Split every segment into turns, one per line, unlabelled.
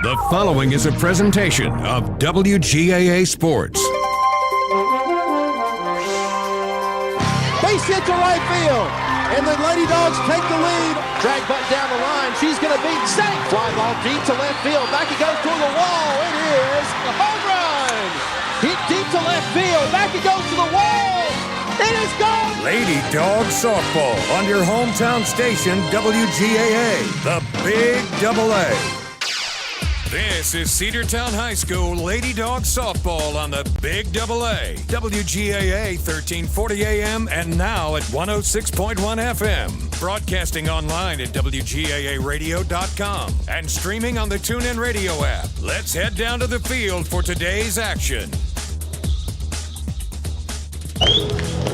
The following is a presentation of WGAA Sports.
Base hit to right field, and the Lady Dawgs take the lead. Drag button down the line. She's going to beat Sank. Fly ball deep to left field. Back it goes toward the wall. It is a home run. Hit deep to left field. Back it goes to the wall. It is gone.
Lady Dawgs softball on your hometown station, WGAA, the Big AA. This is Cedartown High School Lady Dawgs softball on the Big AA, WGAA 1340 AM and now at 106.1 FM. Broadcasting online at WGAAradio.com and streaming on the TuneIn Radio app. Let's head down to the field for today's action.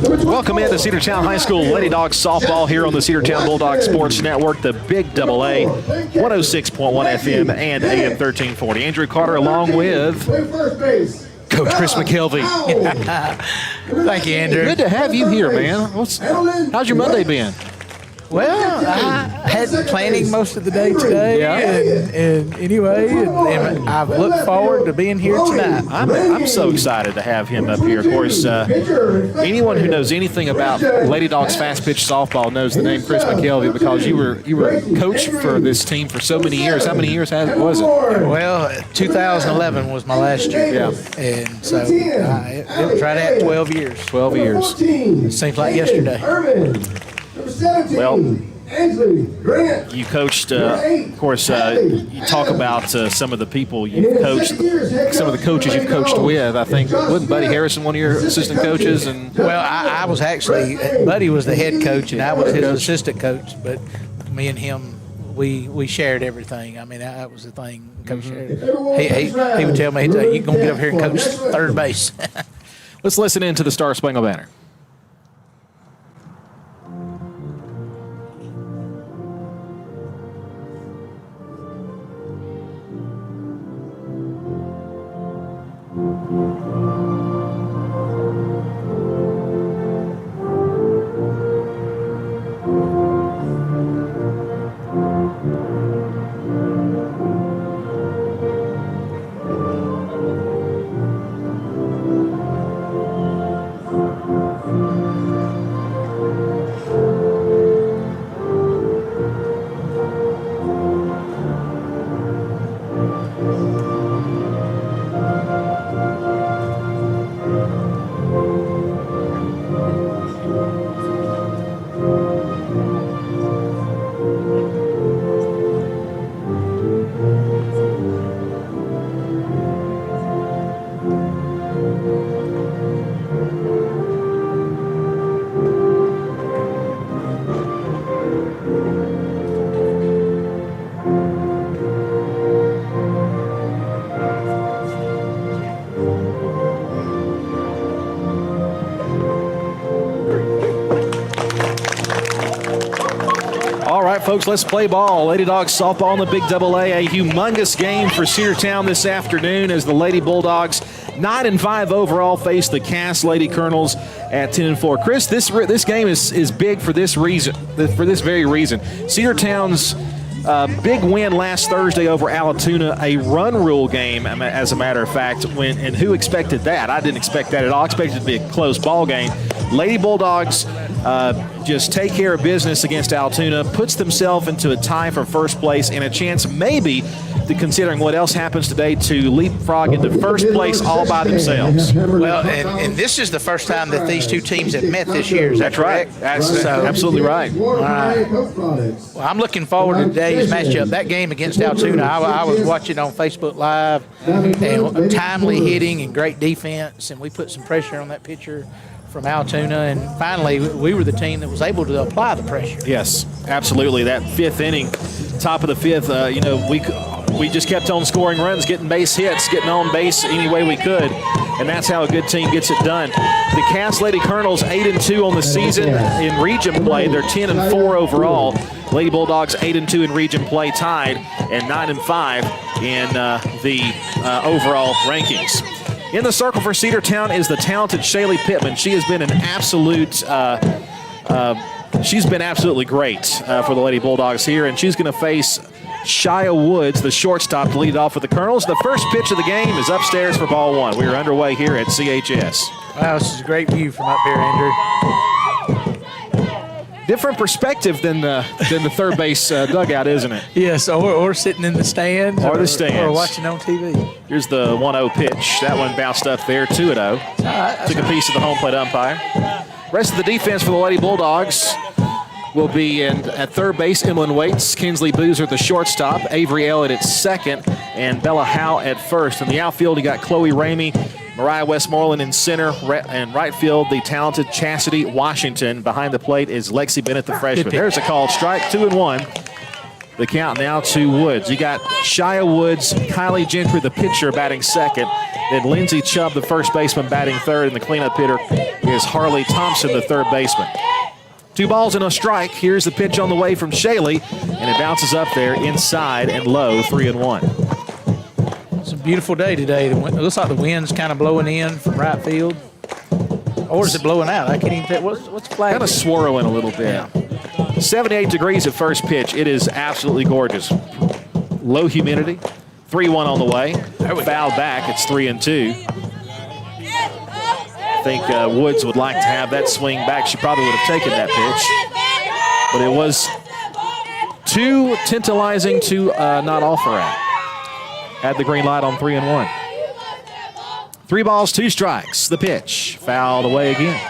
Welcome into Cedartown High School Lady Dawgs softball here on the Cedartown Bulldog Sports Network, the Big AA, 106.1 FM and AM 1340. Andrew Carter along with Coach Chris McKelvey.
Thank you, Andrew.
Good to have you here, man. How's your Monday been?
Well, I had planning most of the day today, and anyway, and I've looked forward to being here tonight.
I'm so excited to have him up here. Of course, anyone who knows anything about Lady Dawgs fast pitch softball knows the name Chris McKelvey because you were coach for this team for so many years. How many years was it?
Well, 2011 was my last year, and so it was right at 12 years.
12 years.
It seems like yesterday.
Well, you coached, of course, you talk about some of the people you've coached, some of the coaches you've coached with. I think, wasn't Buddy Harrison one of your assistant coaches?
Well, I was actually, Buddy was the head coach, and I was his assistant coach, but me and him, we shared everything. I mean, that was the thing Coach shared. He would tell me, you're going to get up here and coach third base.
Let's listen in to the Star Spangled Banner. Folks, let's play ball. Lady Dawgs softball in the Big AA. A humongous game for Cedartown this afternoon as the Lady Bulldogs, 9-5 overall, face the Cass Lady Colonels at 10-4. Chris, this game is big for this reason. For this very reason, Cedartown's big win last Thursday over Alatoona, a run rule game, as a matter of fact. And who expected that? I didn't expect that at all. I expected it to be a close ball game. Lady Bulldogs just take care of business against Alatoona, puts themselves into a tie for first place and a chance maybe, considering what else happens today, to leapfrog into first place all by themselves.
Well, and this is the first time that these two teams have met this year. Is that correct?
Right. That's absolutely right.
All right. Well, I'm looking forward to today's matchup. That game against Alatoona, I was watching on Facebook Live, and timely hitting and great defense, and we put some pressure on that pitcher from Alatoona, and finally we were the team that was able to apply the pressure.
Yes, absolutely. That fifth inning, top of the fifth, we just kept on scoring runs, getting base hits, getting on base any way we could, and that's how a good team gets it done. The Cass Lady Colonels 8-2 on the season in region play. They're 10-4 overall. Lady Bulldogs 8-2 in region play, tied, and 9-5 in the overall rankings. In the circle for Cedartown is the talented Shaylee Pittman. She has been an absolute she's been absolutely great for the Lady Bulldogs here, and she's going to face Shia Woods, the shortstop, to lead it off with the Colonels. The first pitch of the game is upstairs for ball one. We are underway here at CHS.
Wow, this is a great view from up here, Andrew.
Different perspective than the third base dugout, isn't it?
Yes, or sitting in the stands.
Or the stands.
Or watching on TV.
Here's the 1-0 pitch. That one bounced up there, 2-0. Took a piece of the home plate umpire. Rest of the defense for the Lady Bulldogs will be at third base, Emlyn Waits, Kinsley Boozer at the shortstop, Avery Elliott at second, and Bella Howe at first. In the outfield, you got Chloe Ramey, Mariah Westmoreland in center, and right field, the talented Chastity Washington. Behind the plate is Lexi Bennett, the freshman. There's a called strike, 2-1. The count now to Woods. You got Shia Woods, Kylie Gentry, the pitcher, batting second. Then Lindsey Chubb, the first baseman, batting third. And the cleanup hitter is Harley Thompson, the third baseman. 2 balls and a strike. Here's the pitch on the way from Shaley, and it bounces up there inside and low, 3-1.
It's a beautiful day today. It looks like the wind's kind of blowing in from right field. Or is it blowing out? I can't even tell. What's flag?
Kind of swirling a little bit.
Yeah.
78 degrees at first pitch. It is absolutely gorgeous. Low humidity. 3-1 on the way. Fouled back. It's 3-2. I think Woods would like to have that swing back. She probably would have taken that pitch. But it was too tantalizing to not offer at. Had the green light on 3-1. 3 balls, 2 strikes. The pitch. Fouled away again.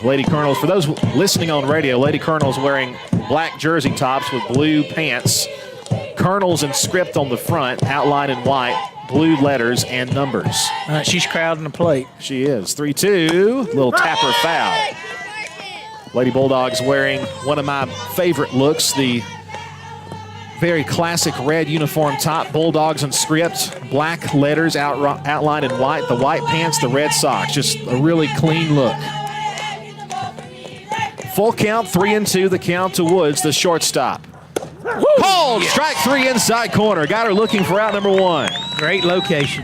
Lady Colonels, for those listening on radio, Lady Colonels wearing black jersey tops with blue pants. Colonels in script on the front, outlined in white, blue letters and numbers.
She's crowding the plate.
She is. 3-2. Little tapper foul. Lady Bulldogs wearing one of my favorite looks, the very classic red uniform top, Bulldogs in script, black letters outlined in white, the white pants, the red socks. Just a really clean look. Full count, 3-2, the count to Woods, the shortstop. Called, yes. Strike 3 inside corner. Got her looking for out number 1.
Great location.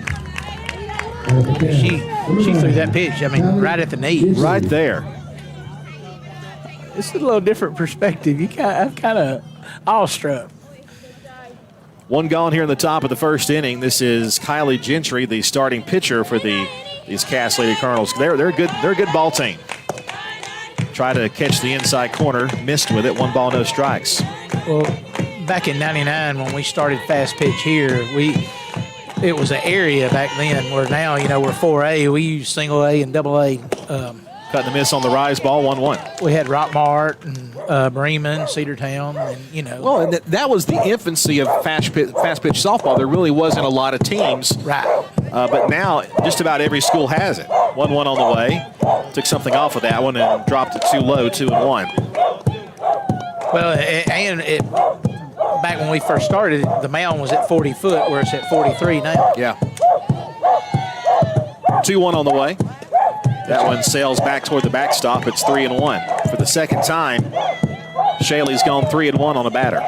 She threw that pitch, I mean, right at the knees.
Right there.
It's a little different perspective. I'm kind of awestruck.
1 gone here in the top of the first inning. This is Kylie Gentry, the starting pitcher for these Cass Lady Colonels. They're a good ball team. Try to catch the inside corner, missed with it. 1 ball, no strikes.
Well, back in '99 when we started fast pitch here, it was an area back then where now, we're 4A. We use single A and double A.
Cut and miss on the rise ball, 1-1.
We had Rockmart and Bremen, Cedartown, and
Well, and that was the infancy of fast pitch softball. There really wasn't a lot of teams.
Right.
But now just about every school has it. 1-1 on the way. Took something off of that one and dropped it too low, 2-1.
Well, back when we first started, the mound was at 40 foot, where it's at 43 now.
Yeah. 2-1 on the way. That one sails back toward the backstop. It's 3-1. For the second time, Shaley's gone 3-1 on a batter.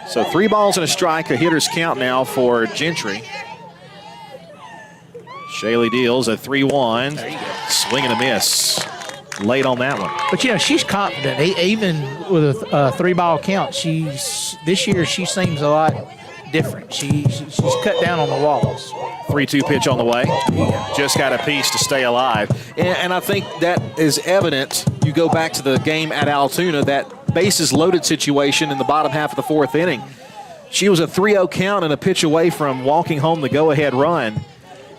So 3 balls and a strike, a hitter's count now for Gentry. Shaley deals a 3-1. Swing and a miss. Late on that one.
But, she's confident. Even with a 3-ball count, this year she seems a lot different. She's cut down on the walls.
3-2 pitch on the way. Just got a piece to stay alive. And I think that is evident. You go back to the game at Altoona, that bases loaded situation in the bottom half of the 4th inning. She was a 3-0 count and a pitch away from walking home the go-ahead run.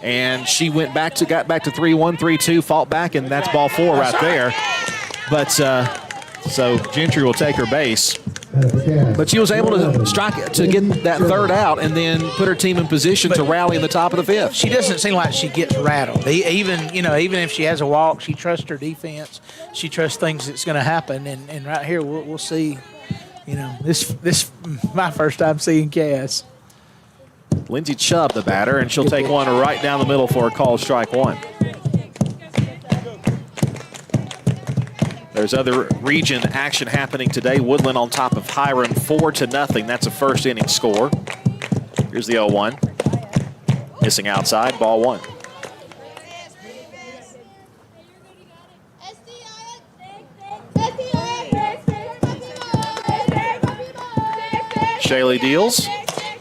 And she got back to 3-1, 3-2, fought back, and that's ball 4 right there. But so Gentry will take her base. But she was able to strike to get that third out and then put her team in position to rally in the top of the 5th.
She doesn't seem like she gets rattled. Even if she has a walk, she trusts her defense. She trusts things that's going to happen. And right here, we'll see. This my first time seeing Cass.
Lindsey Chubb, the batter, and she'll take one right down the middle for a called strike 1. There's other region action happening today. Woodland on top of Hiram 4-0. That's a first inning score. Here's the 0-1. Missing outside, ball 1. Shaylee deals.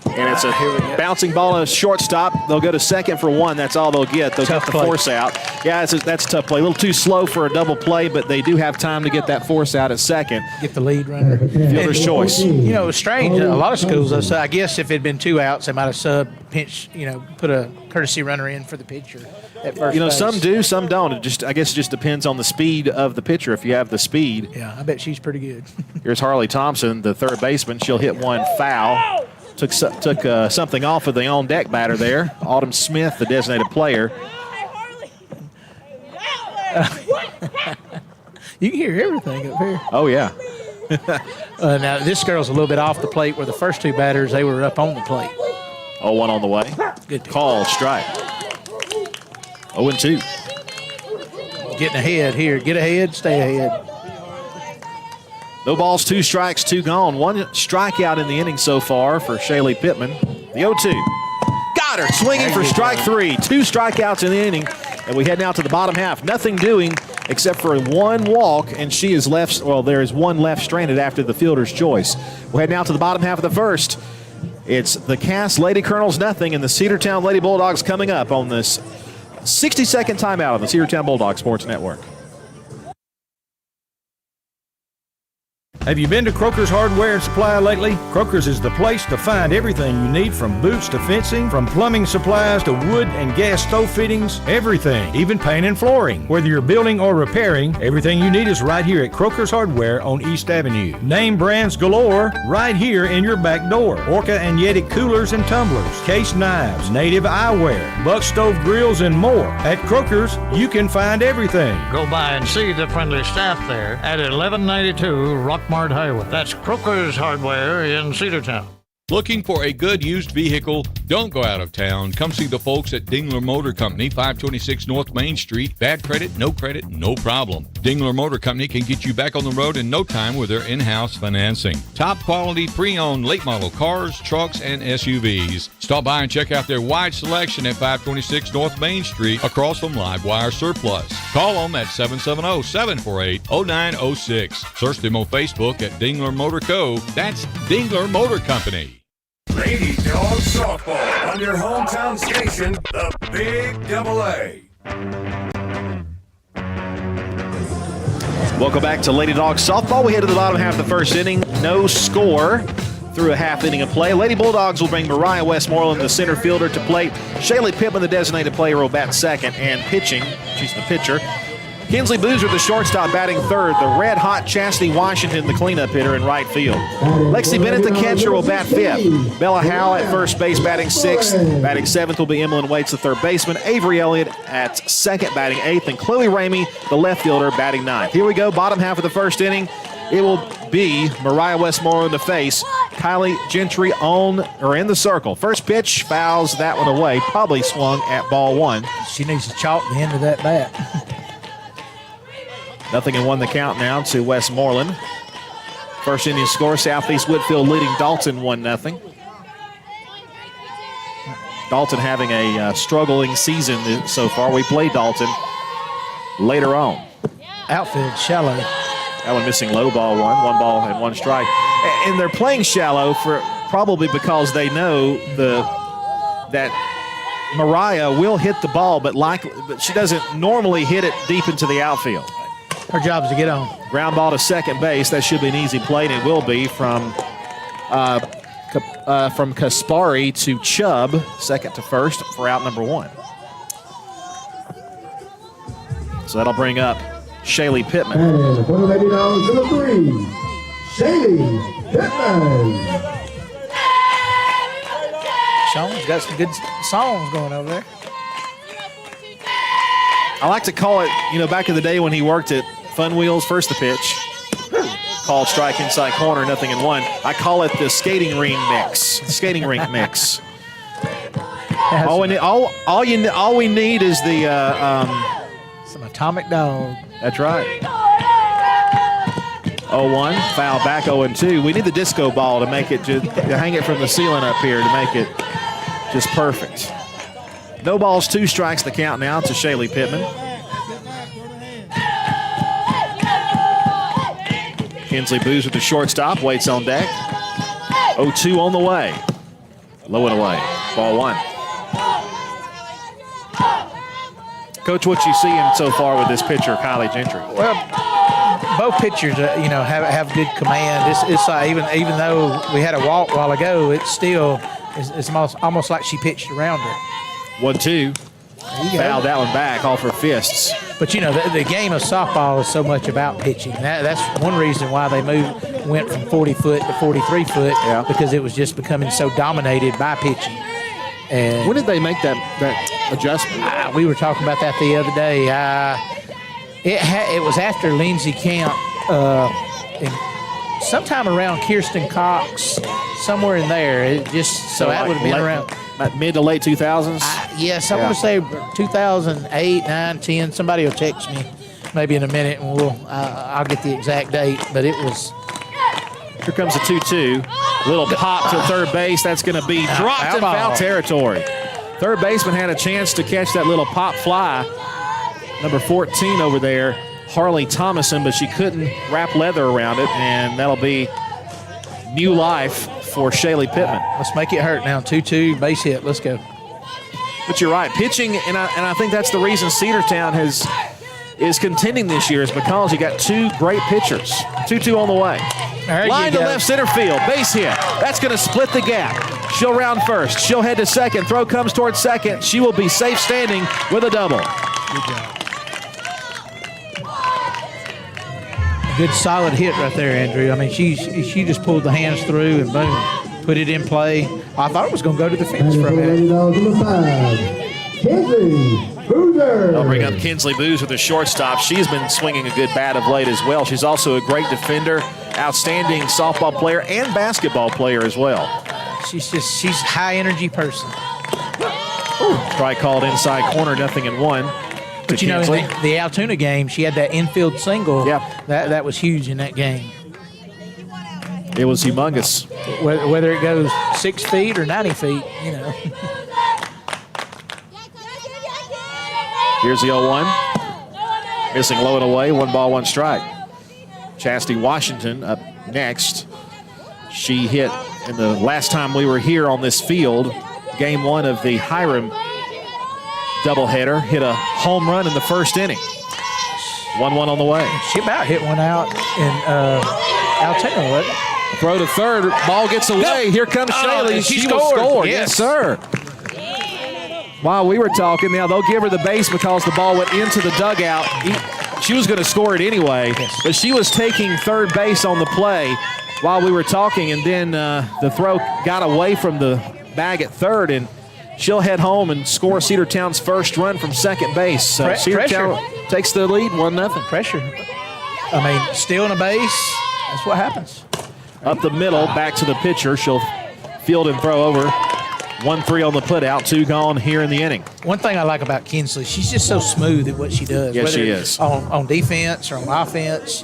And it's a bouncing ball and a shortstop. They'll go to second for one. That's all they'll get. They'll get the force out. Yeah, that's a tough play. A little too slow for a double play, but they do have time to get that force out at second.
Get the lead runner.
Fielder's choice.
You know, it's strange. A lot of schools, I guess if it had been 2 outs, they might have pinch, put a courtesy runner in for the pitcher at first base.
Some do, some don't. I guess it just depends on the speed of the pitcher if you have the speed.
Yeah, I bet she's pretty good.
Here's Harley Thompson, the third baseman. She'll hit one foul. Took something off of the on-deck batter there. Autumn Smith, the designated player.
You can hear everything up here.
Oh, yeah.
Now, this girl's a little bit off the plate where the first 2 batters, they were up on the plate.
0-1 on the way.
Good
call, strike. 0-2.
Getting ahead here. Get ahead, stay ahead.
No balls, 2 strikes, 2 gone. 1 strikeout in the inning so far for Shaylee Pittman. The 0-2. Got her, swinging for strike 3. 2 strikeouts in the inning, and we head now to the bottom half. Nothing doing except for 1 walk, and she is left, well, there is 1 left stranded after the fielder's choice. We'll head now to the bottom half of the first. It's the Cass Lady Colonels nothing, and the Cedartown Lady Bulldogs coming up on this 60-second timeout on the Cedartown Bulldog Sports Network.
Have you been to Croker's Hardware and Supply lately? Croker's is the place to find everything you need, from boots to fencing, from plumbing supplies to wood and gas stove fittings, everything, even paint and flooring. Whether you're building or repairing, everything you need is right here at Croker's Hardware on East Avenue. Name brands galore right here in your back door. Orca and Yeti coolers and tumblers, case knives, native eyewear, buck stove grills, and more. At Croker's, you can find everything.
Go by and see the friendly staff there at 1192 Rockmart Highway. That's Croker's Hardware in Cedartown.
Looking for a good used vehicle? Don't go out of town. Come see the folks at Dingler Motor Company, 526 North Main Street. Bad credit, no problem. Dingler Motor Company can get you back on the road in no time with their in-house financing. Top quality pre-owned late model cars, trucks, and SUVs. Stop by and check out their wide selection at 526 North Main Street across from Livewire Surplus. Call them at 770-748-0906. Search them on Facebook at Dingler Motor Co. That's Dingler Motor Company.
Lady Dogs Softball on your hometown station, the Big Double A.
Welcome back to Lady Dogs Softball. We head to the bottom half of the first inning. No score through a half inning of play. Lady Bulldogs will bring Mariah Westmoreland, the center fielder, to plate. Shaylee Pittman, the designated player, will bat second, and pitching, she's the pitcher. Kinsley Boozer, the shortstop, batting third. The red-hot Chastity Washington, the cleanup hitter, in right field. Lexi Bennett, the catcher, will bat fifth. Bella Howell at first base, batting sixth. Batting seventh will be Emlyn Waits, the third baseman. Avery Elliott at second, batting eighth. And Chloe Ramey, the left fielder, batting ninth. Here we go, bottom half of the first inning. It will be Mariah Westmoreland to face Kylie Gentry in the circle. First pitch, fouls that one away. Probably swung at ball one.
She needs to chalk the end of that bat.
0-1 the count now to Westmoreland. First inning score, Southeast Whitfield leading Dalton 1-0. Dalton having a struggling season so far. We play Dalton later on.
Outfield shallow.
That one missing low ball one ball and one strike. And they're playing shallow probably because they know that Mariah will hit the ball, but she doesn't normally hit it deep into the outfield.
Her job is to get on.
Ground ball to second base. That should be an easy play, and it will be from Kaspari to Chubb, second to first for out number one. So that'll bring up Shaylee Pittman.
And for the Lady Dogs, number 3, Shaylee Pittman.
Sean's got some good songs going over there.
I like to call it, back in the day when he worked at Fun Wheels, first the pitch, called strike inside corner, 0-1. I call it the skating rink mix. All we need is the
some Atomic Dog.
That's right. 0-1, foul back 0-2. We need the disco ball to make it to hang it from the ceiling up here to make it just perfect. No balls, 2 strikes the count now to Shaylee Pittman. Kinsley Boozer, the shortstop, waits on deck. 0-2 on the way. Low and away. Ball 1. Coach, what you seeing so far with this pitcher, Kylie Gentry?
Well, both pitchers, have good command. It's like even though we had a walk a while ago, it's almost like she pitched around her.
1-2. Fouled that one back off her fists.
But the game of softball is so much about pitching. That's one reason why they went from 40 foot to 43 foot, because it was just becoming so dominated by pitching. And
when did they make that adjustment?
We were talking about that the other day. It was after Lindsey Camp, sometime around Kirsten Cox, somewhere in there. That would have been around
mid to late 2000s.
Yes, I want to say 2008, 9, 10. Somebody will text me maybe in a minute, and I'll get the exact date. But it was.
Here comes a 2-2. Little pop to third base. That's going to be dropped in foul territory. Third baseman had a chance to catch that little pop fly. Number 14 over there, Harley Thomason, but she couldn't wrap leather around it, and that'll be new life for Shaylee Pittman.
Let's make it hurt now. 2-2, base hit. Let's go.
But you're right, pitching, and I think that's the reason Cedartown is contending this year, is because you got two great pitchers. 2-2 on the way. Line to left center field, base hit. That's going to split the gap. She'll round first. She'll head to second. Throw comes towards second. She will be safe standing with a double.
Good job. A good solid hit right there, Andrew. I mean, she just pulled the hands through and boom, put it in play. I thought it was going to go to the fence for a minute.
They'll bring up Kinsley Booz with the shortstop. She's been swinging a good bat of late as well. She's also a great defender, outstanding softball player and basketball player as well.
She's a high energy person.
Strike called inside corner, 0-1.
But in the Altoona game, she had that infield single.
Yeah.
That was huge in that game.
It was humongous.
Whether it goes 6 feet or 90 feet,
Here's the 0-1. Missing low and away, 1 ball, 1 strike. Chastity Washington up next. She hit in the last time we were here on this field, game 1 of the Hiram doubleheader, hit a home run in the first inning. 1-1 on the way.
She about hit one out in Altoona, wasn't it?
Throw to third, ball gets away. Here comes Shaylee.
She
will
scored.
score. Yes, sir. While we were talking, now they'll give her the base because the ball went into the dugout. She was going to score it anyway, but she was taking third base on the play while we were talking, and then the throw got away from the bag at third, and she'll head home and score Cedartown's first run from second base. So Cedartown takes the lead, 1-0.
Pressure. I mean, stealing a base, that's what happens.
Up the middle, back to the pitcher. She'll field and throw over. 1-3 on the put-out, 2 gone here in the inning.
One thing I like about Kinsley, she's just so smooth at what she does.
Yes, she is.
On defense or on offense.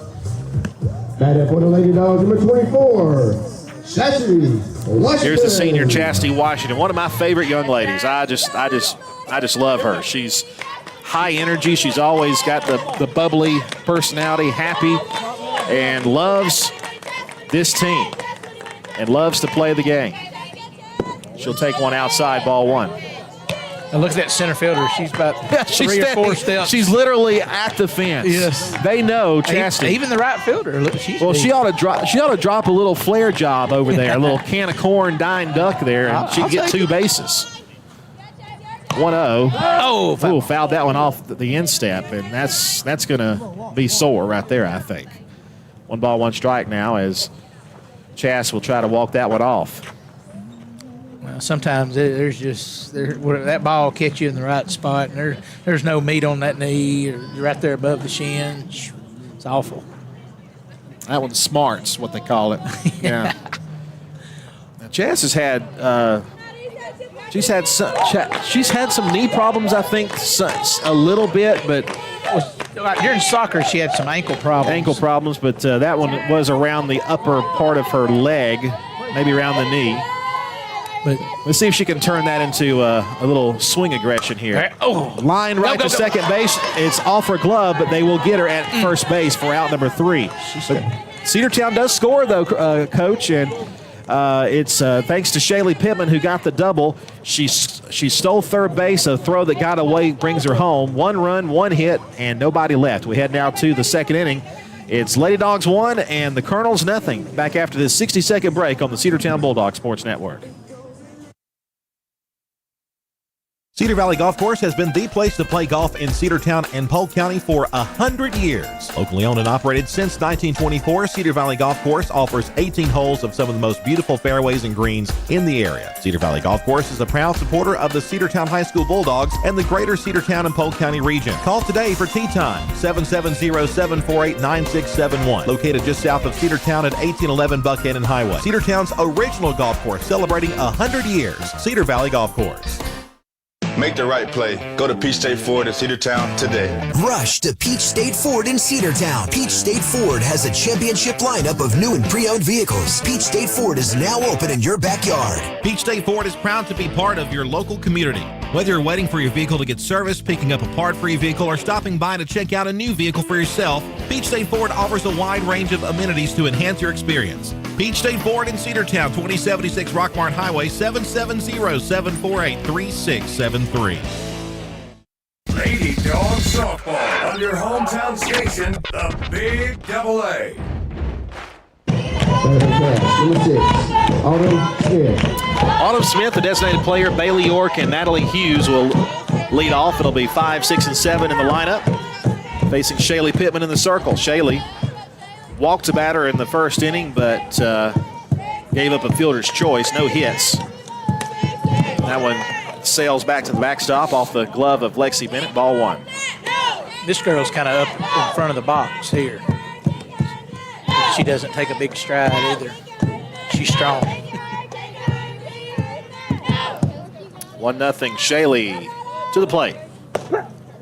Batted for the Lady Dogs, number 24, Chastity Washington.
Here's the senior Chastity Washington, one of my favorite young ladies. I just love her. She's high energy. She's always got the bubbly personality, happy, and loves this team and loves to play the game. She'll take one outside, ball 1.
And look at that center fielder. She's about 3 or 4 steps.
She's literally at the fence.
Yes.
They know Chastity.
Even the right fielder. Look, she
ought to drop a little flare job over there, a little can of corn, dying duck there, and she'd get 2 bases. 1-0.
Oh,
fouled that one off the instep, and that's going to be sore right there, I think. 1 ball, 1 strike now as Chas will try to walk that one off.
Well, sometimes that ball will catch you in the right spot, and there's no meat on that knee, or right there above the shin. It's awful.
That one's smarts, what they call it. Yeah. Now, Chas has had she's had some knee problems, I think, a little bit, but
during soccer she had some ankle problems.
But that one was around the upper part of her leg, maybe around the knee. But let's see if she can turn that into a little swing aggression here. Line right to second base. It's off her glove, but they will get her at first base for out number 3. But Cedartown does score, though, Coach, and It's thanks to Shaylee Pittman, who got the double. She stole third base. A throw that got away brings her home. 1 run, 1 hit, and nobody left. We head now to the second inning. It's Lady Dogs 1 and the Colonels nothing. Back after this 60-second break on the Cedartown Bulldog Sports Network.
Cedar Valley Golf Course has been the place to play golf in Cedartown and Polk County for 100 years. Locally owned and operated since 1924, Cedar Valley Golf Course offers 18 holes of some of the most beautiful fairways and greens in the area. Cedar Valley Golf Course is a proud supporter of the Cedartown High School Bulldogs and the greater Cedartown and Polk County region. Call today for tee time, 770-748-9671. Located just south of Cedartown at 1811 Buckhannon Highway. Cedartown's original golf course celebrating 100 years. Cedar Valley Golf Course.
Make the right play. Go to Peach State Ford in Cedartown today.
Rush to Peach State Ford in Cedartown. Peach State Ford has a championship lineup of new and pre-owned vehicles. Peach State Ford is now open in your backyard.
Peach State Ford is proud to be part of your local community. Whether you're waiting for your vehicle to get serviced, picking up a part for your vehicle, or stopping by to check out a new vehicle for yourself, Peach State Ford offers a wide range of amenities to enhance your experience. Peach State Ford in Cedartown, 2076 Rockmart Highway, 770-748-3673.
Lady Dog Softball on your hometown station, the Big Double A.
Number 6, Autumn Smith.
Autumn Smith, the designated player, Bailey York, and Natalie Hughes will lead off. It'll be 5, 6, and 7 in the lineup. Facing Shaylee Pittman in the circle. Shaylee walked a batter in the first inning, but gave up a fielder's choice. No hits. That one sails back to the backstop off the glove of Lexi Bennett. Ball 1.
This girl's kind of up in front of the box here. She doesn't take a big stride either. She's strong.
1-0 Shaylee to the plate.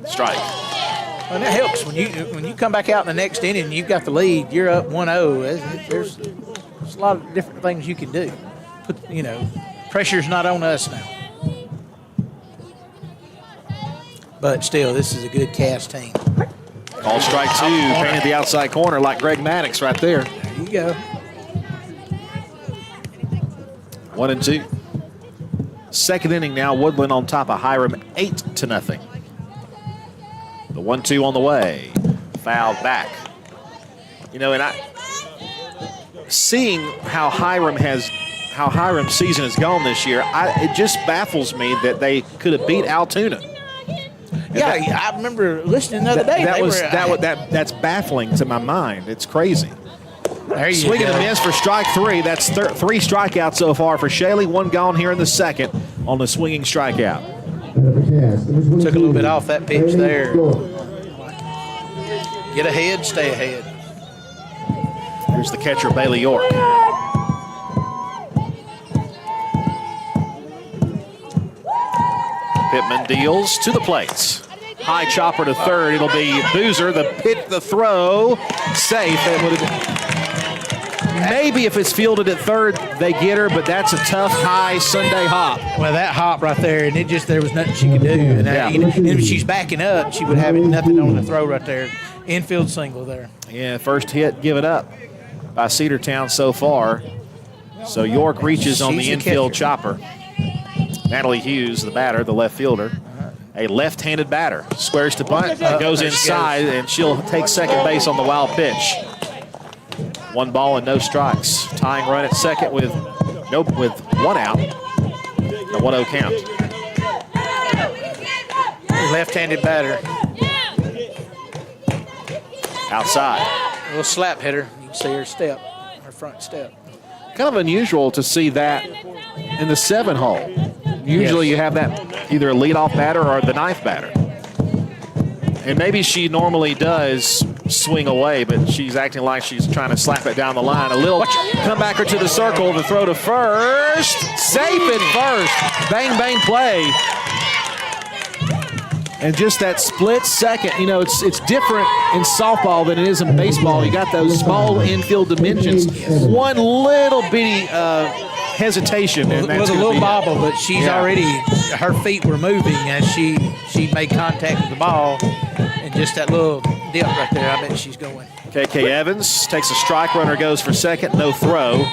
Strike.
And that helps when you come back out in the next inning and you've got the lead. You're up 1-0. There's a lot of different things you can do. Pressure's not on us now. But still, this is a good Cass team.
Call strike 2, painted the outside corner like Greg Maddox right there.
There you go.
1-2. Second inning now, Woodland on top of Hiram, 8-0. The 1-2 on the way, fouled back. And seeing how Hiram's season has gone this year, it just baffles me that they could have beat Altoona.
I remember listening the other day.
That's baffling to my mind. It's crazy.
There you
Swing
go.
and a miss for strike 3. That's 3 strikeouts so far for Shaylee. 1 gone here in the second on the swinging strikeout.
Took a little bit off that pitch there. Get ahead, stay ahead.
Here's the catcher, Bailey York. Pittman deals to the plate. High chopper to third. It'll be Boozer. The throw, safe. It would have. Maybe if it's fielded at third, they get her, but that's a tough, high Sunday hop.
Well, that hop right there, and there was nothing she could do. And if she's backing up, she would have nothing on the throw right there. Infield single there.
Yeah, first hit given up by Cedartown so far. So York reaches on the infield chopper. Natalie Hughes, the batter, the left fielder. A left-handed batter. Squares to bunt, goes inside, and she'll take second base on the wild pitch. 1 ball and no strikes. Tying run at second with 1 out. The 1-0 count.
Left-handed batter.
Outside.
A little slap hitter. You can see her step, her front step.
Kind of unusual to see that in the 7 hole. Usually you have that either a leadoff batter or the 9th batter. And maybe she normally does swing away, but she's acting like she's trying to slap it down the line. A little comebacker to the circle, the throw to first. Safe at first. Bang, bang play. And just that split second, it's different in softball than it is in baseball. You got those small infield dimensions. One little bitty hesitation.
It was a little bobble, but she's already, her feet were moving as she made contact with the ball. And just that little dip right there, I bet she's going.
KK Evans takes a strike, runner goes for second, no throw.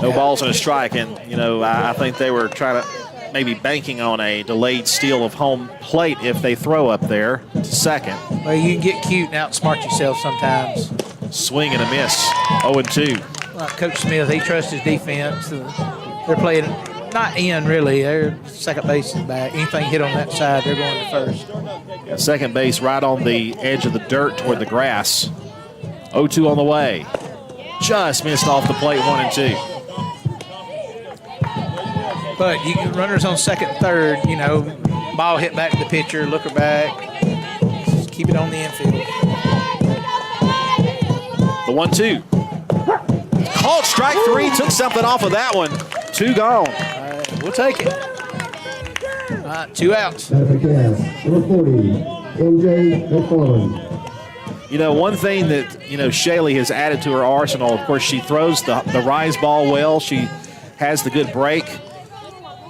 No balls and a strike, and, you know, I think they were trying to maybe banking on a delayed steal of home plate if they throw up there to second.
Well, you can get cute and outsmart yourself sometimes.
Swing and a miss, 0-2.
Like Coach Smith, he trusts his defense. They're playing not in, really. Their second base is back. Anything hit on that side, they're going to first.
Yeah, second base right on the edge of the dirt toward the grass. 0-2 on the way. Just missed off the plate, 1-2.
But you get runners on second and third, you know, ball hit back to the pitcher, look her back. Just keep it on the infield.
The 1-2. Called strike 3, took something off of that one. 2 gone.
All right, we'll take it. All right, 2 outs.
Number 40, MJ McFarland.
You know, one thing that, you know, Shaley has added to her arsenal, of course, she throws the rise ball well. She has the good break.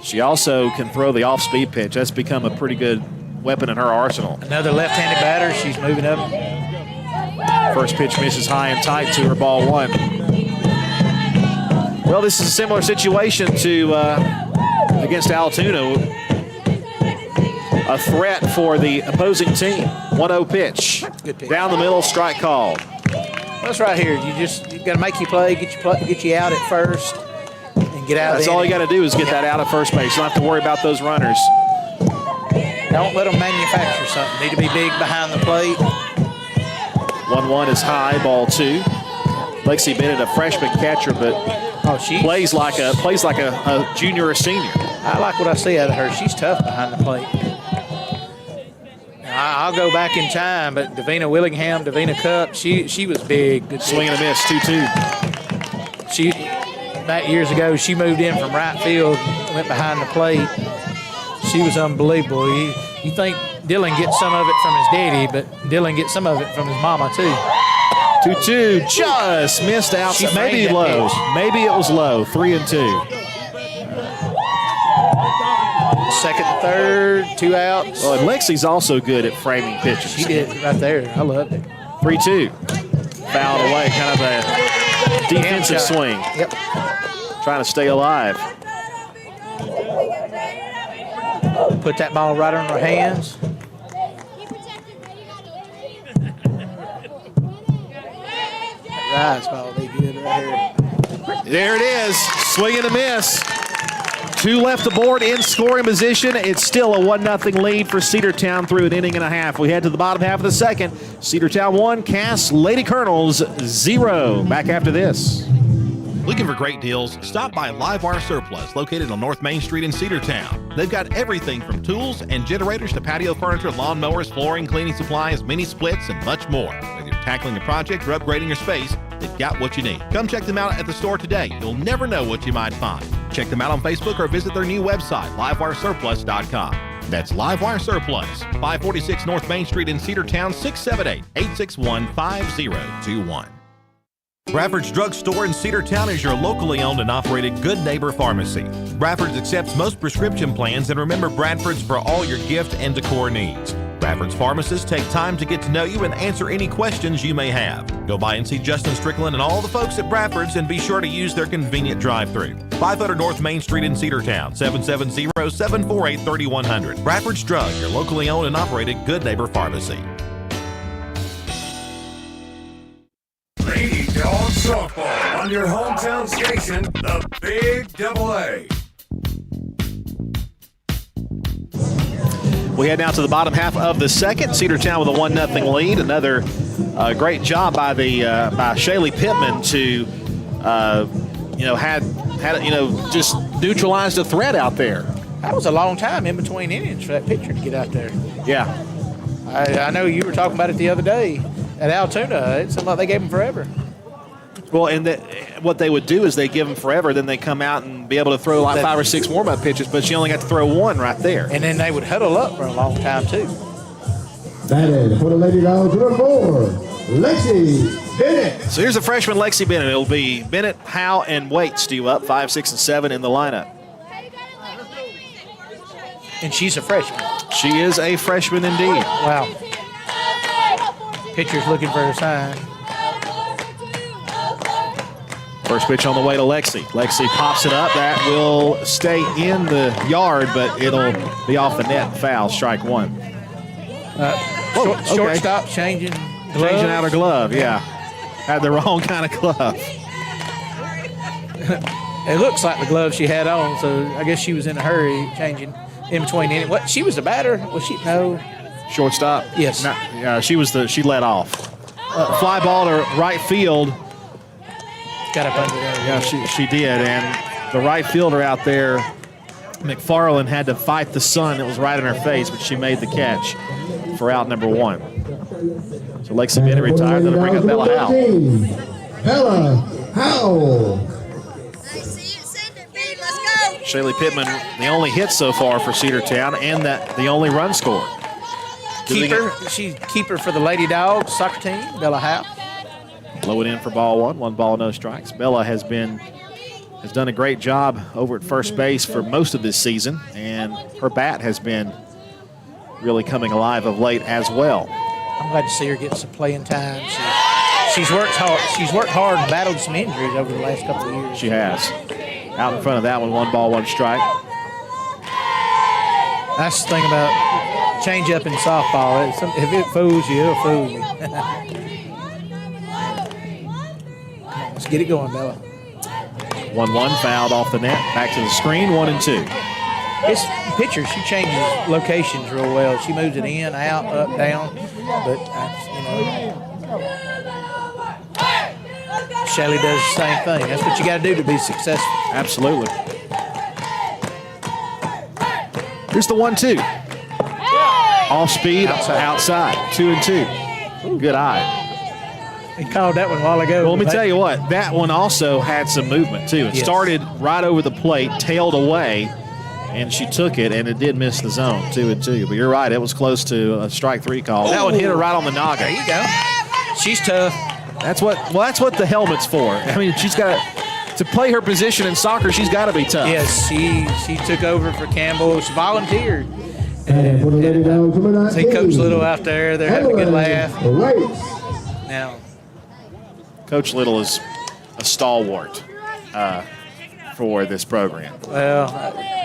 She also can throw the off-speed pitch. That's become a pretty good weapon in her arsenal.
Another left-handed batter. She's moving up.
First pitch misses high and tight to her, ball 1. Well, this is a similar situation to against Altoona. A threat for the opposing team. 1-0 pitch.
Good pitch.
Down the middle, strike called.
That's right here. You got to make you play, get you out at first, and get out.
That's all you got to do is get that out at first base. You don't have to worry about those runners.
Don't let them manufacture something. Need to be big behind the plate.
1-1 is high, ball 2. Lexi Bennett, a freshman catcher, but
she
plays like a junior or senior.
I like what I see out of her. She's tough behind the plate. I'll go back in time, but Davina Willingham, Davina Cup, she was big. Good
swing and a miss, 2-2.
She back years ago, she moved in from right field, went behind the plate. She was unbelievable. You think Dylan gets some of it from his daddy, but Dylan gets some of it from his mama too.
2-2, just missed out. Maybe low. Maybe it was low. 3-2.
Second, third, 2 outs.
Well, and Lexi's also good at framing pitches.
She did right there. I loved it.
3-2. Fouled away, kind of a defensive swing.
Yep.
Trying to stay alive.
Put that ball right on her hands. Rise ball, be good right here.
There it is. Swing and a miss. 2 left aboard in scoring position. It's still a 1-0 lead for Cedartown through an inning and a half. We head to the bottom half of the second. Cedartown 1, Cass Lady Colonels 0. Back after this.
Looking for great deals? Stop by Livewire Surplus, located on North Main Street in Cedartown. They've got everything from tools and generators to patio furniture, lawn mowers, flooring, cleaning supplies, mini splits, and much more. Whether you're tackling a project or upgrading your space, they've got what you need. Come check them out at the store today. You'll never know what you might find. Check them out on Facebook or visit their new website, livewiresurplus.com. That's Livewire Surplus, 546 North Main Street in Cedartown, 678-861-5021. Bradford's Drug Store in Cedartown is your locally owned and operated Good Neighbor Pharmacy. Bradford's accepts most prescription plans, and remember Bradford's for all your gift and decor needs. Bradford's pharmacists take time to get to know you and answer any questions you may have. Go by and see Justin Strickland and all the folks at Bradford's, and be sure to use their convenient drive-thru. 500 North Main Street in Cedartown, 770-748-3100. Bradford's Drug, your locally owned and operated Good Neighbor Pharmacy.
Lady Dawgs Softball on your hometown station, the Big AA.
We head now to the bottom half of the second. Cedartown with a 1-0 lead. Another great job by by Shaylee Pittman to just neutralize the threat out there.
That was a long time in between innings for that pitcher to get out there.
Yeah.
I know you were talking about it the other day at Altoona. It seemed like they gave him forever.
Well, and what they would do is they give them forever, then they come out and be able to throw like 5 or 6 warm-up pitches, but you only got to throw 1 right there.
And then they would huddle up for a long time, too.
Batted for the Lady Dogs, number 4, Lexi Bennett.
So here's the freshman Lexi Bennett. It'll be Bennett, Howe, and Waits due up, 5, 6, and 7 in the lineup.
And she's a freshman.
She is a freshman indeed.
Wow. Pitcher's looking for her sign.
First pitch on the way to Lexi. Lexi pops it up. That will stay in the yard, but it'll be off the net. Foul, strike one.
Shortstop changing gloves.
Changing out her glove, yeah. Had the wrong kind of glove.
It looks like the glove she had on, so I guess she was in a hurry changing in between. What? She was the batter? Was she? No.
Shortstop?
Yes.
She led off. Fly ball to right field.
Got up under there.
Yeah, she did. And the right fielder out there, McFarland, had to fight the sun that was right in her face, but she made the catch for out number one. So Lexi Bennett retired. That'll bring up Bella Howell.
Bella Howell.
Shaylee Pittman, the only hit so far for Cedartown, and the only run scored.
She's keeper for the Lady Dawgs soccer team, Bella Howell.
Blow it in for ball one. 1 ball, no strikes. Bella has done a great job over at first base for most of this season, and her bat has been really coming alive of late as well.
I'm glad to see her get some playing time. She's worked hard. She's worked hard and battled some injuries over the last couple of years.
She has. Out in front of that one, 1 ball, 1 strike.
That's the thing about change up in softball. If it fools you, it'll fool you. Let's get it going, Bella.
1-1, fouled off the net. Back to the screen, 1-2.
This pitcher, she changes locations real well. She moves it in, out, up, down. But, Shelly does the same thing. That's what you got to do to be successful.
Absolutely. Here's the 1-2. Off speed, outside. 2-2. Good eye.
He called that one a while ago.
Well, let me tell you what, that one also had some movement, too. It started right over the plate, tailed away, and she took it, and it did miss the zone, 2-2. But you're right, it was close to a strike 3 call. That one hit her right on the noggin.
There you go. She's tough.
That's what the helmet's for. I mean, she's got to play her position in soccer. She's got to be tough.
Yes, she took over for Campbell. She volunteered.
And for the Lady Dogs, number 19.
See Coach Little out there. They're having a good laugh. Now,
Coach Little is a stalwart for this program.
Well,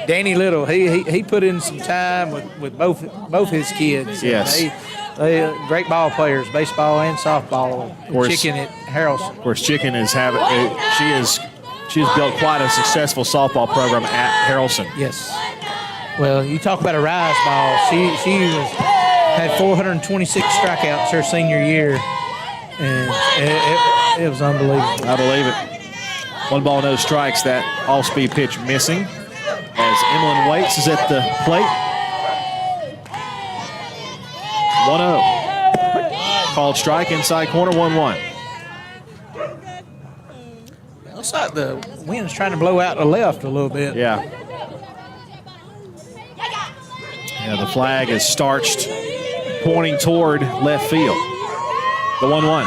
Danny Little, he put in some time with both his kids.
Yes.
They great ball players, baseball and softball. Chicken at Harrelson.
Of course, Chicken is she has built quite a successful softball program at Harrelson.
Yes. Well, you talk about a rise ball. She had 426 strikeouts her senior year, and it was unbelievable.
I believe it. 1 ball, no strikes. That all-speed pitch missing as Emlyn Waits is at the plate. 1-0. Called strike inside corner, 1-1.
It looks like the wind's trying to blow out the left a little bit.
Yeah. Yeah, the flag is starched, pointing toward left field. The 1-1.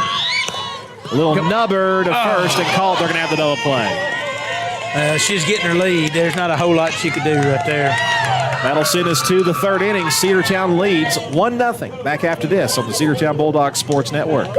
A little nubber to first and called. They're going to have the double play.
She's getting her lead. There's not a whole lot she could do right there.
That'll send us to the 3rd inning. Cedartown leads 1-0. Back after this on the Cedartown Bulldogs Sports Network.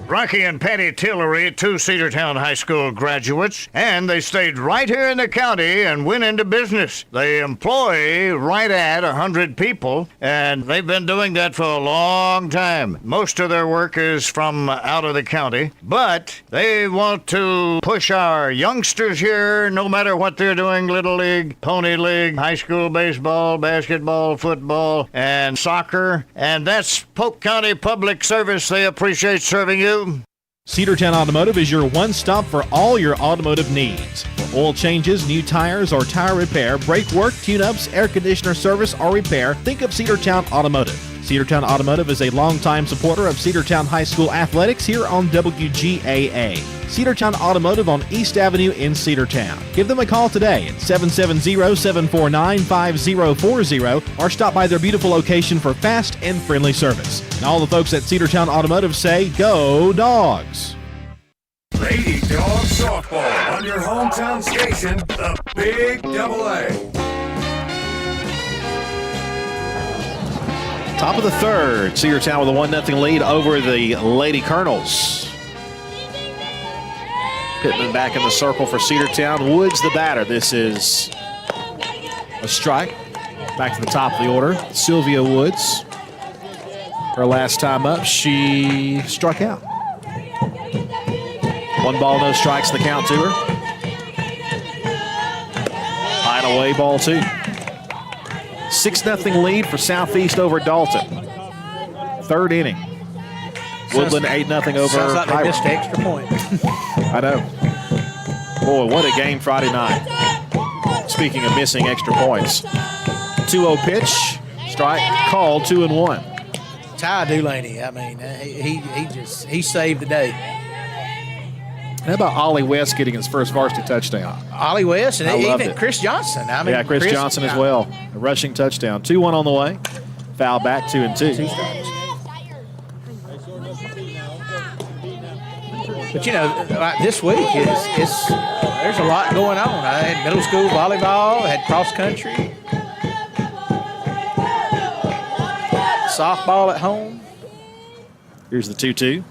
Rocky and Patty Tillery, 2 Cedartown High School graduates, and they stayed right here in the county and went into business. They employ right at 100 people, and they've been doing that for a long time. Most of their work is from out of the county, but they want to push our youngsters here, no matter what they're doing, Little League, Pony League, high school baseball, basketball, football, and soccer, and that's Polk County Public Service. They appreciate serving you.
Cedartown Automotive is your one-stop for all your automotive needs. For oil changes, new tires, or tire repair, brake work, tune-ups, air conditioner service, or repair, think of Cedartown Automotive. Cedartown Automotive is a longtime supporter of Cedartown High School athletics here on WGAA. Cedartown Automotive on East Avenue in Cedartown. Give them a call today at 770-749-5040 or stop by their beautiful location for fast and friendly service. And all the folks at Cedartown Automotive say, go Dogs!
Lady Dogs Softball on your hometown station, the Big AA.
Top of the 3rd, Cedartown with a 1-0 lead over the Lady Colonels. Pittman back in the circle for Cedartown. Woods the batter. This is a strike. Back to the top of the order. Sylvia Woods. Her last time up, she struck out. 1 ball, no strikes, the count to her. Line away, ball 2. 6-0 lead for Southeast over Dalton. 3rd inning. Woodland 8-0 over.
Sounds like they missed an extra point.
I know. Boy, what a game Friday night. Speaking of missing extra points. 2-0 pitch. Strike called, 2-1.
Ty Dulaney, I mean, he saved the day.
How about Ollie West getting his first varsity touchdown?
Ollie West and even
it.
Chris Johnson. I mean,
yeah, Chris Johnson as well. A rushing touchdown. 2-1 on the way. Foul back, 2-2.
2 strikes. But you know, this week there's a lot going on. I had middle school volleyball, I had cross country, softball at home.
Here's the 2-2.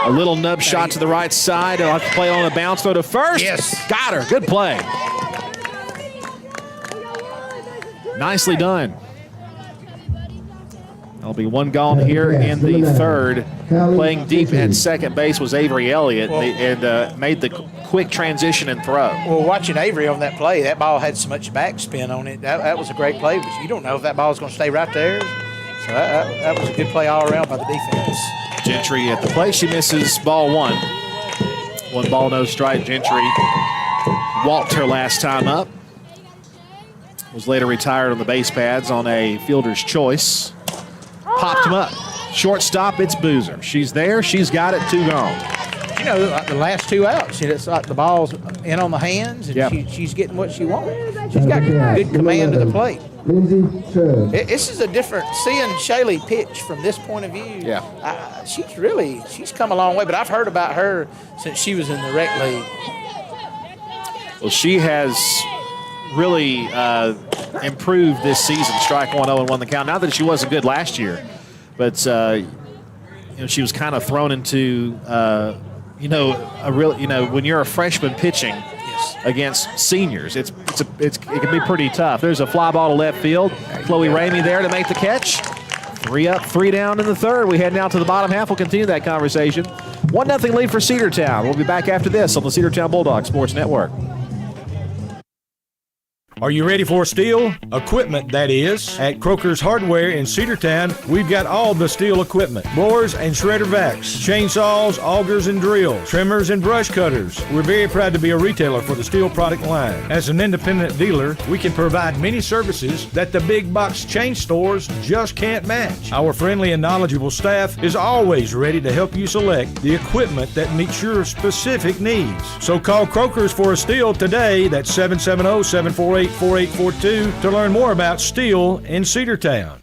A little nub shot to the right side. He'll have to play on the bounce, throw to first.
Yes.
Got her. Good play. Nicely done. There'll be 1 gone here in the 3rd. Playing deep at second base was Avery Elliott and made the quick transition and throw.
Well, watching Avery on that play, that ball had so much backspin on it. That was a great play, but you don't know if that ball is going to stay right there. So that was a good play all around by the defense.
Gentry at the plate. She misses ball 1. 1 ball, no strike. Gentry walked her last time up. Was later retired on the base pads on a fielder's choice. Popped him up. Shortstop, it's Boozer. She's there. She's got it. 2 gone.
You know, the last 2 outs, it's like the ball's in on the hands, and she's getting what she wants. She's got good command of the plate. This is a different, seeing Shaylee pitch from this point of view.
Yeah.
She's come a long way, but I've heard about her since she was in the rec league.
Well, she has really improved this season. Strike 1-0 and won the count. Not that she wasn't good last year, but she was kind of thrown into when you're a freshman pitching against seniors, it can be pretty tough. There's a fly ball to left field. Chloe Ramey there to make the catch. 3 up, 3 down in the 3rd. We head now to the bottom half. We'll continue that conversation. 1-0 lead for Cedartown. We'll be back after this on the Cedartown Bulldogs Sports Network.
Are you ready for steel? Equipment, that is. At Croker's Hardware in Cedartown, we've got all the steel equipment. Blowers and shredder vacs, chainsaws, augers and drills, trimmers and brush cutters. We're very proud to be a retailer for the steel product line. As an independent dealer, we can provide many services that the big box chain stores just can't match. Our friendly and knowledgeable staff is always ready to help you select the equipment that meets your specific needs. So call Croker's for a steel today. That's 770-748-4842 to learn more about steel in Cedartown.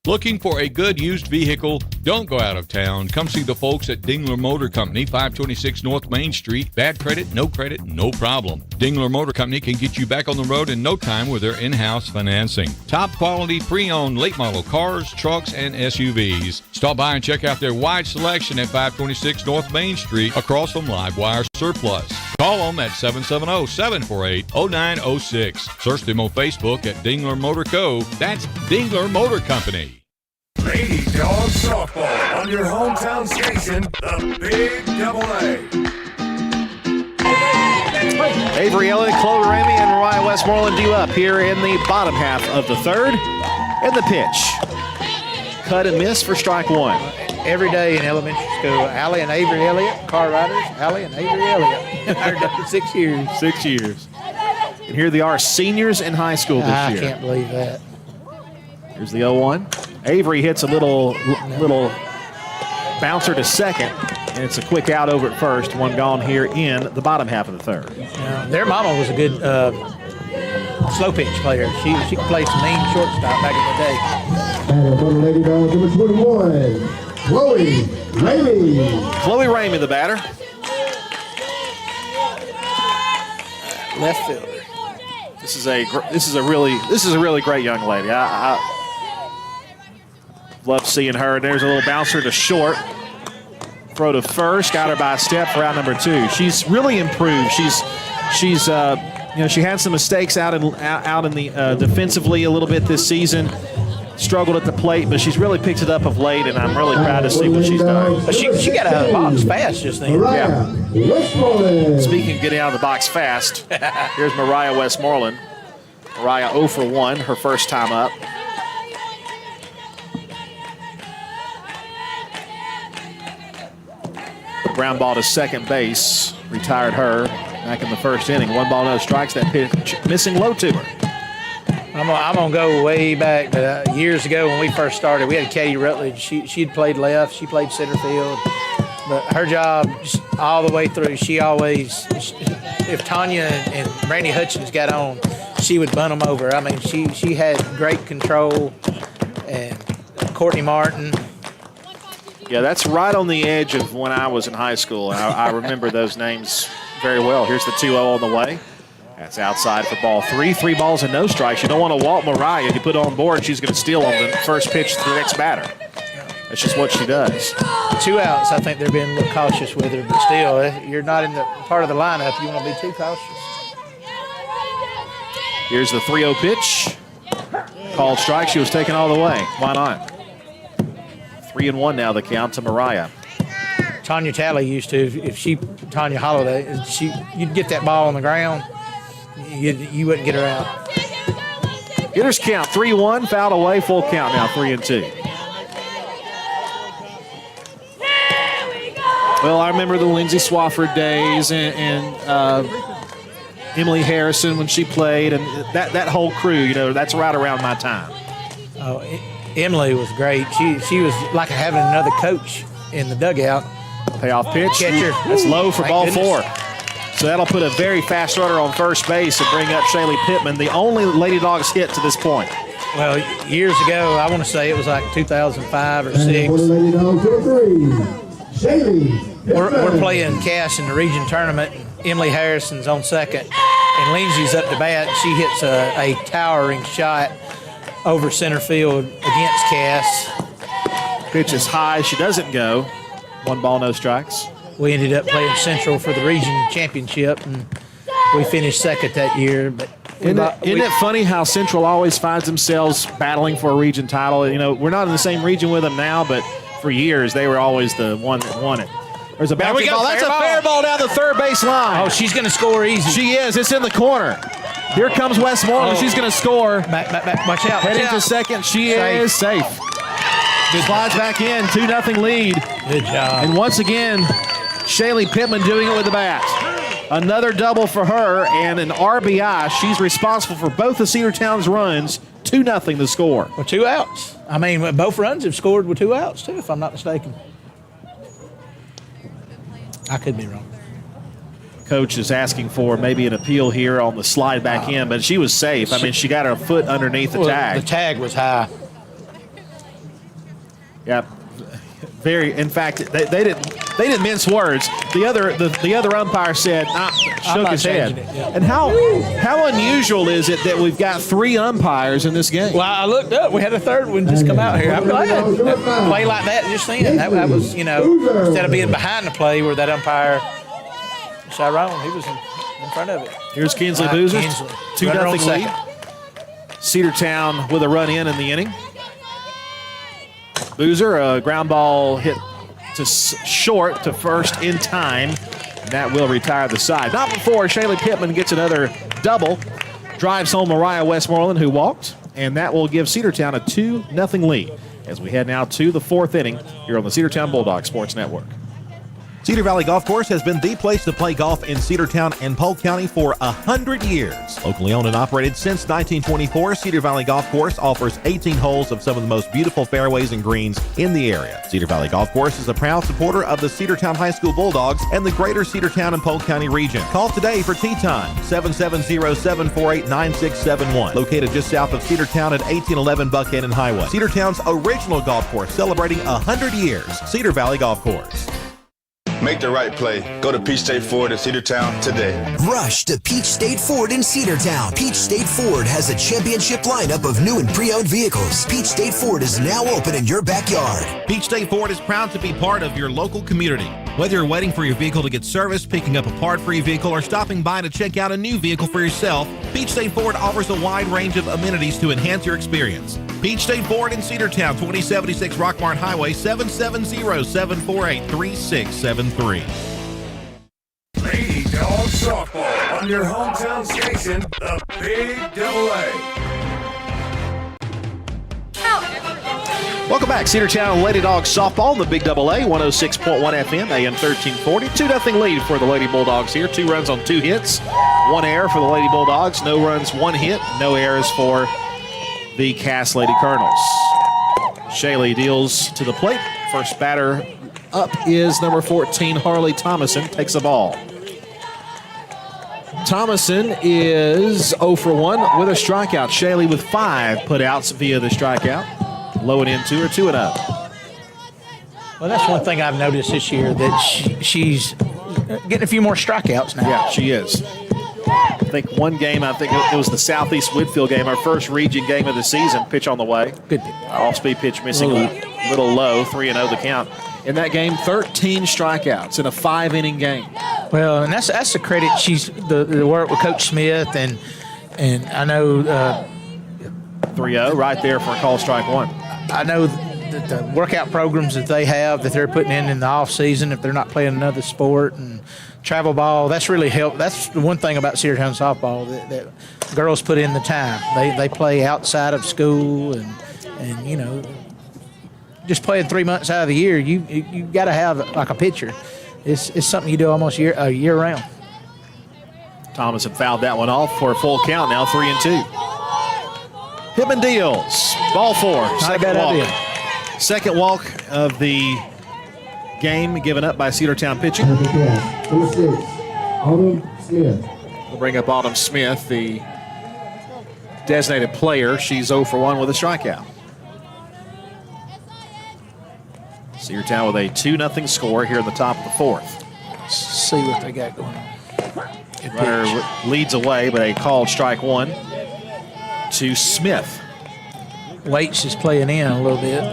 Looking for a good used vehicle? Don't go out of town. Come see the folks at Dingler Motor Company, 526 North Main Street. Bad credit, no problem. Dingler Motor Company can get you back on the road in no time with their in-house financing. Top quality pre-owned late model cars, trucks, and SUVs. Stop by and check out their wide selection at 526 North Main Street across from Livewire Surplus. Call them at 770-748-0906. Search them on Facebook at Dingler Motor Co. That's Dingler Motor Company.
Lady Dawgs Softball on your hometown station, the Big AA.
Avery Elliott, Chloe Ramey, and Mariah Westmoreland due up here in the bottom half of the 3rd. And the pitch. Cut and miss for strike 1.
Every day in elementary school, Allie and Avery Elliott, car riders, Allie and Avery Elliott. I've done it 6 years.
6 years. And here they are, seniors in high school this year.
I can't believe that.
Here's the 0-1. Avery hits a little bouncer to second, and it's a quick out over at first. 1 gone here in the bottom half of the 3rd.
Their mama was a good slow pitch player. She could play some mean shortstop back in the day.
And for the Lady Dogs, number 21, Chloe Ramey.
Chloe Ramey, the batter.
Left fielder.
This is a really great young lady. I love seeing her. There's a little bouncer to short. Throw to first, got her by a step for out number 2. She's really improved. She's she had some mistakes out in the defensively a little bit this season. Struggled at the plate, but she's really picked it up of late, and I'm really proud to see what she's done.
She got out of the box fast just then.
Yeah. Speaking of getting out of the box fast, here's Mariah Westmoreland. Mariah 0 for 1, her first time up. Ground ball to second base, retired her back in the first inning. 1 ball, no strikes. That pitch missing low to her.
I'm going to go way back, but years ago when we first started, we had Katie Rutledge. She'd played left. She played center field. But her job, just all the way through, she always, if Tanya and Brandy Hutchins got on, she would bunt them over. I mean, she had great control. And Courtney Martin.
Yeah, that's right on the edge of when I was in high school. And I remember those names very well. Here's the 2-0 on the way. That's outside for ball 3. 3 balls and no strikes. You don't want to walk Mariah. You put her on board, she's going to steal on the first pitch to the next batter. That's just what she does.
2 outs, I think they're being a little cautious with her, but still, you're not in the part of the lineup. You want to be too cautious.
Here's the 3-0 pitch. Called strike. She was taken all the way. Why not? 3-1 now the count to Mariah.
Tanya Talley used to, Tanya Holiday, you'd get that ball on the ground, you wouldn't get her out.
Hitters count 3-1, fouled away, full count now, 3-2. Well, I remember the Lindsay Swafford days and Emily Harrison when she played, and that whole crew, that's right around my time.
Oh, Emily was great. She was like having another coach in the dugout.
Payoff pitch.
Catcher.
That's low for ball
goodness.
4. So that'll put a very fast runner on first base and bring up Shaylee Pittman, the only Lady Dogs hit to this point.
Well, years ago, I want to say it was like 2005 or 6. We're playing Cass in the region tournament. Emily Harrison's on second, and Lindsay's up to bat. She hits a towering shot over center field against Cass.
Pitch is high. She doesn't go. 1 ball, no strikes.
We ended up playing Central for the region championship, and we finished second that year. But
isn't it funny how Central always finds themselves battling for a region title? We're not in the same region with them now, but for years they were always the one that won it. There's a bouncy ball. That's a fair ball down the third base line.
Oh, she's going to score easy.
She is. It's in the corner. Here comes Westmoreland. She's going to score.
Back. Watch out.
Heading to second. She is safe. Slides back in. 2-0 lead.
Good job.
And once again, Shaylee Pittman doing it with the bat. Another double for her and an RBI. She's responsible for both of Cedartown's runs. 2-0 the score.
Well, 2 outs. I mean, both runs have scored with 2 outs, too, if I'm not mistaken. I could be wrong.
Coach is asking for maybe an appeal here on the slide back in, but she was safe. I mean, she got her foot underneath the tag.
The tag was high.
Yeah, in fact, they didn't mince words. The other umpire said, shook his head. And how unusual is it that we've got 3 umpires in this game?
Well, I looked up. We had a third one just come out here. I'm glad. Play like that just then. That was, instead of being behind the play where that umpire, Chiron, he was in front of it.
Here's Kinsley Boozer, 2-0 lead. Cedartown with a run in the inning. Boozer, a ground ball hit to short to first in time. And that will retire the side. Not before Shaylee Pittman gets another double. Drives home Mariah Westmoreland, who walked. And that will give Cedartown a 2-0 lead as we head now to the 4th inning here on the Cedartown Bulldog Sports Network.
Cedar Valley Golf Course has been the place to play golf in Cedartown and Polk County for 100 years. Locally owned and operated since 1924, Cedar Valley Golf Course offers 18 holes of some of the most beautiful fairways and greens in the area. Cedar Valley Golf Course is a proud supporter of the Cedartown High School Bulldogs and the greater Cedartown and Polk County region. Call today for tee time, 770-748-9671. Located just south of Cedartown at 1811 Buckhannon Highway. Cedartown's original golf course celebrating 100 years. Cedar Valley Golf Course.
Make the right play. Go to Peach State Ford in Cedartown today.
Rush to Peach State Ford in Cedartown. Peach State Ford has a championship lineup of new and pre-owned vehicles. Peach State Ford is now open in your backyard.
Peach State Ford is proud to be part of your local community. Whether you're waiting for your vehicle to get serviced, picking up a part for your vehicle, or stopping by to check out a new vehicle for yourself, Peach State Ford offers a wide range of amenities to enhance your experience. Peach State Ford in Cedartown, 2076 Rockmart Highway, 770-748-3673.
Lady Dawgs softball on your hometown station, the Big Double A.
Welcome back. Cedartown Lady Dawgs softball, the Big Double A, 106.1 FM, AM 1340. 2-0 lead for the Lady Bulldogs here. 2 runs on 2 hits. 1 error for the Lady Bulldogs. No runs, 1 hit. No errors for the Cass Lady Colonels. Shaley deals to the plate. First batter up is number 14, Harley Thomason. Takes the ball. Thomason is 0 for 1 with a strikeout. Shaley with 5 putouts via the strikeout. Low and in 2 or 2 and up.
Well, that's one thing I've noticed this year, that she's getting a few more strikeouts now.
Yeah, she is. I think one game, it was the Southeast Whitfield game, our first region game of the season. Pitch on the way.
Good pitch.
Off-speed pitch missing a little low, 3-0 the count. In that game, 13 strikeouts in a 5-inning game.
Well, and that's the credit. She's the work with Coach Smith, and I know
3-0 right there for a call strike 1.
I know that the workout programs that they have that they're putting in the off season, if they're not playing another sport, and travel ball, that's really helped. That's the one thing about Cedartown softball, that girls put in the time. They play outside of school, and you know, just playing 3 months out of the year, you got to have like a pitcher. It's something you do almost year round.
Thomason fouled that one off for a full count now, 3-2. Pittman deals. Ball 4. Second walk.
Idea.
Second walk of the game given up by Cedartown pitching.
Number 6, Autumn Smith.
We'll bring up Autumn Smith, the designated player. She's 0 for 1 with a strikeout. Cedartown with a 2-0 score here in the top of the 4th.
Let's see what they got going on.
Runner leads away, but a called strike 1 to Smith.
Waits is playing in a little bit.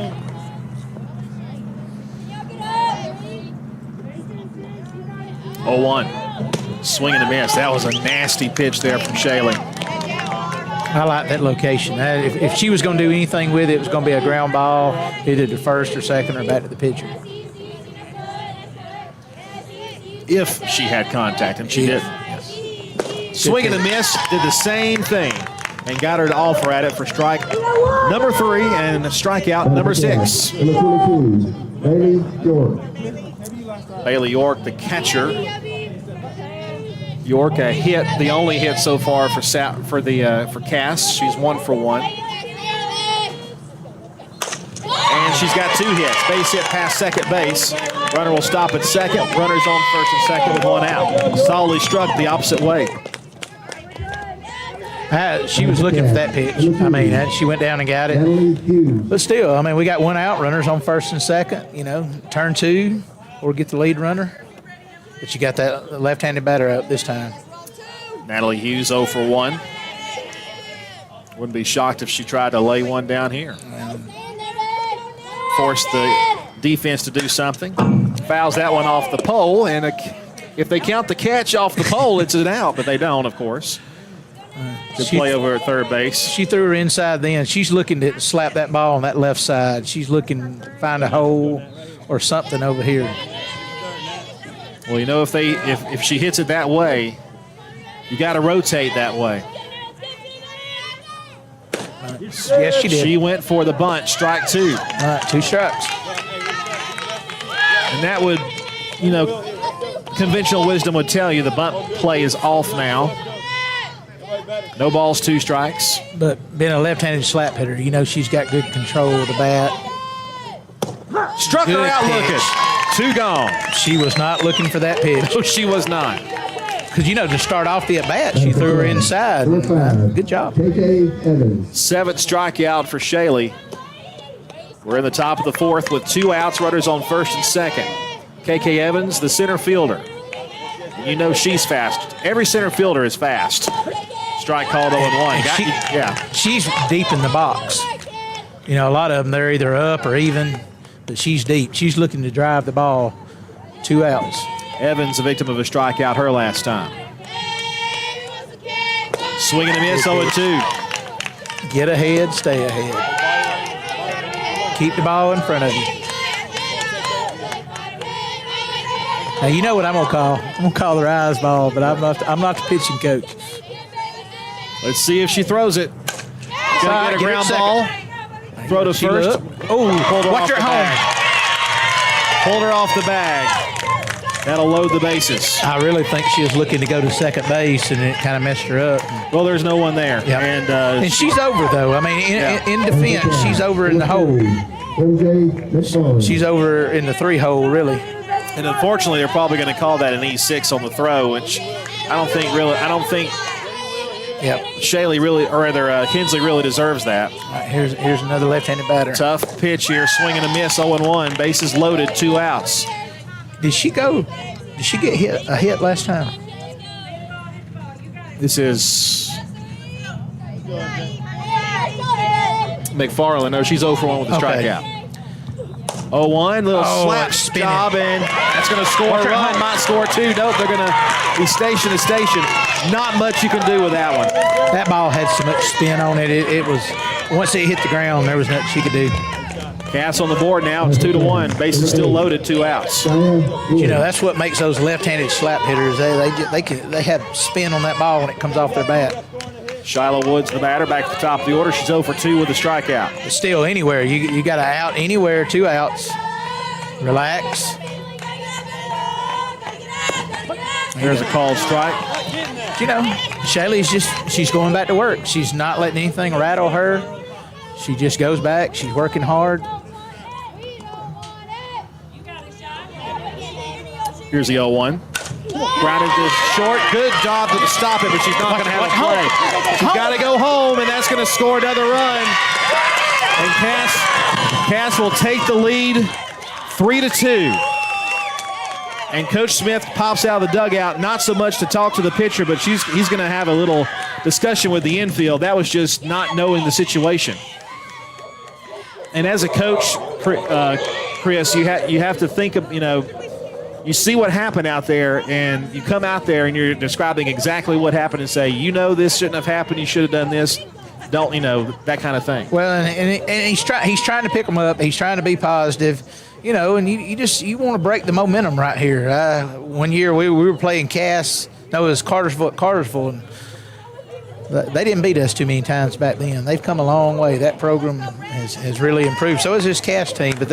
Oh, 1. Swing and a miss. That was a nasty pitch there from Shaley.
I like that location. If she was going to do anything with it, it was going to be a ground ball, either to first or second or back to the pitcher.
If she had contact, and she did.
Yes.
Swing and a miss, did the same thing, and got her to offer at it for strike number 3 and strikeout number 6.
Number 22, Bailey York.
Bailey York, the catcher. York, a hit, the only hit so far for Cass. She's 1 for 1. And she's got 2 hits. Base hit past second base. Runner will stop at second. Runners on first and second with 1 out. Solidly struck the opposite way.
She was looking for that pitch. I mean, she went down and got it. But still, I mean, we got 1 out. Runners on first and second. You know, turn 2 or get the lead runner. But you got that left-handed batter up this time.
Natalie Hughes 0 for 1. Wouldn't be shocked if she tried to lay one down here. Force the defense to do something. Fouls that one off the pole, and if they count the catch off the pole, it's an out, but they don't, of course. Good play over at third base.
She threw her inside then. She's looking to slap that ball on that left side. She's looking to find a hole or something over here.
Well, you know, if she hits it that way, you got to rotate that way.
Yes, she did.
She went for the bunt, strike 2.
All right, 2 strikes.
And that would, you know, conventional wisdom would tell you the bunt play is off now. No balls, 2 strikes.
But being a left-handed slap hitter, you know she's got good control of the bat.
Struck her out looking. 2 gone.
She was not looking for that pitch.
No, she was not.
Because, you know, to start off the at-bat, she threw her inside. Good job.
7th strikeout for Shaley. We're in the top of the 4th with 2 outs, runners on first and second. KK Evans, the center fielder. You know she's fast. Every center fielder is fast. Strike called 0-1.
She's deep in the box. You know, a lot of them, they're either up or even, but she's deep. She's looking to drive the ball. 2 outs.
Evans, a victim of a strikeout her last time. Swinging and miss, 0-2.
Get ahead, stay ahead. Keep the ball in front of you. Now, you know what I'm going to call. I'm going to call the rise ball, but I'm not the pitching coach.
Let's see if she throws it. Gonna get a ground ball. Throw to first.
Oh, watch her at home.
Pulled her off the bag. That'll load the bases.
I really think she was looking to go to second base, and it kind of messed her up.
Well, there's no one there.
Yep. And she's over, though. I mean, in defense, she's over in the hole. She's over in the 3-hole, really.
And unfortunately, they're probably going to call that an E6 on the throw, which I don't think Shaley really, or rather Kinsley really deserves that.
All right, here's another left-handed batter.
Tough pitch here, swinging a miss, 0-1. Bases loaded, 2 outs.
Did she get a hit last time?
This is McFarland. No, she's 0 for 1 with the strikeout. 0-1, little slap job, and that's going to score a run. Might score 2. Nope, they're going to be station to station. Not much you can do with that one.
That ball had so much spin on it. It was, once it hit the ground, there was nothing she could do.
Cass on the board now. It's 2-1. Bases still loaded, 2 outs.
You know, that's what makes those left-handed slap hitters. They have spin on that ball when it comes off their bat.
Shiloh Woods, the batter, back at the top of the order. She's 0 for 2 with a strikeout.
But still, anywhere. You got an out anywhere, 2 outs. Relax.
There's a called strike.
You know, Shaylee's she's going back to work. She's not letting anything rattle her. She just goes back. She's working hard.
Here's the 0-1. Grounded to short. Good job to stop it, but she's not going to have a play. She's got to go home, and that's going to score another run. And Cass will take the lead 3-2. And Coach Smith pops out of the dugout, not so much to talk to the pitcher, but he's going to have a little discussion with the infield. That was just not knowing the situation. And as a coach, Chris, you have to think of, you see what happened out there, and you come out there and you're describing exactly what happened and say, this shouldn't have happened, you should have done this. Don't, that kind of thing.
Well, and he's trying to pick them up. He's trying to be positive, and you want to break the momentum right here. One year we were playing Cass. No, it was Cartersville. And they didn't beat us too many times back then. They've come a long way. That program has really improved. So is this Cass team. But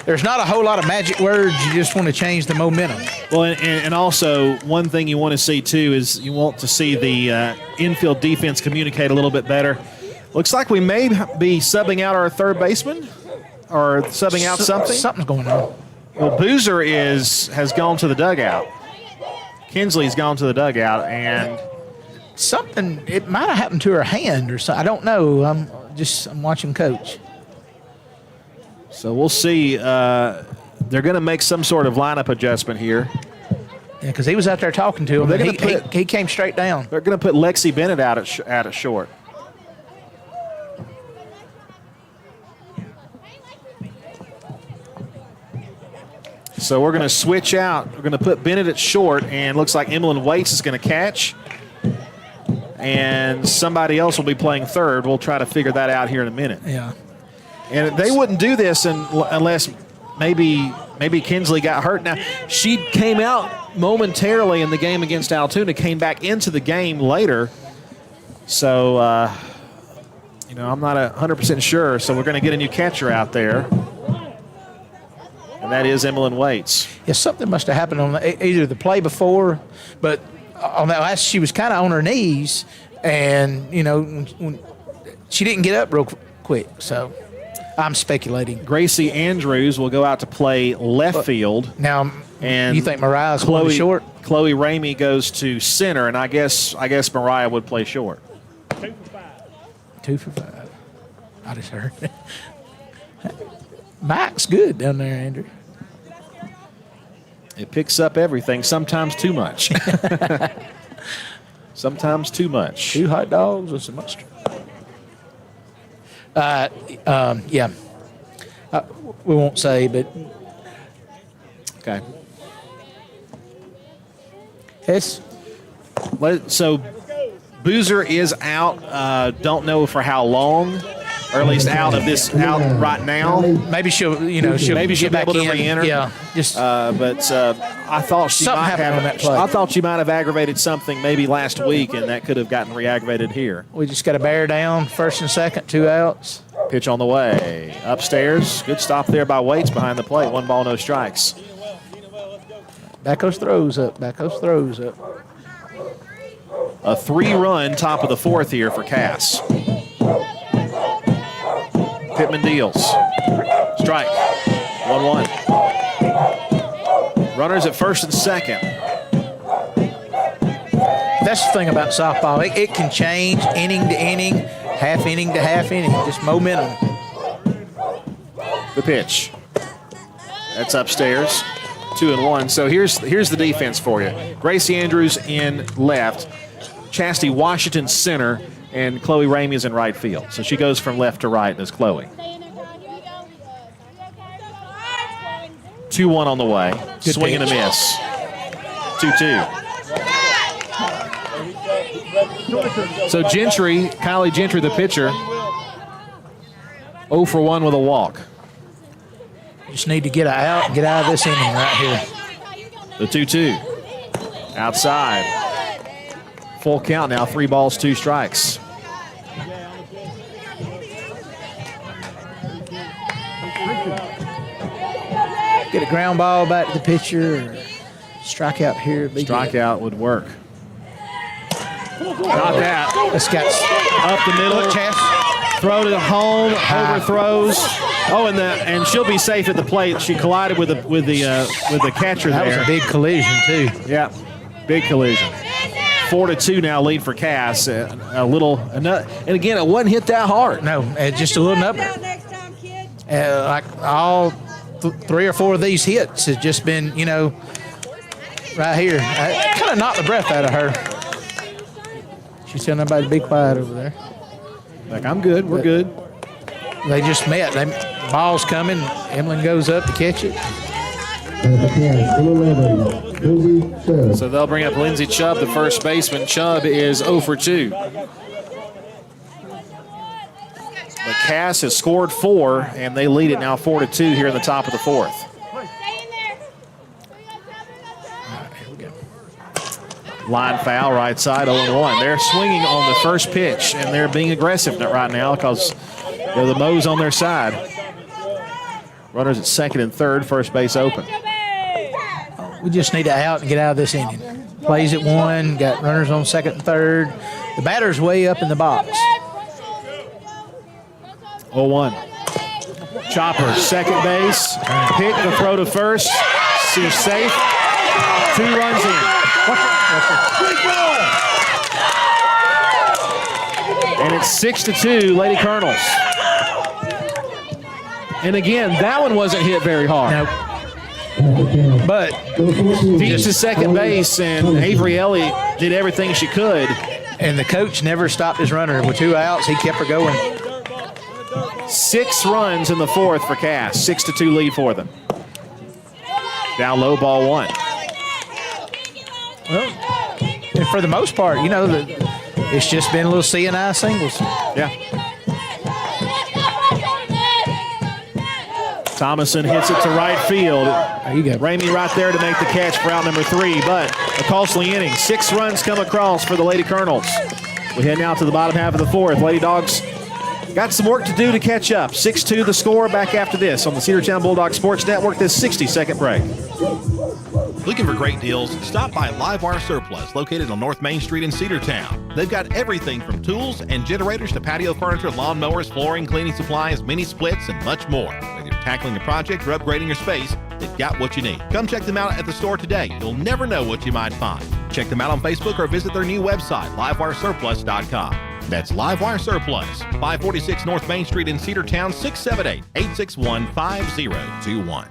there's not a whole lot of magic words. You just want to change the momentum.
Well, and also one thing you want to see, too, is you want to see the infield defense communicate a little bit better. Looks like we may be subbing out our third baseman or subbing out something.
Something's going on.
Well, Boozer has gone to the dugout. Kinsley's gone to the dugout, and
something, it might have happened to her hand or something. I don't know. I'm watching Coach.
So we'll see. They're going to make some sort of lineup adjustment here.
Yeah, because he was out there talking to him. He came straight down.
They're going to put Lexi Bennett out at short. So we're going to switch out. We're going to put Bennett at short, and looks like Emlyn Waits is going to catch. And somebody else will be playing third. We'll try to figure that out here in a minute.
Yeah.
And they wouldn't do this unless maybe Kinsley got hurt. Now, she came out momentarily in the game against Altoona, came back into the game later. So, I'm not 100% sure. So we're going to get a new catcher out there. And that is Emlyn Waits.
Yeah, something must have happened on either the play before, but on that last, she was kind of on her knees, and, when she didn't get up real quick. So I'm speculating.
Gracie Andrews will go out to play left field.
Now,
and
you think Mariah's going short?
Chloe Ramey goes to center, and I guess Mariah would play short.
2 for 5. 2 for 5. I just heard it. Mike's good down there, Andrew.
It picks up everything, sometimes too much. Sometimes too much.
2 hot dogs with some mustard. Yeah. We won't say, but.
Okay.
Yes.
So Boozer is out. Don't know for how long, or at least out right now.
Maybe she'll get back
able
in.
to re-enter.
Yeah.
But I thought she
Something
might
happened on that play.
I thought she might have aggravated something maybe last week, and that could have gotten re-aggravated here.
We just got to bear down. 1st and 2nd, 2 outs.
Pitch on the way. Upstairs. Good stop there by Waits behind the plate. 1 ball, no strikes.
Backos throws up.
A 3-run top of the 4th here for Cass. Pittman deals. Strike. 1-1. Runners at 1st and 2nd.
That's the thing about softball. It can change inning to inning, half inning to half inning, just momentum.
The pitch. That's upstairs. 2-1. So here's the defense for you. Gracie Andrews in left, Chastity Washington center, and Chloe Ramey is in right field. So she goes from left to right as Chloe. 2-1 on the way.
Good
Swing and a
pitch.
miss. 2-2. So Gentry, Kylie Gentry, the pitcher, 0 for 1 with a walk.
Just need to get out of this inning right here.
The 2-2. Outside. Full count now, 3 balls, 2 strikes.
Get a ground ball back to the pitcher. Or strikeout here.
Strikeout would work. Not that.
This got
Up the middle. Throw to home. Overthrows. Oh, and she'll be safe at the plate. She collided with the catcher there.
That was a big collision too.
Yeah, big collision. 4-2 now lead for Cass. And again, it wasn't hit that hard.
No, just a little number. Like all 3 or 4 of these hits have just been, right here. Kind of knocked the breath out of her. She's telling everybody to be quiet over there.
Like, I'm good. We're good.
They just met. Ball's coming. Emlyn goes up to catch it.
So they'll bring up Lindsey Chubb, the first baseman. Chubb is 0 for 2. But Cass has scored 4, and they lead it now 4-2 here in the top of the 4th. Line foul, right side, 0-1. They're swinging on the first pitch, and they're being aggressive right now because the Mo's on their side. Runners at 2nd and 3rd, first base open.
We just need to out and get out of this inning. Plays at 1, got runners on 2nd and 3rd. The batter's way up in the box.
0-1. Chopper, second base. Pick the throw to first. She's safe. 2 runs in. And it's 6-2, Lady Colonels. And again, that one wasn't hit very hard.
Nope. But
Deep to second base, and Avery Elliott did everything she could.
And the coach never stopped his runner. With 2 outs, he kept her going.
6 runs in the 4th for Cass. 6-2 lead for them. Down low, ball 1.
Well, and for the most part, it's just been a little C&I singles.
Yeah. Thomason hits it to right field.
There you go.
Ramey right there to make the catch for out number 3, but a costly inning. 6 runs come across for the Lady Colonels. We head now to the bottom half of the 4th. Lady Dogs got some work to do to catch up. 6-2 the score. Back after this on the Cedartown Bulldog Sports Network. This 60-second break.
Looking for great deals? Stop by Livewire Surplus, located on North Main Street in Cedartown. They've got everything from tools and generators to patio furniture, lawn mowers, flooring, cleaning supplies, mini splits, and much more. Whether you're tackling a project or upgrading your space, they've got what you need. Come check them out at the store today. You'll never know what you might find. Check them out on Facebook or visit their new website, livewiresurplus.com. That's Livewire Surplus, 546 North Main Street in Cedartown, 678-861-5021.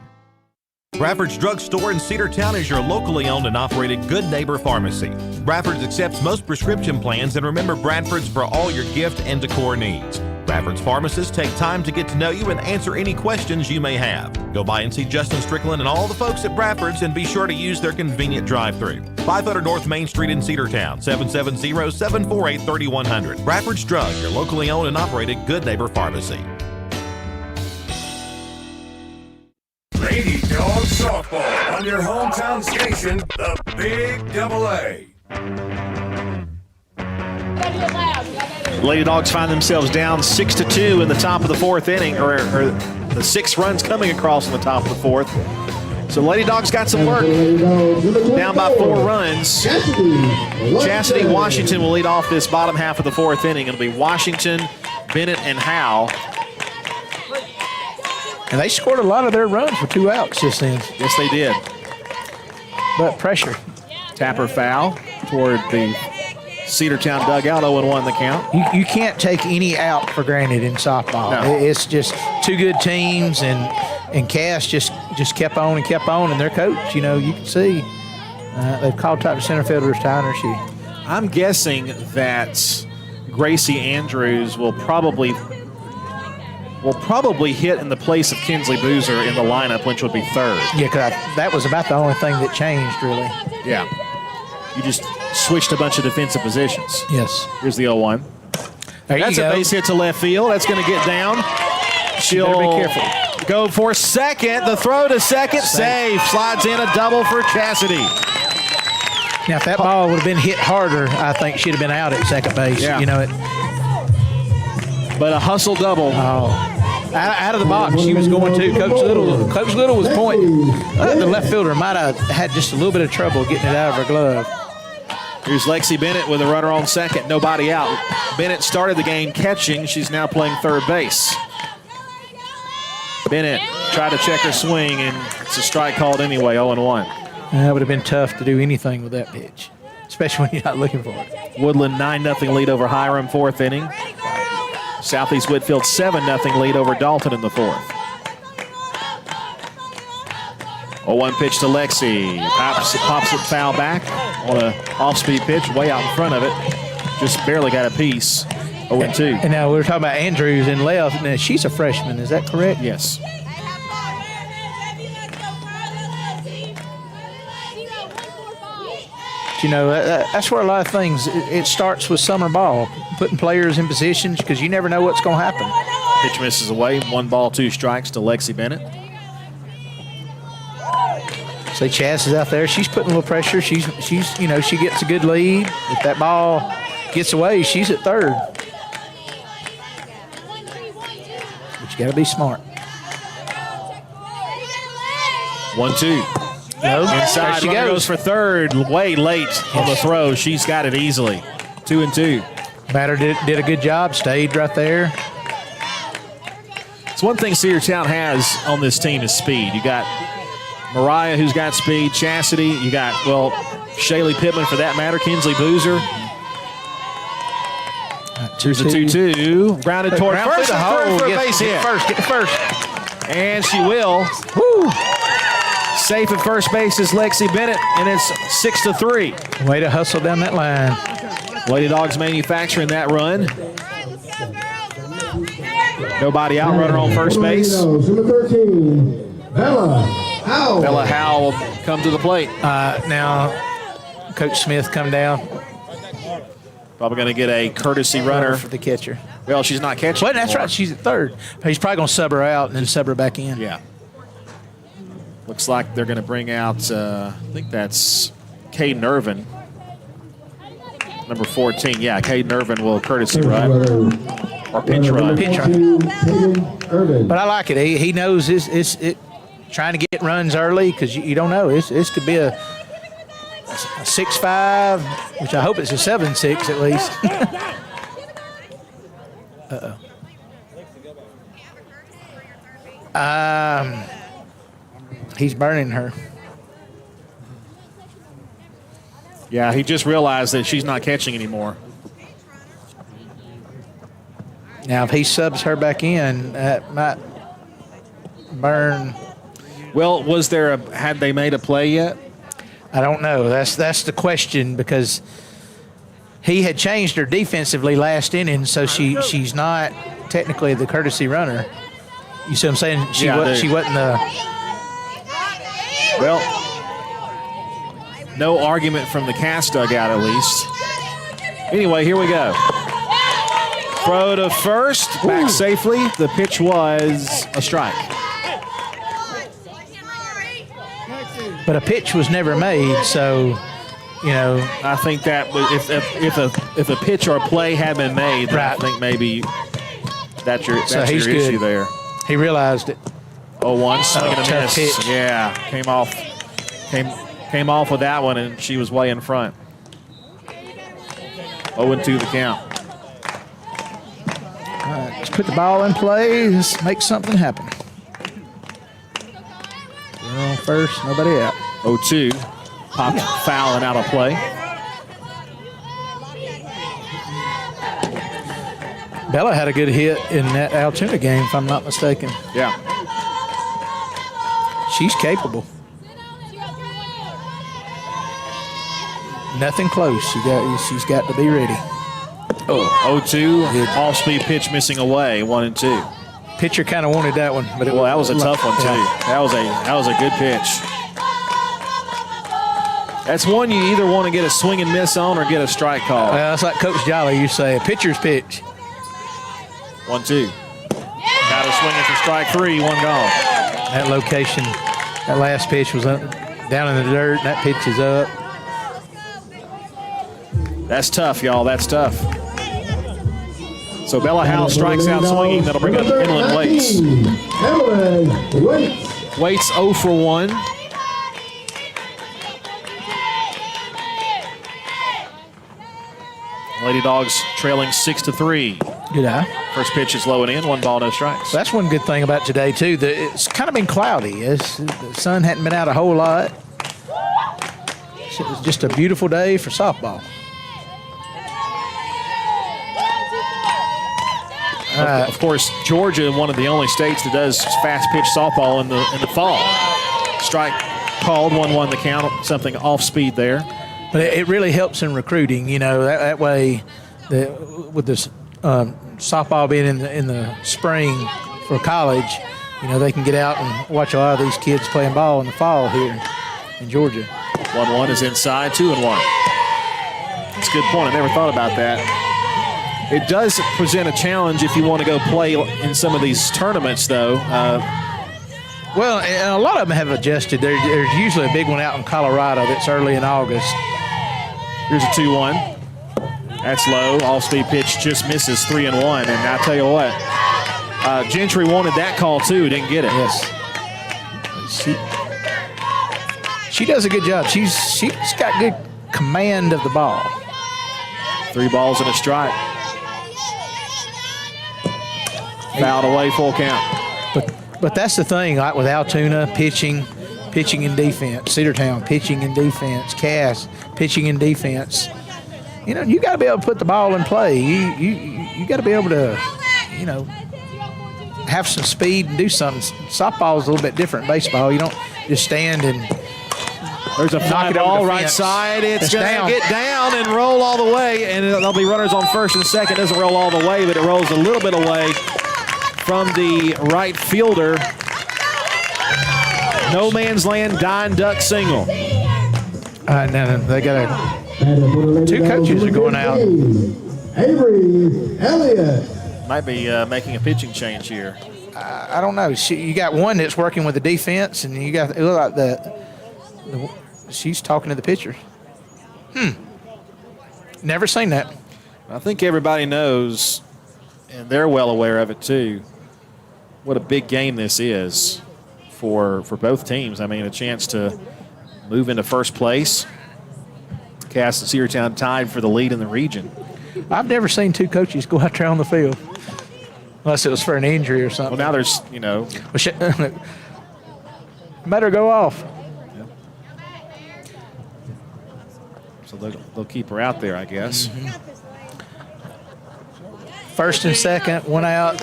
Bradford's Drug Store in Cedartown is your locally owned and operated Good Neighbor Pharmacy. Bradford's accepts most prescription plans, and remember Bradford's for all your gift and decor needs. Bradford's pharmacists take time to get to know you and answer any questions you may have. Go by and see Justin Strickland and all the folks at Bradford's, and be sure to use their convenient drive-thru. 500 North Main Street in Cedartown, 770-748-3100. Bradford's Drug, your locally owned and operated Good Neighbor Pharmacy.
Lady Dawgs softball on your hometown station, the Big Double A.
Lady Dawgs find themselves down 6-2 in the top of the fourth inning, or the 6 runs coming across in the top of the fourth. So Lady Dawgs got some work. Down by 4 runs. Chastity Washington will lead off this bottom half of the fourth inning. It'll be Washington, Bennett, and Howe.
And they scored a lot of their runs with 2 outs just then.
Yes, they did.
But pressure.
Tapper foul toward the Cedartown dugout, 0-1 the count.
You can't take any out for granted in softball.
No.
It's just 2 good teams, and Cass just kept on and kept on, and their coach, you can see they've called top center fielders tying her shoe.
I'm guessing that Gracie Andrews will probably hit in the place of Kinsley Boozer in the lineup, which would be third.
Yeah, because that was about the only thing that changed, really.
Yeah. You just switched a bunch of defensive positions.
Yes.
Here's the 0-1. That's a base hit to left field. That's going to get down. She'll
be careful.
Go for second. The throw to second. Safe. Slides in a double for Chastity.
Now, if that ball would have been hit harder, I think she'd have been out at second base.
Yeah.
But
a hustle double.
Oh. Out of the box, she was going to. Coach Little was pointing. The left fielder might have had just a little bit of trouble getting it out of her glove.
Here's Lexi Bennett with a runner on second. Nobody out. Bennett started the game catching. She's now playing third base. Bennett tried to check her swing, and it's a strike called anyway, 0-1.
That would have been tough to do anything with that pitch, especially when you're not looking for it.
Woodland 9-0 lead over Hiram, fourth inning. Southeast Whitfield 7-0 lead over Dalton in the fourth. 0-1 pitch to Lexi. Pops it foul back on an off-speed pitch way out in front of it. Just barely got a piece. 0-2.
And now we were talking about Andrews in left. Now she's a freshman. Is that correct?
Yes.
That's where a lot of things, it starts with summer ball, putting players in positions because you never know what's going to happen.
Pitch misses away. 1 ball, 2 strikes to Lexi Bennett.
So Chaz is out there. She's putting a little pressure. She's she gets a good lead. If that ball gets away, she's at third. But you got to be smart.
1-2.
No.
Inside, she goes for third. Way late on the throw. She's got it easily. 2-2.
Batter did a good job. Stayed right there.
It's one thing Cedartown has on this team is speed. You got Mariah, who's got speed. Chastity. You got, Shaylee Pittman for that matter. Kinsley Boozer. Here's a 2-2. Grounded toward first. For a base hit.
Get the first.
And she will.
Woo.
Safe at first base is Lexi Bennett, and it's 6-3.
Way to hustle down that line.
Lady Dawgs manufacturing that run. Nobody out, runner on first base.
Number 13, Bella Howe.
Bella Howe will come to the plate.
Now, Coach Smith come down.
Probably going to get a courtesy runner
for the catcher.
Well, she's not catching.
Well, that's right. She's at third. He's probably going to sub her out and then sub her back in.
Yeah. Looks like they're going to bring out, I think that's Caden Irvin. Number 14. Yeah, Caden Irvin will courtesy run. Or pitch run.
But I like it. He knows it's trying to get runs early because you don't know. This could be a 6-5, which I hope it's a 7-6 at least. He's burning her.
Yeah, he just realized that she's not catching anymore.
Now, if he subs her back in, that might burn.
Well, had they made a play yet?
I don't know. That's the question, because he had changed her defensively last inning, so she's not technically the courtesy runner. You see what I'm saying? She wasn't the.
Well, no argument from the Cass dugout, at least. Anyway, here we go. Throw to first, back safely. The pitch was a strike.
But a pitch was never made, so,
I think that if a pitch or a play had been made, then I think maybe that's your issue there.
He realized it.
0-1, swing and a miss.
Pitch.
Yeah, came off with that one, and she was way in front. 0-2 the count.
All right, let's put the ball in play. Let's make something happen. We're on first, nobody out.
0-2, popped foul and out of play.
Bella had a good hit in that Altoona game, if I'm not mistaken.
Yeah.
She's capable. Nothing close. She's got to be ready.
0-2, off-speed pitch missing away, 1-2.
Pitcher kind of wanted that one, but
that was a tough one too.
Yeah.
That was a good pitch. That's one you either want to get a swing and miss on or get a strike call.
Well, it's like Coach Jolly used to say, a pitcher's pitch.
1-2. Got a swinging for strike 3, one gone.
That location, that last pitch was down in the dirt, and that pitch is up.
That's tough, y'all. That's tough. So Bella Howe strikes out swinging. That'll bring up Inland Waits. Waits 0 for 1. Lady Dogs trailing 6-3.
Good eye.
First pitch is low and in. 1 ball, no strikes.
That's one good thing about today, too. It's kind of been cloudy. The sun hadn't been out a whole lot. It was just a beautiful day for softball.
Of course, Georgia, one of the only states that does fast pitch softball in the fall. Strike called, 1-1 the count, something off speed there.
But it really helps in recruiting, that way with this softball being in the spring for college, they can get out and watch a lot of these kids playing ball in the fall here in Georgia.
1-1 is inside, 2-1. That's a good point. I never thought about that. It does present a challenge if you want to go play in some of these tournaments, though.
Well, and a lot of them have adjusted. There's usually a big one out in Colorado that's early in August.
Here's a 2-1. That's low. Off-speed pitch just misses, 3-1. And I tell you what, Gentry wanted that call, too. Didn't get it.
Yes. She does a good job. She's got good command of the ball.
3 balls and a strike. Fouled away, full count.
But that's the thing, like with Altoona, pitching and defense. Cedartown, pitching and defense. Cass, pitching and defense. You got to be able to put the ball in play. You got to be able to, have some speed and do something. Softball is a little bit different than baseball. You don't just stand and
there's a fly ball right side. It's going to get down and roll all the way, and there'll be runners on first and second. It doesn't roll all the way, but it rolls a little bit away from the right fielder. No man's land, dime duck single.
Now they got 2 coaches are going out.
Avery Elliott.
Might be making a pitching change here.
I don't know. You got one that's working with the defense, and you got it look like she's talking to the pitcher. Never seen that.
I think everybody knows, and they're well aware of it too, what a big game this is for both teams. I mean, a chance to move into first place. Cass and Cedartown tied for the lead in the region.
I've never seen 2 coaches go out there on the field, unless it was for an injury or something.
Well, now there's,
better go off.
Yeah. So they'll keep her out there, I guess.
Mm-hmm. First and second, 1 out,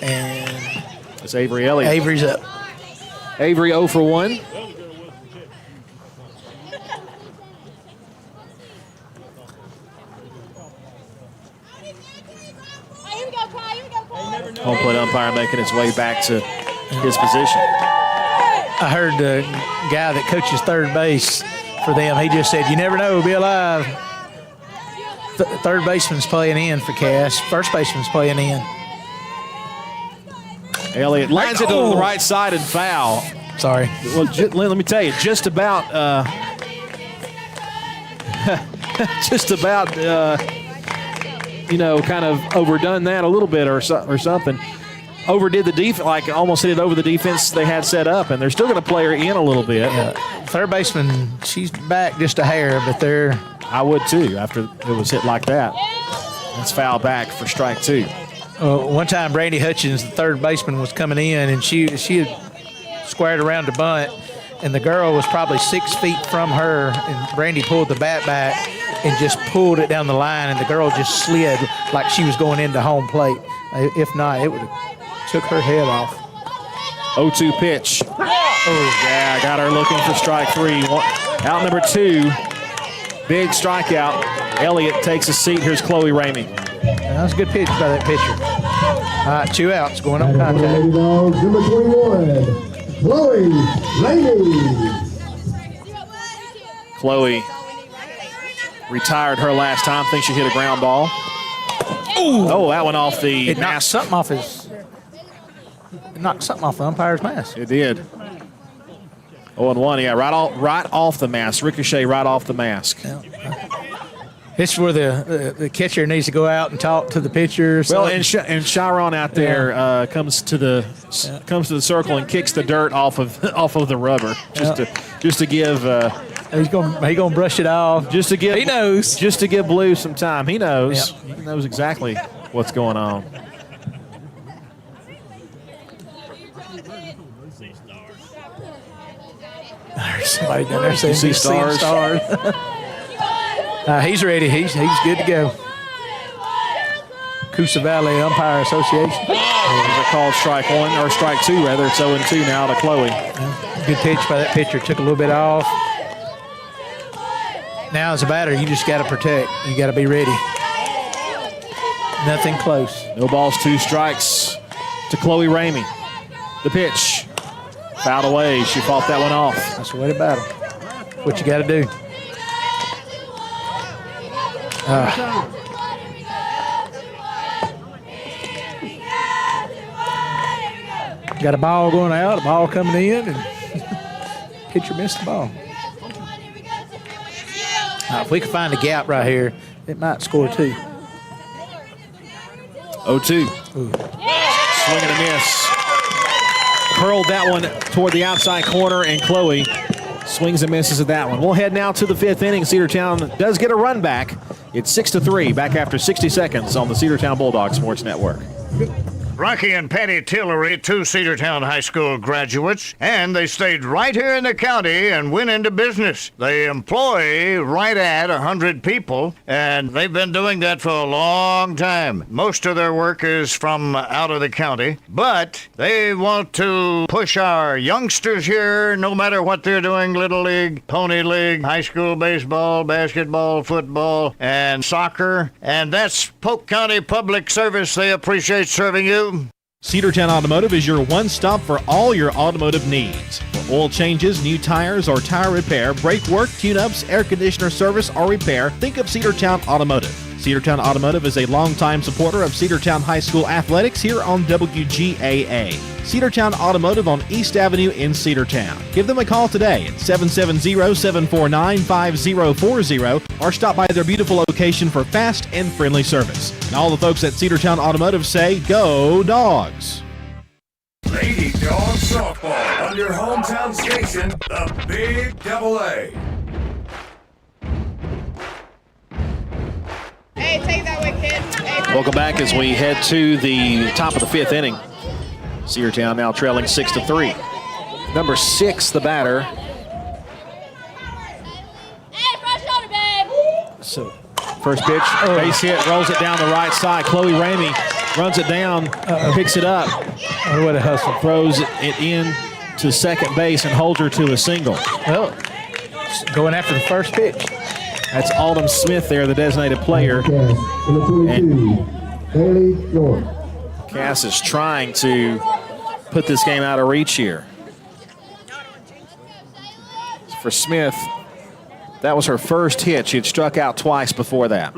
and
it's Avery Elliott.
Avery's up.
Avery 0 for 1. Home plate umpire making his way back to his position.
I heard the guy that coaches third base for them, he just said, you never know, we'll be alive. Third baseman's playing in for Cass. First baseman's playing in.
Elliott lines it to the right side and foul.
Sorry.
Well, let me tell you, just about, kind of overdone that a little bit or something. Overdid the defense, like almost hit it over the defense they had set up, and they're still going to play her in a little bit.
Third baseman, she's back just a hair, but they're...
I would too after it was hit like that. That's foul back for strike 2.
One time, Brandy Hutchins, the third baseman, was coming in, and she had squared around to bunt, and the girl was probably 6 feet from her, and Brandy pulled the bat back and just pulled it down the line, and the girl just slid like she was going into home plate. If not, it would have took her head off.
0-2 pitch. Oh, yeah, got her looking for strike 3. Out number 2. Big strikeout. Elliott takes a seat. Here's Chloe Ramey.
That was a good pitch by that pitcher. All right, 2 outs, going on contact.
Lady Dogs, number 21, Chloe Ramey.
Chloe retired her last time. Thinks she hit a ground ball. Ooh. Oh, that one off the
mask. Knocked something off the umpire's mask.
It did. 0-1, yeah, right off the mask. Ricochet right off the mask.
Yeah. This is where the catcher needs to go out and talk to the pitcher.
Well, and Chiron out there comes to the circle and kicks the dirt off of the rubber just to give.
He's gonna brush it off.
Just to give.
He knows.
Just to give Blue some time. He knows.
Yep.
He knows exactly what's going on.
There's somebody down there saying
see stars.
He's ready. He's good to go. Coosa Valley Umpire Association.
They're called strike 1 or strike 2 rather. It's 0-2 now to Chloe.
Good pitch by that pitcher. Took a little bit off. Now as a batter, you just got to protect. You got to be ready. Nothing close.
No balls, 2 strikes to Chloe Ramey. The pitch. Fouled away. She fought that one off.
That's the way to battle. What you got to do. Got a ball going out, a ball coming in, and pitcher missed the ball. If we can find a gap right here, it might score 2.
0-2. Swing and a miss. Curled that one toward the outside corner, and Chloe swings and misses at that one. We'll head now to the 5th inning. Cedartown does get a run back. It's 6-3, back after 60 seconds on the Cedartown Bulldogs Sports Network.
Rocky and Patty Tillery, 2 Cedartown High School graduates, and they stayed right here in the county and went into business. They employ right at 100 people, and they've been doing that for a long time. Most of their work is from out of the county, but they want to push our youngsters here, no matter what they're doing, Little League, Pony League, high school baseball, basketball, football, and soccer, and that's Polk County Public Service. They appreciate serving you.
Cedartown Automotive is your one-stop for all your automotive needs. For oil changes, new tires, or tire repair, brake work, tune-ups, air conditioner service, or repair, think of Cedartown Automotive. Cedartown Automotive is a longtime supporter of Cedartown High School athletics here on WGAA. Cedartown Automotive on East Avenue in Cedartown. Give them a call today at 770-749-5040 or stop by their beautiful location for fast and friendly service. And all the folks at Cedartown Automotive say, go Dogs!
Lady Dogs Softball on your hometown station, the Big AA.
Hey, take that way, kid. Hey.
Welcome back as we head to the top of the 5th inning. Cedartown now trailing 6-3. Number 6, the batter.
Hey, fresh shoulder, babe.
So, first pitch, base hit, rolls it down the right side. Chloe Ramey runs it down, picks it up.
What a hustle.
Throws it in to second base and hold her to a single.
Well, going after the first pitch.
That's Alden Smith there, the designated player.
Number 22, Bailey York.
Cass is trying to put this game out of reach here. For Smith, that was her first hit. She had struck out twice before that.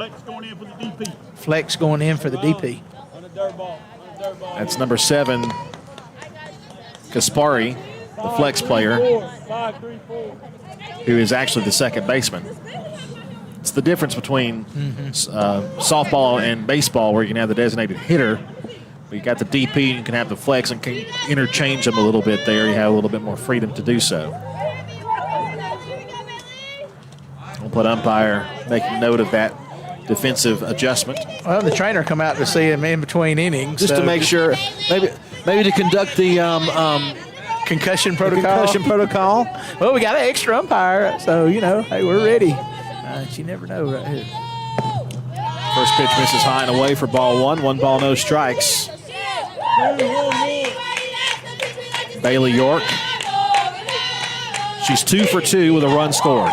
Flex going in for the DP.
That's number 7, Kaspari, the flex player, who is actually the second baseman. It's the difference between softball and baseball, where you can have the designated hitter. But you got the DP, you can have the flex, and can interchange them a little bit there. You have a little bit more freedom to do so. We'll put umpire making note of that defensive adjustment.
Well, the trainer come out to see him in between innings.
Just to make sure, maybe to conduct the
concussion protocol. Well, we got an extra umpire, so, hey, we're ready. You never know right here.
First pitch misses high and away for ball 1. 1 ball, no strikes. Bailey York. She's 2 for 2 with a run scored.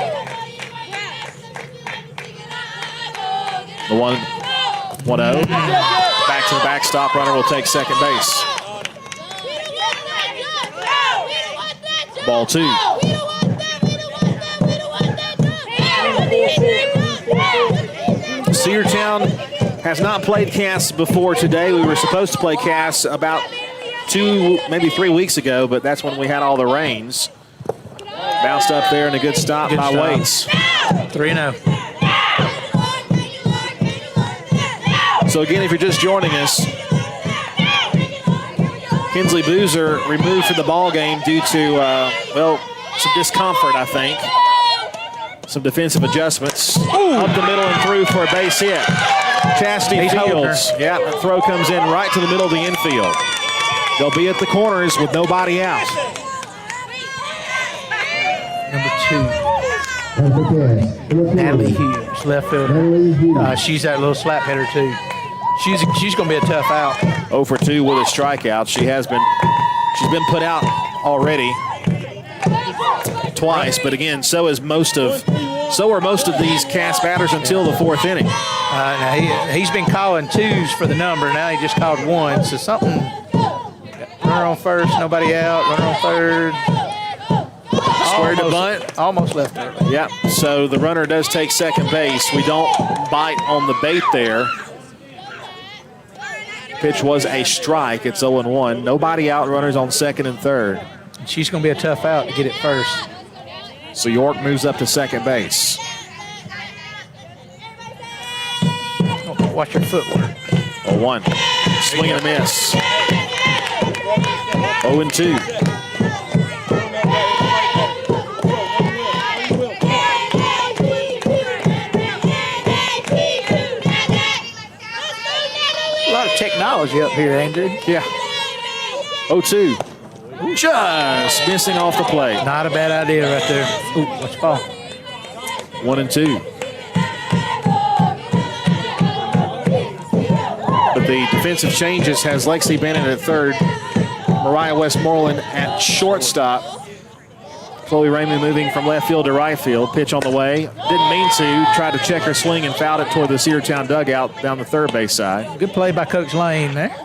The 1-0. Back to the backstop. Runner will take second base. Ball 2. Cedartown has not played Cass before today. We were supposed to play Cass about 2, maybe 3 weeks ago, but that's when we had all the rains. Bounced up there and a good stop by Waits.
3-0.
So again, if you're just joining us, Kinsley Boozer removed from the ball game due to, some discomfort, I think. Some defensive adjustments. Up the middle and through for a base hit. Chastity Fields. Yeah, the throw comes in right to the middle of the infield. They'll be at the corners with nobody out.
Number 2. Natalie Hughes, left fielder. She's that little slap hitter, too. She's going to be a tough out.
0 for 2 with a strikeout. She's been put out already twice, but again, so are most of these Cass batters until the 4th inning.
Now he's been calling 2s for the number. Now he just called 1. So something. Runner on first, nobody out. Runner on third.
Squared to bunt.
Almost left early.
Yeah. So the runner does take second base. We don't bite on the bait there. Pitch was a strike. It's 0-1. Nobody out. Runners on second and third.
She's going to be a tough out to get it first.
So York moves up to second base.
Watch your footwork.
0-1. Swing and a miss. 0-2.
A lot of technology up here, Andrew.
Yeah. 0-2. Just missing off the plate.
Not a bad idea right there. Ooh, watch the ball.
1-2. But the defensive changes has Lexi Bennett at third, Mariah Westmoreland at shortstop. Chloe Raymond moving from left field to right field. Pitch on the way. Didn't mean to. Tried to check her swing and fouled it toward the Cedartown dugout down the third base side.
Good play by Coach Lane there.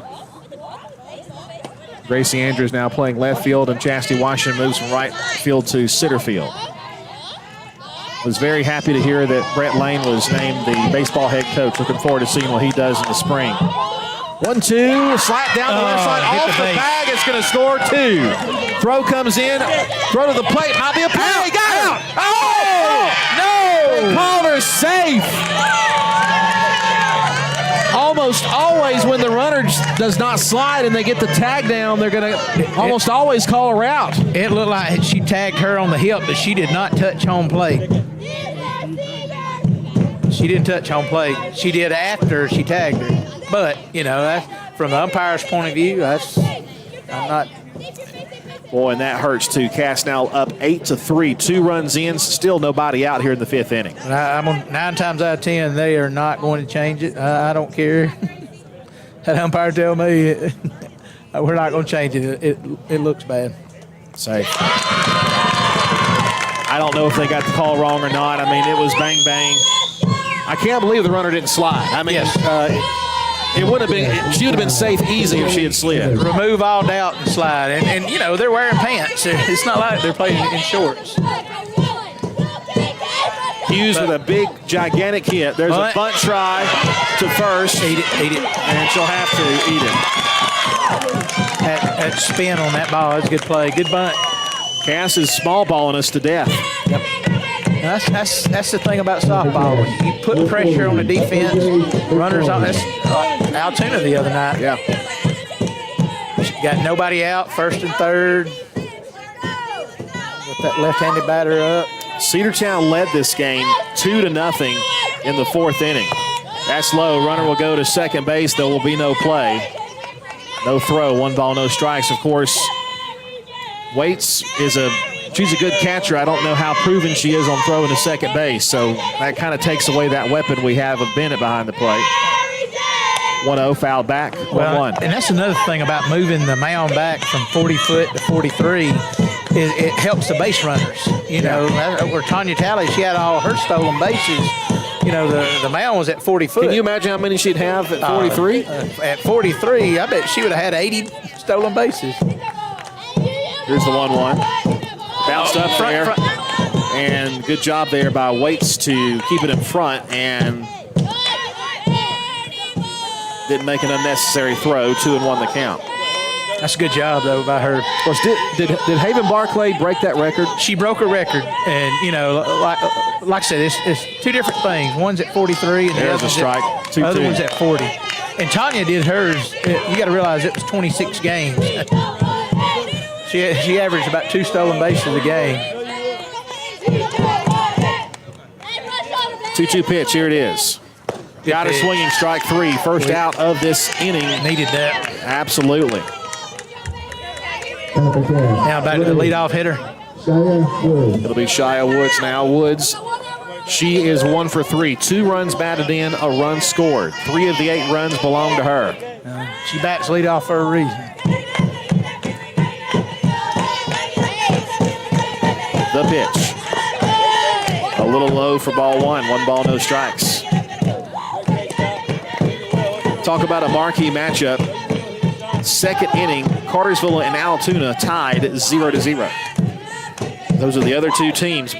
Gracie Andrews now playing left field, and Chastity Washington moves from right field to center field. Was very happy to hear that Brett Lane was named the baseball head coach. Looking forward to seeing what he does in the spring. 1-2, slap down the left side, off the bag. It's going to score 2. Throw comes in, throw to the plate, might be a play. Got it! Oh! No! Called her safe. Almost always when the runner does not slide and they get the tag down, they're going to almost always call her out.
It looked like she tagged her on the hip, but she did not touch home plate. She didn't touch home plate. She did after she tagged her. But, that's, from the umpire's point of view, I'm not.
Boy, and that hurts too. Cass now up 8-3, 2 runs in, still nobody out here in the 5th inning.
I'm on 9 times out of 10, they are not going to change it. I don't care. That umpire tell me we're not going to change it. It looks bad.
Safe. I don't know if they got the call wrong or not. I mean, it was bang, bang. I can't believe the runner didn't slide. I mean, it would have been. She would have been safe easy if she had slid.
Remove all doubt and slide. And you know, they're wearing pants. It's not like they're playing in shorts.
Hughes with a big, gigantic hit. There's a bunt try to first.
Eat it.
And she'll have to eat it.
That spin on that ball is a good play. Good bunt.
Cass is small balling us to death.
Yep. That's the thing about softball. When you put pressure on the defense, runners on this. Altoona the other night.
Yeah.
She got nobody out, first and third. With that left-handed batter up.
Cedartown led this game 2-0 in the fourth inning. That's low. Runner will go to second base. There will be no play. No throw. 1 ball, no strikes. Of course, Waits she's a good catcher. I don't know how proven she is on throwing to second base. So that kind of takes away that weapon we have of Bennett behind the plate. 1-0, fouled back, 1-1.
And that's another thing about moving the mound back from 40 foot to 43 is it helps the base runners. You know, where Tanya Talley, she had all her stolen bases. You know, the mound was at 40 foot.
Can you imagine how many she'd have at 43?
At 43, I bet she would have had 80 stolen bases.
Here's the 1-1. Bounced up there. And good job there by Waits to keep it in front and didn't make an unnecessary throw. 2-1 the count.
That's a good job, though, by her.
Of course, did Haven Barclay break that record?
She broke a record. And, you know, like I said, it's two different things. One's at 43 and
there's a strike.
The other one's at 40. And Tanya did hers. You got to realize it was 26 games. She averaged about 2 stolen bases a game.
2-2 pitch. Here it is. Got her swinging, strike 3. First out of this inning.
Needed that.
Absolutely.
Now back to the leadoff hitter.
It'll be Shia Woods now. Woods, she is 1 for 3. 2 runs batted in, a run scored. 3 of the 8 runs belong to her.
She bats leadoff for a reason.
The pitch. A little low for ball 1. 1 ball, no strikes. Talk about a marquee matchup. Second inning, Cartersville and Altoona tied 0-0. Those are the other 2 teams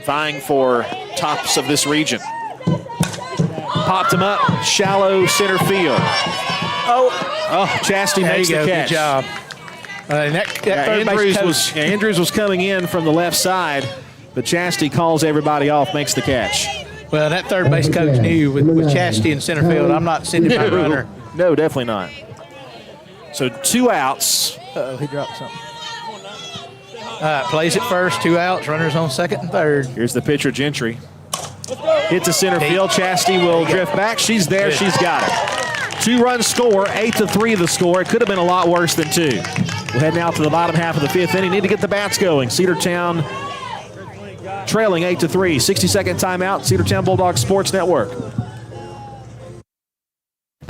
vying for tops of this region. Popped him up, shallow center field. Oh, Chastity makes the catch.
Good job.
Andrews was coming in from the left side, but Chastity calls everybody off, makes the catch.
Well, that third base coach knew with Chastity in center field, I'm not sending my runner.
No, definitely not. So 2 outs.
Uh-oh, he dropped something. Plays it first, 2 outs, runners on second and third.
Here's the pitcher, Gentry. Hit to center field. Chastity will drift back. She's there. Good. She's got it. 2-run score, 8-3 the score. It could have been a lot worse than 2. We're heading out to the bottom half of the 5th inning. Need to get the bats going. Cedartown trailing 8-3. 60-second timeout. Cedartown Bulldogs Sports Network.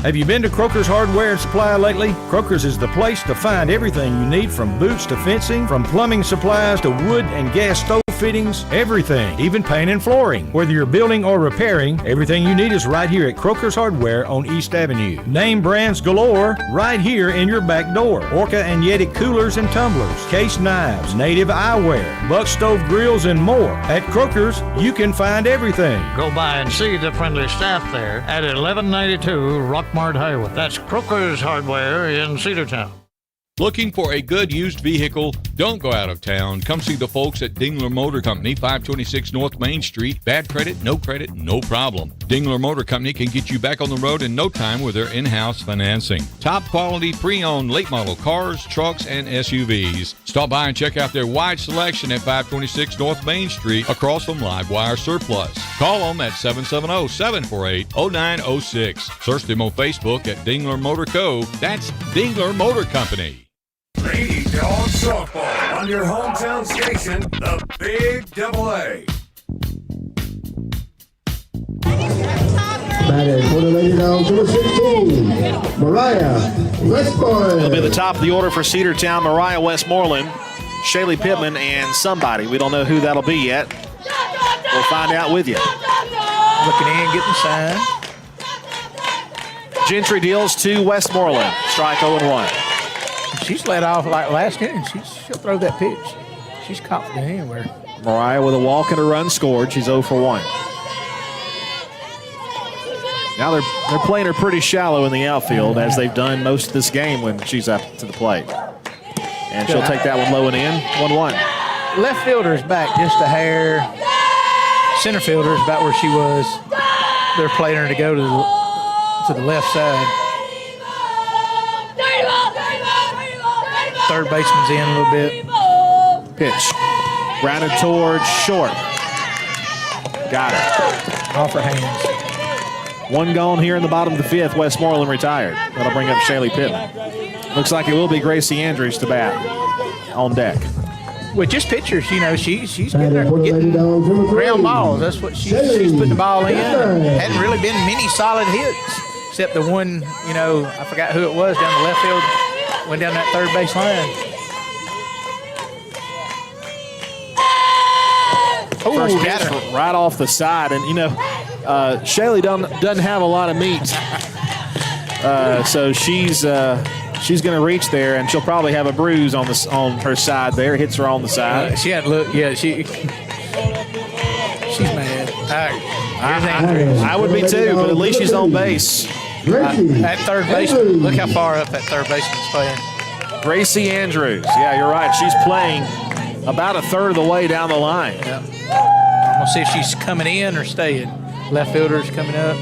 Have you been to Croker's Hardware and Supply lately? Croker's is the place to find everything you need, from boots to fencing, from plumbing supplies to wood and gas stove fittings, everything, even paint and flooring. Whether you're building or repairing, everything you need is right here at Croker's Hardware on East Avenue. Name brands galore right here in your back door. Orca and Yeti coolers and tumblers, case knives, native eyewear, buck stove grills, and more. At Croker's, you can find everything.
Go by and see the friendly staff there at 1192 Rockmart Highway. That's Croker's Hardware in Cedartown.
Looking for a good used vehicle? Don't go out of town. Come see the folks at Dingler Motor Company, 526 North Main Street. Bad credit, no problem. Dingler Motor Company can get you back on the road in no time with their in-house financing. Top quality pre-owned late model cars, trucks, and SUVs. Stop by and check out their wide selection at 526 North Main Street across from Livewire Surplus. Call them at 770-748-0906. Search them on Facebook at Dingler Motor Co. That's Dingler Motor Company.
Lady Dog Softball on your hometown station, the Big Double A.
Batted for the Lady Dogs, number 16, Mariah Westmoreland.
It'll be the top of the order for Cedartown, Mariah Westmoreland. Shaylee Pittman and somebody. We don't know who that'll be yet. We'll find out with you.
Looking in, getting the sign.
Gentry deals to Westmoreland. Strike 0-1.
She's let off like last inning. She'll throw that pitch. She's confident anywhere.
Mariah with a walk and a run scored. She's 0 for 1. Now they're playing her pretty shallow in the outfield, as they've done most of this game when she's up to the plate. And she'll take that one low and in. 1-1.
Left fielder's back just a hair. Center fielder's about where she was. They're playing her to go to the left side. Third baseman's in a little bit.
Pitch. Grounded towards short. Got it.
Off her hands.
One gone here in the bottom of the fifth. Westmoreland retired. That'll bring up Shaylee Pittman. Looks like it will be Gracie Andrews to bat on deck.
With just pitchers, she's getting ground balls. That's what she's putting the ball in. Hadn't really been many solid hits, except the one, I forgot who it was down the left field, went down that third base line.
First pitch right off the side, and Shaylee doesn't have a lot of meat, so she's going to reach there, and she'll probably have a bruise on her side there. Hits her on the side.
She hadn't looked. Yeah, she's mad.
I would be too, but at least she's on base.
That third baseman. Look how far up that third baseman's playing.
Gracie Andrews. Yeah, you're right. She's playing about a third of the way down the line.
Yeah. I'm gonna see if she's coming in or staying. Left fielder's coming up.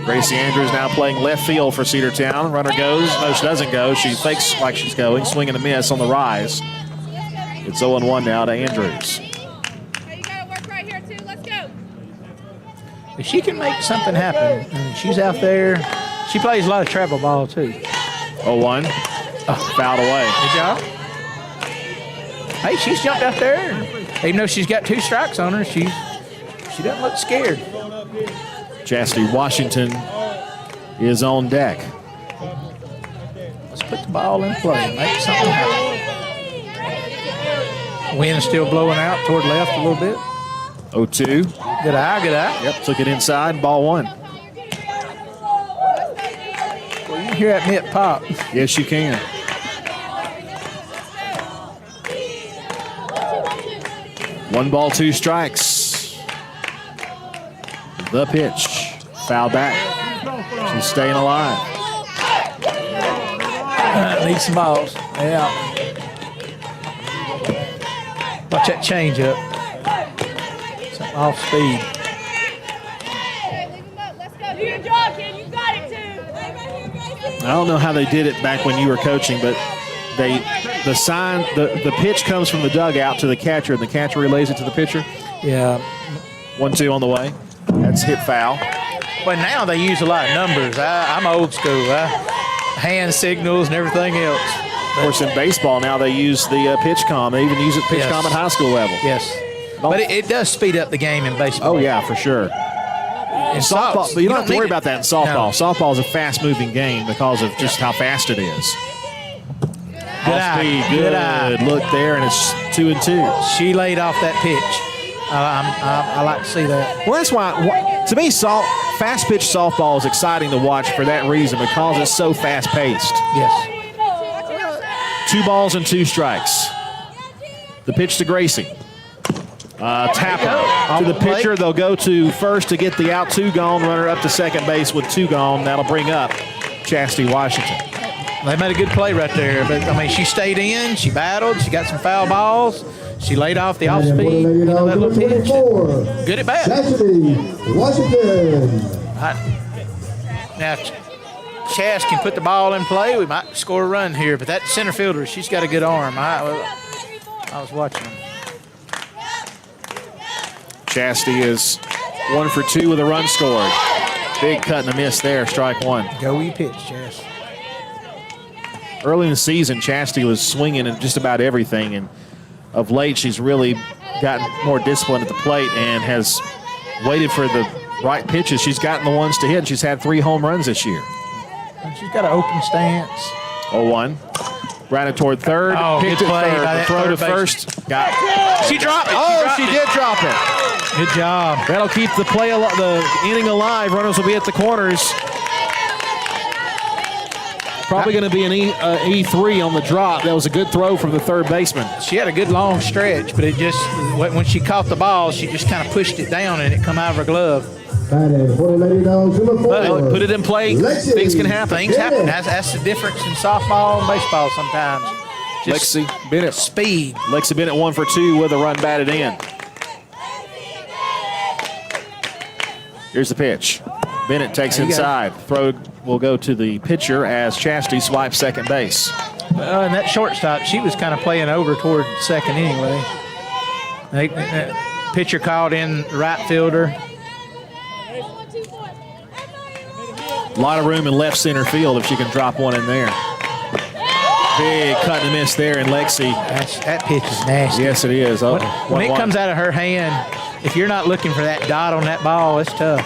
Gracie Andrews now playing left field for Cedartown. Runner goes. No, she doesn't go. She fakes like she's going. Swing and a miss on the rise. It's 0-1 now to Andrews.
Hey, you gotta work right here too. Let's go.
If she can make something happen, and she's out there. She plays a lot of travel ball too.
0-1. Fouled away.
Good job. Hey, she's jumped out there. Even though she's got 2 strikes on her, she doesn't look scared.
Chastity Washington is on deck.
Let's put the ball in play. Make something happen. Wind's still blowing out toward left a little bit.
0-2.
Good eye, good eye.
Yep, took it inside. Ball 1.
Well, you can hear that mitt pop.
Yes, you can. One ball, 2 strikes. The pitch. Foul back. She's staying alive.
Needs some balls. Yeah. Watch that change up. Something off speed.
Let's go. Do your job, kid. You got it too.
I don't know how they did it back when you were coaching, but the pitch comes from the dugout to the catcher, and the catcher relays it to the pitcher.
Yeah.
1-2 on the way. That's hit foul.
But now they use a lot of numbers. I'm old school. Hand signals and everything else.
Of course, in baseball now they use the pitch comm. They even use it pitch comm at high school level.
Yes. But it does speed up the game in baseball.
Oh, yeah, for sure. In softball, but you don't have to worry about that in softball. No. Softball is a fast-moving game because of just how fast it is.
Good eye.
Good eye. Look there, and it's 2-2.
She laid off that pitch. I like to see that.
Well, that's why, to me, fast-pitch softball is exciting to watch for that reason, because it's so fast-paced.
Yes.
2 balls and 2 strikes. The pitch to Gracie. Tapper to the pitcher. They'll go to first to get the out 2 gone. Runner up to second base with 2 gone. That'll bring up Chastity Washington.
They made a good play right there. But, she stayed in. She battled. She got some foul balls. She laid off the off-speed. That little pitch. Good at bat.
Chastity Washington.
Now, Chas can put the ball in play. We might score a run here. But that center fielder, she's got a good arm. I was watching him.
Chastity is 1 for 2 with a run scored. Big cut and a miss there, strike 1.
Go you pitch, Chas.
Early in the season, Chastity was swinging at just about everything, and of late she's really gotten more disciplined at the plate and has waited for the right pitches. She's gotten the ones to hit, and she's had 3 home runs this year.
And she's got an open stance.
0-1. Ran it toward third.
Oh,
Picked
good
it
play
third.
by
The
that
throw to
third
first. Got it.
She dropped it.
She did drop it.
Good job.
That'll keep the inning alive. Runners will be at the corners. Probably going to be an E3 on the drop. That was a good throw from the third baseman.
She had a good long stretch, but it just, when she caught the ball, she just kind of pushed it down and it come out of her glove.
But put it in play. Things can happen.
Things happen. That's the difference in softball and baseball sometimes. Just
Lexi Bennett.
Speed.
Lexi Bennett 1 for 2 with a run batted in. Here's the pitch. Bennett takes inside. Throw will go to the pitcher as Chastity swipes second base.
And that shortstop, she was kind of playing over toward second anyway. Pitcher called in right fielder.
A lot of room in left center field if she can drop one in there. Big cut and miss there in Lexi.
That pitch is nasty.
Yes, it is.
When it comes out of her hand, if you're not looking for that dot on that ball, it's tough.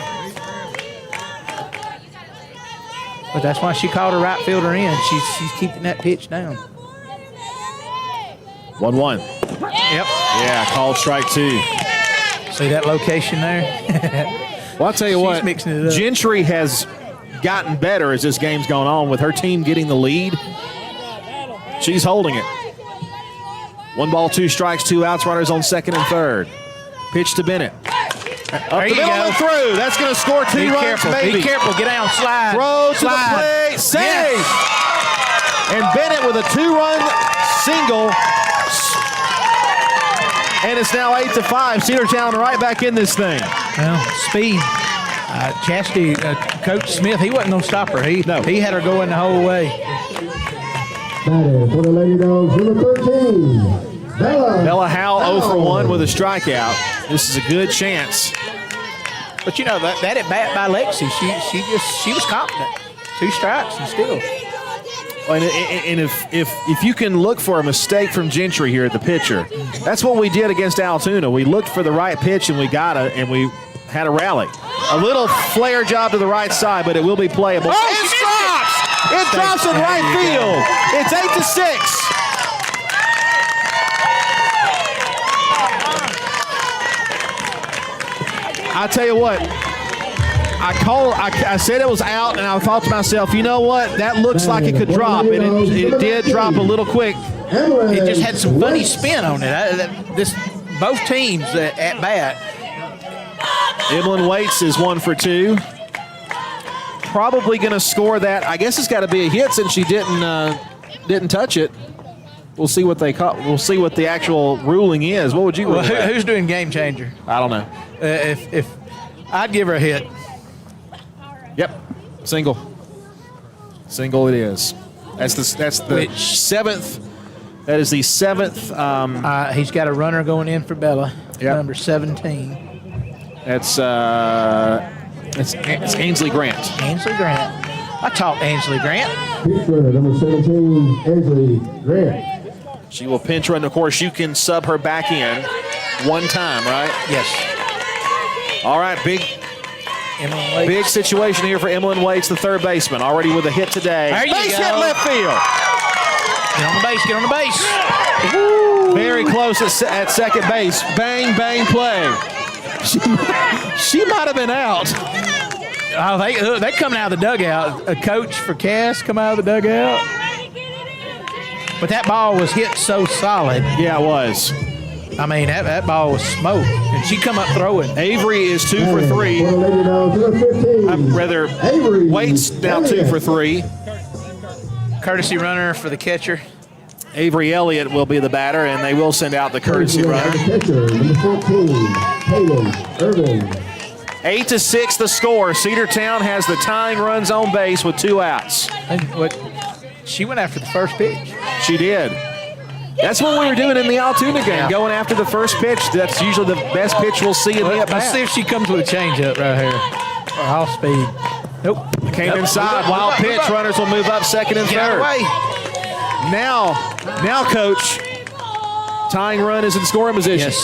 But that's why she called her right fielder in. She's keeping that pitch down.
1-1.
Yep.
Yeah, called strike 2.
See that location there?
Well, I'll tell you what,
mixing it up.
Gentry has gotten better as this game's gone on with her team getting the lead. She's holding it. 1 ball, 2 strikes, 2 outs, runners on second and third. Pitch to Bennett. Up the middle and through. That's going to score 2 runs,
careful,
maybe.
Be careful. Get down. Slide.
Throw to the plate. Save.
Yes.
And Bennett with a 2-run single. And it's now 8-5. Cedartown right back in this thing.
Well, speed. Chastity, Coach Smith, he wasn't going to stop her. He had her going the whole way.
Batter for the Lady Dogs, number 13,
Bella Howell 0 for 1 with a strikeout. This is a good chance.
But you know that at bat by Lexi, she was confident. 2 strikes and still.
And if you can look for a mistake from Gentry here at the pitcher, that's what we did against Altoona. We looked for the right pitch and we got it, and we had a rally. A little flare job to the right side, but it will be playable.
Oh,
it drops! It drops in right field. It's 8-6. I tell you what, I said it was out, and I thought to myself, you know what? That looks like it could drop, and it did drop a little quick.
It just had some funny spin on it. Both teams at bat.
Emlyn Waits is 1 for 2. Probably going to score that. I guess it's got to be a hit since she didn't touch it. We'll see what they call. We'll see what the actual ruling is. What would you?
Well, who's doing game changer?
I don't know.
If I'd give her a hit.
Yep, single. Single it is. That's the 7th. That is the 7th.
He's got a runner going in for Bella.
Yep.
Number 17.
It's Ainsley Grant.
Ainsley Grant. I taught Ainsley Grant.
Pinch runner, number 17, Ainsley Grant.
She will pinch run. Of course, you can sub her back in 1 time, right?
Yes.
All right, big situation here for Emlyn Waits, the third baseman, already with a hit today.
There you
Base
go.
hit left field.
Get on the base. Get on the base. Woo.
Very close at second base. Bang, bang play. She might have been out.
Oh, they coming out of the dugout. A coach for Cass come out of the dugout. But that ball was hit so solid.
Yeah, it was.
I mean, that ball was smoke. And she come up throwing.
Avery is 2 for 3. Waits now 2 for 3.
Courtesy runner for the catcher.
Avery Elliott will be the batter, and they will send out the courtesy runner.
Catcher, number 14, Hayden Irvin.
8-6 the score. Cedartown has the tying runs on base with 2 outs.
And she went after the first pitch.
She did. That's what we were doing in the Altoona game, going after the first pitch. That's usually the best pitch we'll see in the at-bat.
Let's see if she comes with a changeup right here. Or off speed. Nope.
Came inside. Wild pitch. Runners will move up second and third.
Away.
Now, Coach, tying run is in scoring position.
Yes.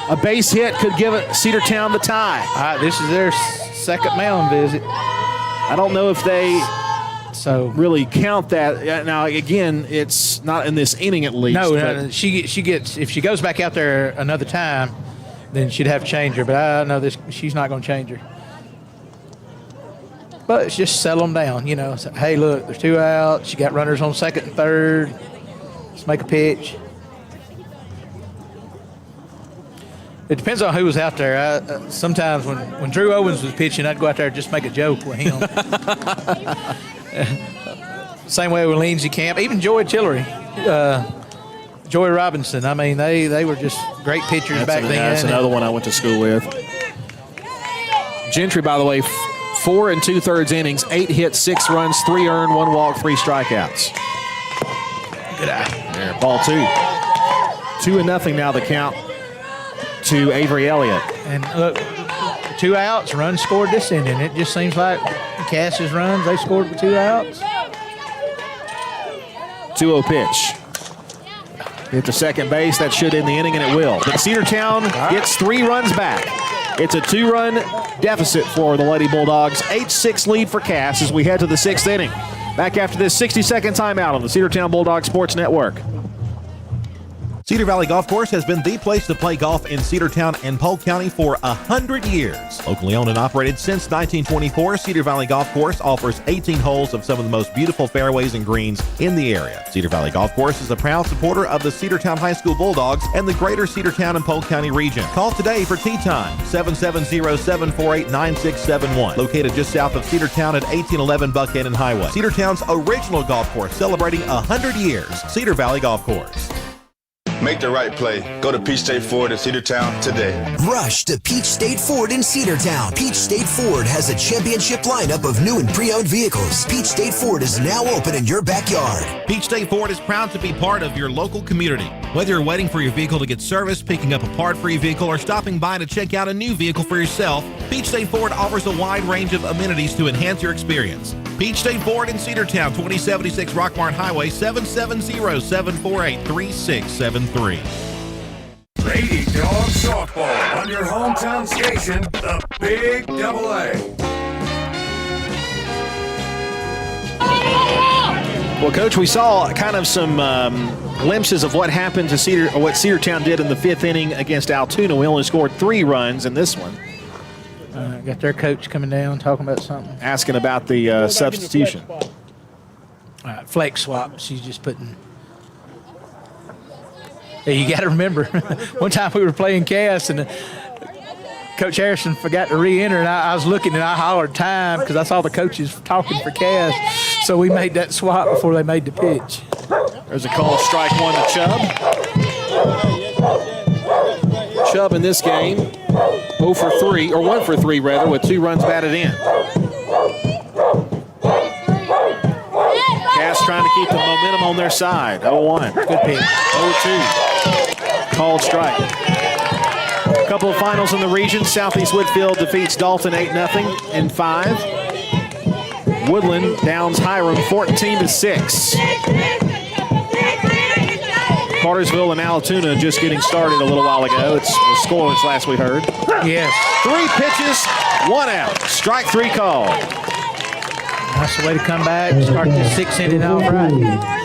A base hit could give Cedartown the tie.
All right, this is their second mound visit.
I don't know if they
So
really count that. Now, again, it's not in this inning at least.
No, she gets, if she goes back out there another time, then she'd have to change her. But I know she's not going to change her. But it's just settle them down, So, hey, look, there's 2 outs. You got runners on second and third. Let's make a pitch. It depends on who was out there. Sometimes when Drew Owens was pitching, I'd go out there and just make a joke with him. Same way with Lindsey Camp, even Joy Tillery, Joy Robinson. I mean, they were just great pitchers back then.
That's another one I went to school with. Gentry, by the way, 4 2/3 innings, 8 hits, 6 runs, 3 earned, 1 walk, 3 strikeouts.
Good eye.
There, ball 2. 2-0 now the count to Avery Elliott.
And look, 2 outs, runs scored this inning. It just seems like Cass's runs, they scored with 2 outs.
2-0 pitch. Hit to second base. That should end the inning, and it will. But Cedartown gets 3 runs back. It's a 2-run deficit for the Lady Bulldogs. 8-6 lead for Cass as we head to the 6th inning. Back after this 60-second timeout on the Cedartown Bulldog Sports Network.
Cedar Valley Golf Course has been the place to play golf in Cedartown and Polk County for 100 years. Locally owned and operated since 1924, Cedar Valley Golf Course offers 18 holes of some of the most beautiful fairways and greens in the area. Cedar Valley Golf Course is a proud supporter of the Cedartown High School Bulldogs and the greater Cedartown and Polk County region. Call today for tee time, 770-748-9671. Located just south of Cedartown at 1811 Buckhannon Highway. Cedartown's original golf course celebrating 100 years. Cedar Valley Golf Course.
Make the right play. Go to Peach State Ford in Cedartown today.
Rush to Peach State Ford in Cedartown. Peach State Ford has a championship lineup of new and pre-owned vehicles. Peach State Ford is now open in your backyard.
Peach State Ford is proud to be part of your local community. Whether you're waiting for your vehicle to get serviced, picking up a part for your vehicle, or stopping by to check out a new vehicle for yourself, Peach State Ford offers a wide range of amenities to enhance your experience. Peach State Ford in Cedartown, 2076 Rockmart Highway, 770-748-3673.
Lady Dawgs softball on your hometown station, the Big Double A.
Well, Coach, we saw kind of some glimpses of what happened to what Cedartown did in the 5th inning against Altoona. We only scored 3 runs in this one.
Got their coach coming down talking about something.
Asking about the substitution.
Flex swap. She's just putting. Hey, you got to remember, one time we were playing Cass and Coach Harrison forgot to re-enter, and I was looking and I hollered time because I saw the coaches talking for Cass. So we made that swap before they made the pitch.
There's a call, strike 1 to Chubb. Chubb in this game, 0 for 3, or 1 for 3 rather, with 2 runs batted in. Cass trying to keep the momentum on their side. 0-1. Good pitch. 0-2. Called strike. A couple of finals in the region. Southeast Woodfield defeats Dalton 8-0 in 5. Woodland downs Hiram 14-6. Cartersville and Altoona just getting started a little while ago. It's scoreless last we heard.
Yes.
3 pitches, 1 out. Strike 3 call.
That's the way to come back. Start this 6th inning off right.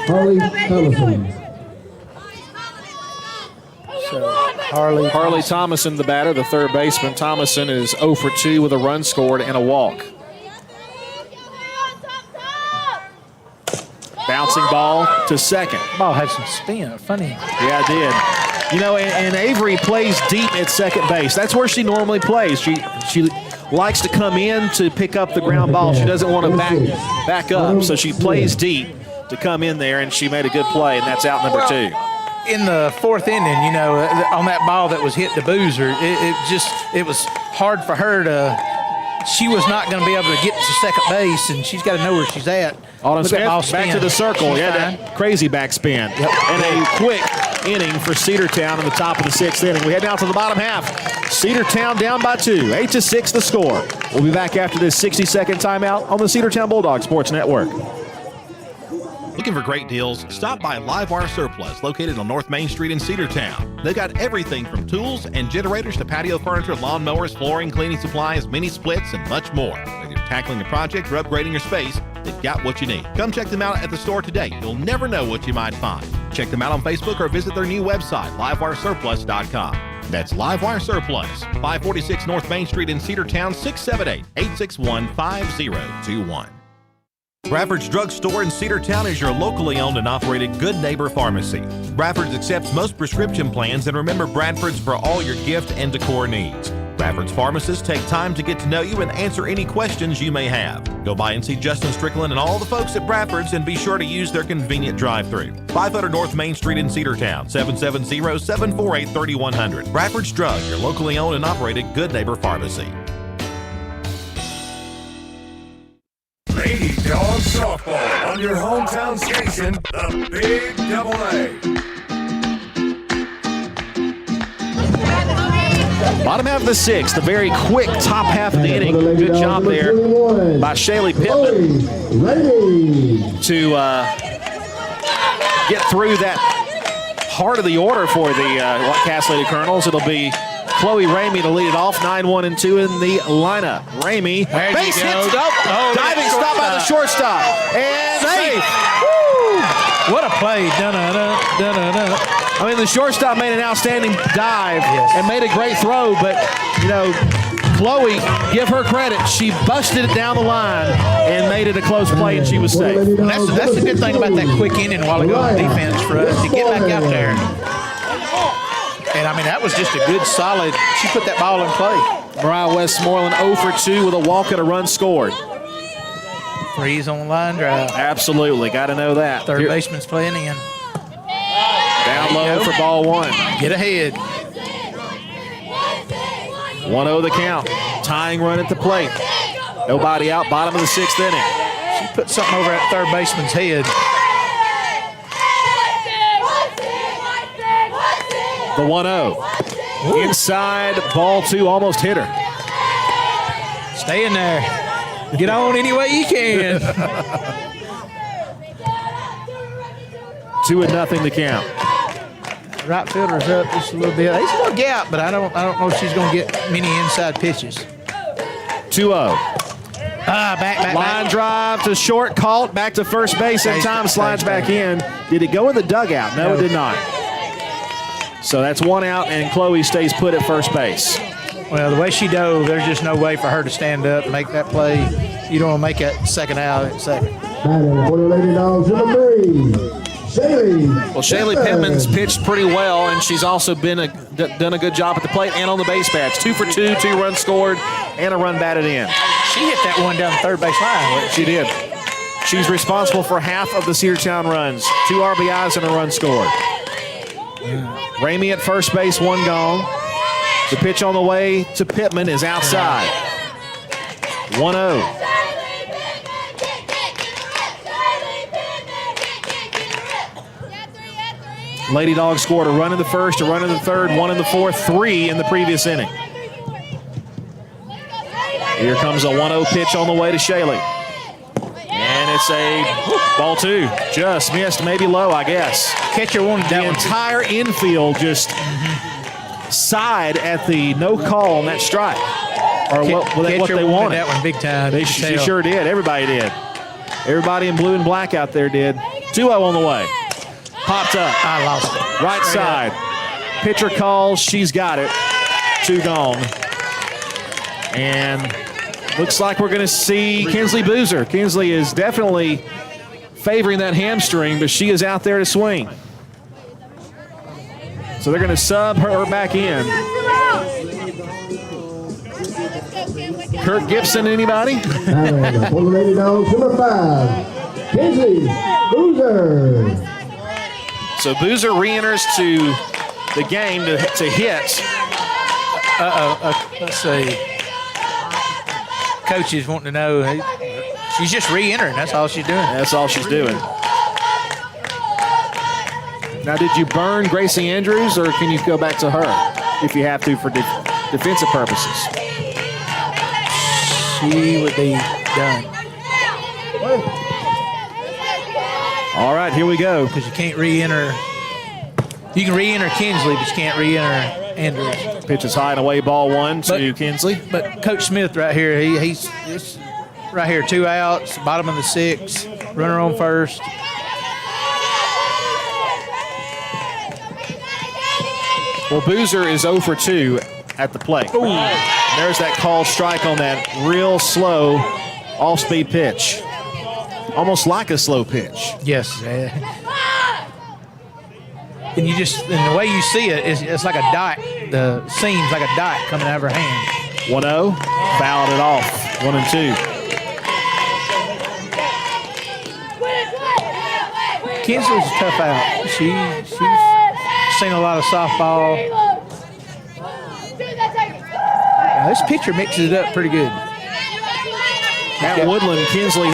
Harley Thomason.
Harley Thomason, the batter, the third baseman. Thomason is 0 for 2 with a run scored and a walk. Bouncing ball to second.
Ball had some spin. Funny.
Yeah, it did. You know, and Avery plays deep at second base. That's where she normally plays. She likes to come in to pick up the ground ball. She doesn't want to back up, so she plays deep to come in there, and she made a good play, and that's out number 2.
In the 4th inning, you know, on that ball that was hit the Boozer, it was hard for her to. She was not going to be able to get to second base, and she's got to know where she's at.
Autumn Smith back to the circle. Yeah, that crazy backspin. Yep. And a quick inning for Cedartown in the top of the 6th inning. We head down to the bottom half. Cedartown down by 2. 8-6 the score. We'll be back after this 60-second timeout on the Cedartown Bulldog Sports Network.
Looking for great deals? Stop by Live Wire Surplus, located on North Main Street in Cedartown. They've got everything from tools and generators to patio furniture, lawn mowers, flooring, cleaning supplies, mini splits, and much more. Whether you're tackling a project or upgrading your space, they've got what you need. Come check them out at the store today. You'll never know what you might find. Check them out on Facebook or visit their new website, livewiresurplus.com. That's Livewire Surplus, 546 North Main Street in Cedartown, 678-861-5021. Bradford's Drug Store in Cedartown is your locally owned and operated Good Neighbor Pharmacy. Bradford's accepts most prescription plans, and remember Bradford's for all your gift and decor needs. Bradford's pharmacists take time to get to know you and answer any questions you may have. Go by and see Justin Strickland and all the folks at Bradford's, and be sure to use their convenient drive-thru. 500 North Main Street in Cedartown, 770-748-3100. Bradford's Drug, your locally owned and operated Good Neighbor Pharmacy.
Lady Dog Softball on your hometown station, the Big Double A.
Bottom half of the sixth, the very quick top half of the inning. Good job there by Shaylee Pittman to get through that heart of the order for the Cass Lady Colonels. It'll be Chloe Ramey to lead it off, 9-1 and 2 in the lineup. Ramey, base hit, diving stop by the shortstop, and safe. Woo!
What a play. Da-da-da-da-da-da.
I mean, the shortstop made an outstanding dive and made a great throw, but, you know, Chloe, give her credit. She busted it down the line and made it a close play, and she was safe.
That's the good thing about that quick inning while ago on defense for us to get back out there. And, I mean, that was just a good, solid, she put that ball in play.
Mariah Westmoreland 0 for 2 with a walk and a run scored.
Freeze on line drive.
Absolutely, got to know that.
Third baseman's playing in.
Down low for ball one.
Get ahead.
1-0 the count. Tying run at the plate. Nobody out, bottom of the sixth inning.
She put something over that third baseman's head.
The 1-0. Inside, ball two, almost hit her.
Stay in there. Get on any way you can.
2-0 the count.
Right fielder's up just a little bit. There's a little gap, but I don't know if she's going to get many inside pitches.
2-0.
Back.
Line drive to short, caught, back to first base, and time slides back in. Did it go in the dugout? No, it did not. So that's one out, and Chloe stays put at first base.
Well, the way she dove, there's just no way for her to stand up and make that play. You don't want to make that second out at second.
For the Lady Dogs, number 3, Shaylee.
Well, Shaylee Pittman's pitched pretty well, and she's also done a good job at the plate and on the base paths. 2 for 2, 2 runs scored, and a run batted in.
She hit that one down the third base line.
She did. She's responsible for half of the Cedartown runs. 2 RBIs and a run scored. Ramey at first base, one gone. The pitch on the way to Pittman is outside. 1-0. Lady Dogs scored a run in the first, a run in the third, 1 in the fourth, 3 in the previous inning. Here comes a 1-0 pitch on the way to Shaylee. And it's a ball two. Just missed, maybe low, I guess.
Catcher wanted that
the entire infield just sighed at the no call on that strike. Or what they wanted.
That one big time.
She sure did. Everybody did. Everybody in blue and black out there did. 2-0 on the way. Popped up.
I lost it.
Right side. Pitcher calls. She's got it. 2 gone. And looks like we're going to see Kinsley Boozer. Kinsley is definitely favoring that hamstring, but she is out there to swing. So they're going to sub her back in. Kurt Gibson, anybody?
For the Lady Dogs, number 5, Kinsley Boozer.
So Boozer re-enters to the game to hit.
Let's see. Coach is wanting to know. She's just re-entering. That's all she's doing.
That's all she's doing. Now, did you burn Gracie Andrews, or can you go back to her if you have to for defensive purposes?
She would be done.
All right, here we go.
Because you can't re-enter. You can re-enter Kinsley, but you can't re-enter Andrews.
Pitch is high and away, ball 1 to Kinsley.
But Coach Smith right here, he's Right here, 2 outs, bottom of the 6th, runner on first.
Well, Boozer is 0 for 2 at the plate. Ooh. There's that called strike on that real slow off-speed pitch. Almost like a slow pitch.
Yes. And you just, and the way you see it, it's like a dot. The seam's like a dot coming out of her hand.
1-0, fouled it off. 1-2.
Kinsley's a tough out. She's seen a lot of softball. Now, this pitcher mixes it up pretty good.
At Woodland, Kinsley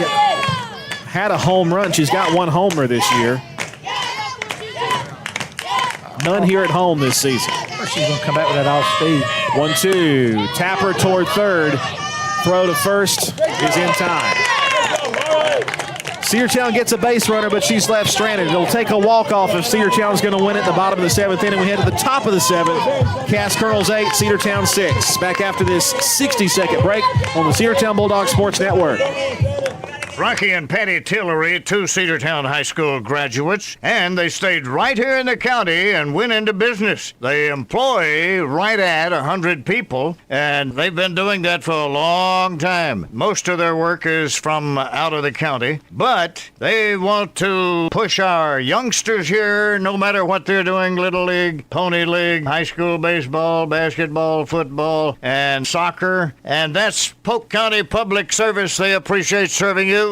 had a home run. She's got 1 homer this year. None here at home this season.
She's going to come back with that off speed.
1-2. Tapper toward third. Throw to first is in time. Cedartown gets a base runner, but she's left stranded. It'll take a walk-off if Cedartown's going to win it in the bottom of the 7th inning. We head to the top of the 7th. Cass Colonels 8, Cedartown 6. Back after this 60-second break on the Cedartown Bulldog Sports Network.
Rocky and Patty Tillery, 2 Cedartown High School graduates, and they stayed right here in the county and went into business. They employ right at 100 people, and they've been doing that for a long time. Most of their work is from out of the county, but they want to push our youngsters here, no matter what they're doing, Little League, Pony League, high school baseball, basketball, football, and soccer, and that's Polk County Public Service. They appreciate serving you.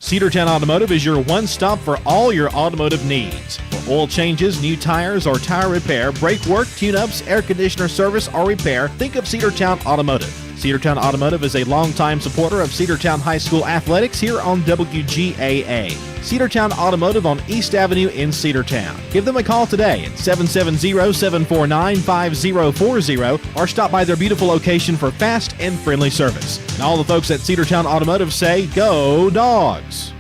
Cedartown Automotive is your one-stop for all your automotive needs. For oil changes, new tires, or tire repair, brake work, tune-ups, air conditioner service, or repair, think of Cedartown Automotive. Cedartown Automotive is a longtime supporter of Cedartown High School athletics here on WGAA. Cedartown Automotive on East Avenue in Cedartown. Give them a call today at 770-749-5040 or stop by their beautiful location for fast and friendly service. And all the folks at Cedartown Automotive say, go Dogs!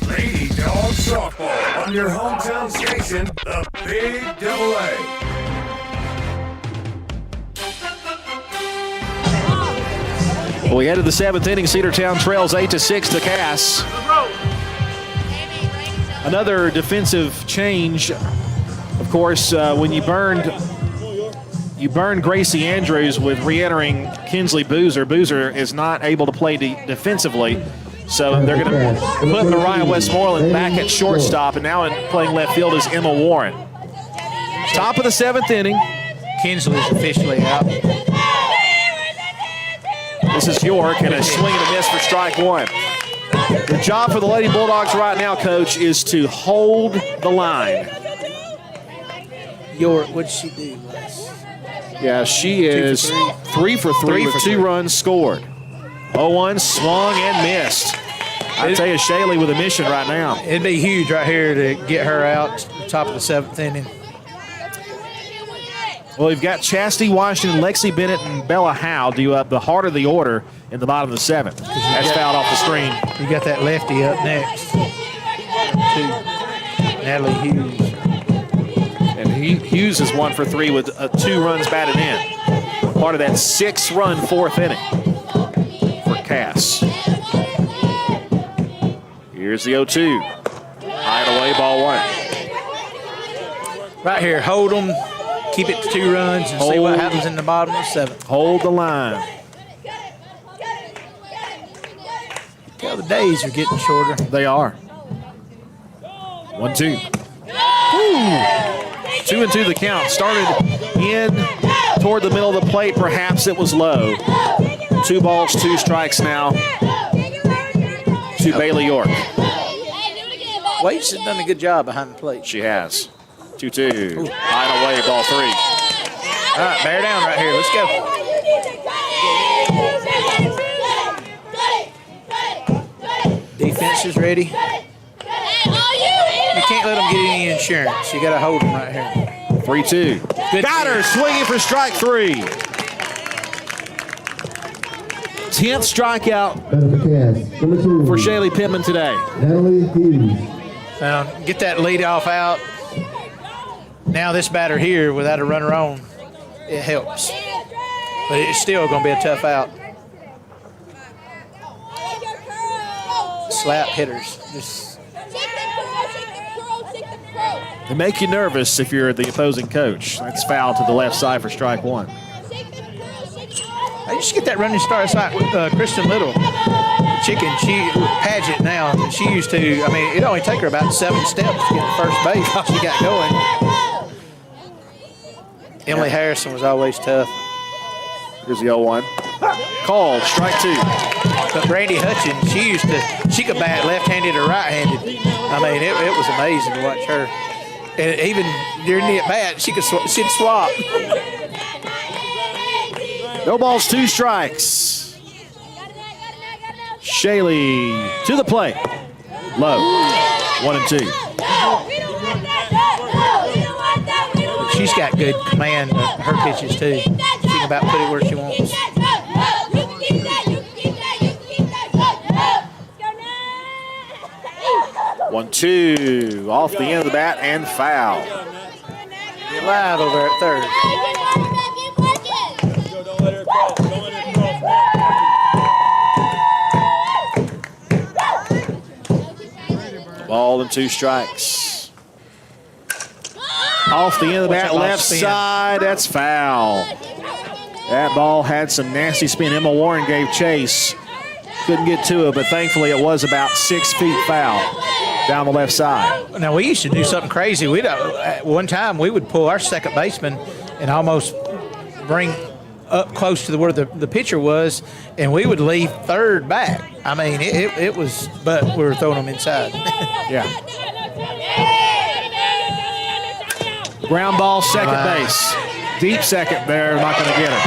Lady Dog Softball on your hometown station, the Big Double A.
Well, we head to the 7th inning. Cedartown trails 8-6 to Cass. Another defensive change. Of course, when you burned Gracie Andrews with re-entering Kinsley Boozer. Boozer is not able to play defensively, so they're going to put Mariah Westmoreland back at shortstop, and now playing left field is Emma Warren. Top of the 7th inning.
Kinsley's officially out.
This is York, and a swing and a miss for strike 1. The job for the Lady Bulldogs right now, Coach, is to hold the line.
York, what'd she do?
Yeah, she is 3 for 3 with 2 runs scored. 0-1, swung and missed. I tell you, Shaley with a mission right now.
It'd be huge right here to get her out top of the 7th inning.
Well, we've got Chastity Washington, Lexi Bennett, and Bella Howe do up the heart of the order in the bottom of the 7th. That's fouled off the screen.
You got that lefty up next. Natalie Hughes.
And Hughes is 1 for 3 with 2 runs batted in. Part of that 6-run 4th inning for Cass. Here's the 0-2. High and away, ball 1.
Right here, hold them. Keep it to 2 runs and see what happens in the bottom of the 7th.
Hold the line.
Well, the days are getting shorter.
They are. 1-2. 2-2 the count. Started in toward the middle of the plate. Perhaps it was low. 2 balls, 2 strikes now to Bailey York.
Waits has done a good job behind the plate.
She has. 2-2. High and away, ball 3.
All right, bear down right here. Let's go. Defense is ready. You can't let them get any insurance. You got to hold them right here.
3-2. Got her swinging for strike 3. 10th strikeout for Shaylee Pittman today.
Get that leadoff out. Now this batter here, without a runner on, it helps. But it's still going to be a tough out. slap hitters. Just
They make you nervous if you're the opposing coach. That's foul to the left side for strike one.
I just get that running start. It's like Kristen Little, chicken. She Paget now. She used to. I mean, it only take her about 7 steps to get to first base while she got going. Emily Harrison was always tough.
Here's the 0-1. Called, strike two.
But Brandy Hutchins, she could bat left-handed or right-handed. I mean, it was amazing to watch her. And even during the at-bat, she'd swap.
No balls, 2 strikes. Shaley to the plate. Low. 1-2.
She's got good command of her pitches, too. She can about put it where she wants.
1-2. Off the end of the bat and foul.
Get live over at third.
Ball and 2 strikes. Off the end of the bat, left side, that's foul. That ball had some nasty spin. Emma Warren gave chase. Couldn't get to it, but thankfully it was about 6 feet foul down the left side.
Now, we used to do something crazy. At one time, we would pull our second baseman and almost bring up close to where the pitcher was, and we would leave third back. I mean, it was, but we were throwing them inside.
Yeah. Ground ball, second base. Deep second there, not going to get it.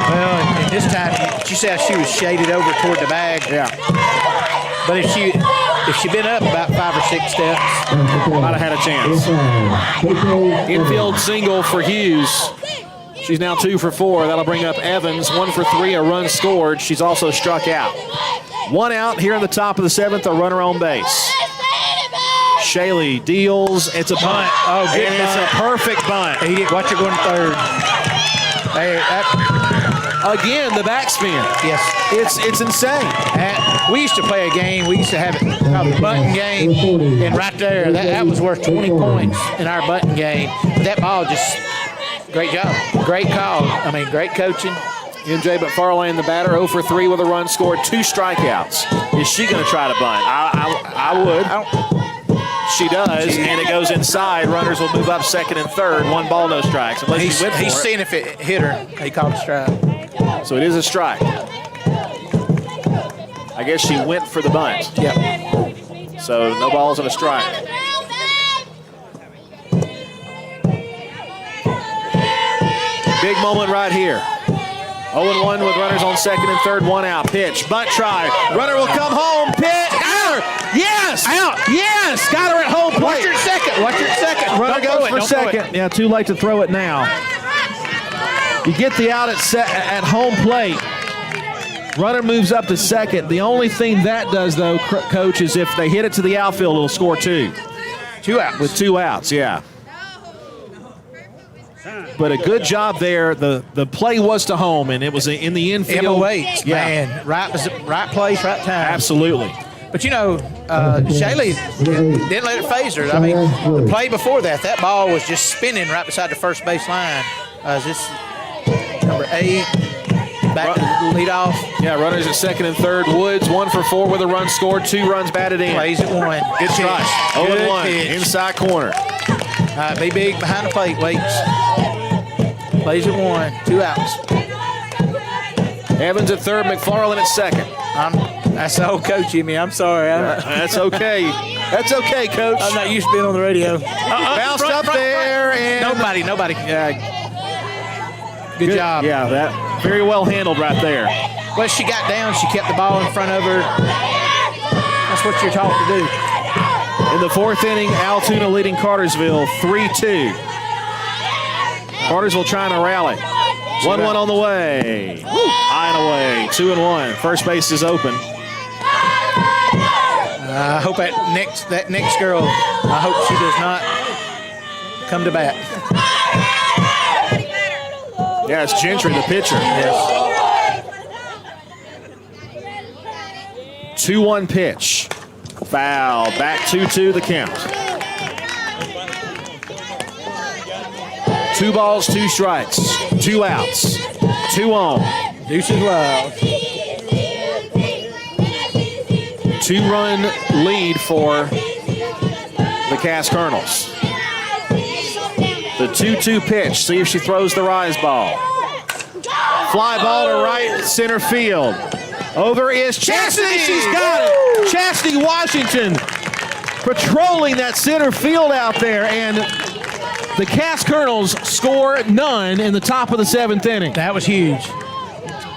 Well, and this time, did you see how she was shaded over toward the bag?
Yeah.
But if she'd been up about 5 or 6 steps,
might have had a chance. Infield single for Hughes. She's now 2 for 4. That'll bring up Evans, 1 for 3, a run scored. She's also struck out. 1 out here in the top of the 7th, a runner on base. Shaley deals. It's a bunt.
Oh, good
and
bunt.
It's a perfect bunt.
Watch her going to third.
Again, the backspin.
Yes.
It's insane.
We used to play a game. We used to have it called the button game. And right there, that was worth 20 points in our button game. But that ball just, great job. Great call. I mean, great coaching.
MJ McFarlane, the batter, 0 for 3 with a run scored, 2 strikeouts. Is she going to try to bunt? I would. She does, and it goes inside. Runners will move up second and third. 1 ball, no strikes.
He's seeing if it hit her. He called a strike.
So it is a strike. I guess she went for the bunt.
Yep.
So no balls and a strike. Big moment right here. 0-1 with runners on second and third, 1 out. Pitch, bunt try. Runner will come home. Pitch, got her. Yes,
out.
Yes, got her at home plate.
Watch her at second.
Runner goes for second. Yeah, too late to throw it now. You get the out at home plate. Runner moves up to second. The only thing that does, though, Coach, is if they hit it to the outfield, it'll score 2.
2 outs.
With 2 outs, yeah. But a good job there. The play was to home, and it was in the infield.
Emma Waits, man. Right place, right time.
Absolutely.
But, you know, Shaley didn't let it phase her. I mean, the play before that ball was just spinning right beside the first base line. This number 8, back to lead off.
Yeah, runners at second and third. Woods, 1 for 4 with a run scored, 2 runs batted in.
Plays at 1.
Good strike. 0-1, inside corner.
Be big behind the plate, Waits. Plays at 1, 2 outs.
Evans at third, McFarlane at second.
That's the old coach in me. I'm sorry.
That's okay. That's okay, Coach.
I'm not used to being on the radio.
Bounced up there. And
Nobody. Good job.
Yeah, that very well handled right there.
Well, she got down. She kept the ball in front of her. That's what you're taught to do.
In the 4th inning, Altoona leading Cartersville 3-2. Cartersville trying to rally. 1-1 on the way. High and away. 2-1. First base is open.
I hope that next girl, I hope she does not come to bat.
Yeah, it's Gentry, the pitcher.
Yes.
2-1 pitch. Foul. Back 2-2 the count. 2 balls, 2 strikes, 2 outs, 2 on.
Deuces wild.
2-run lead for the Cass Colonels. The 2-2 pitch. See if she throws the rise ball. Fly ball to right center field. Over is Chastity. She's got it. Chastity Washington patrolling that center field out there, and the Cass Colonels score none in the top of the 7th inning.
That was huge.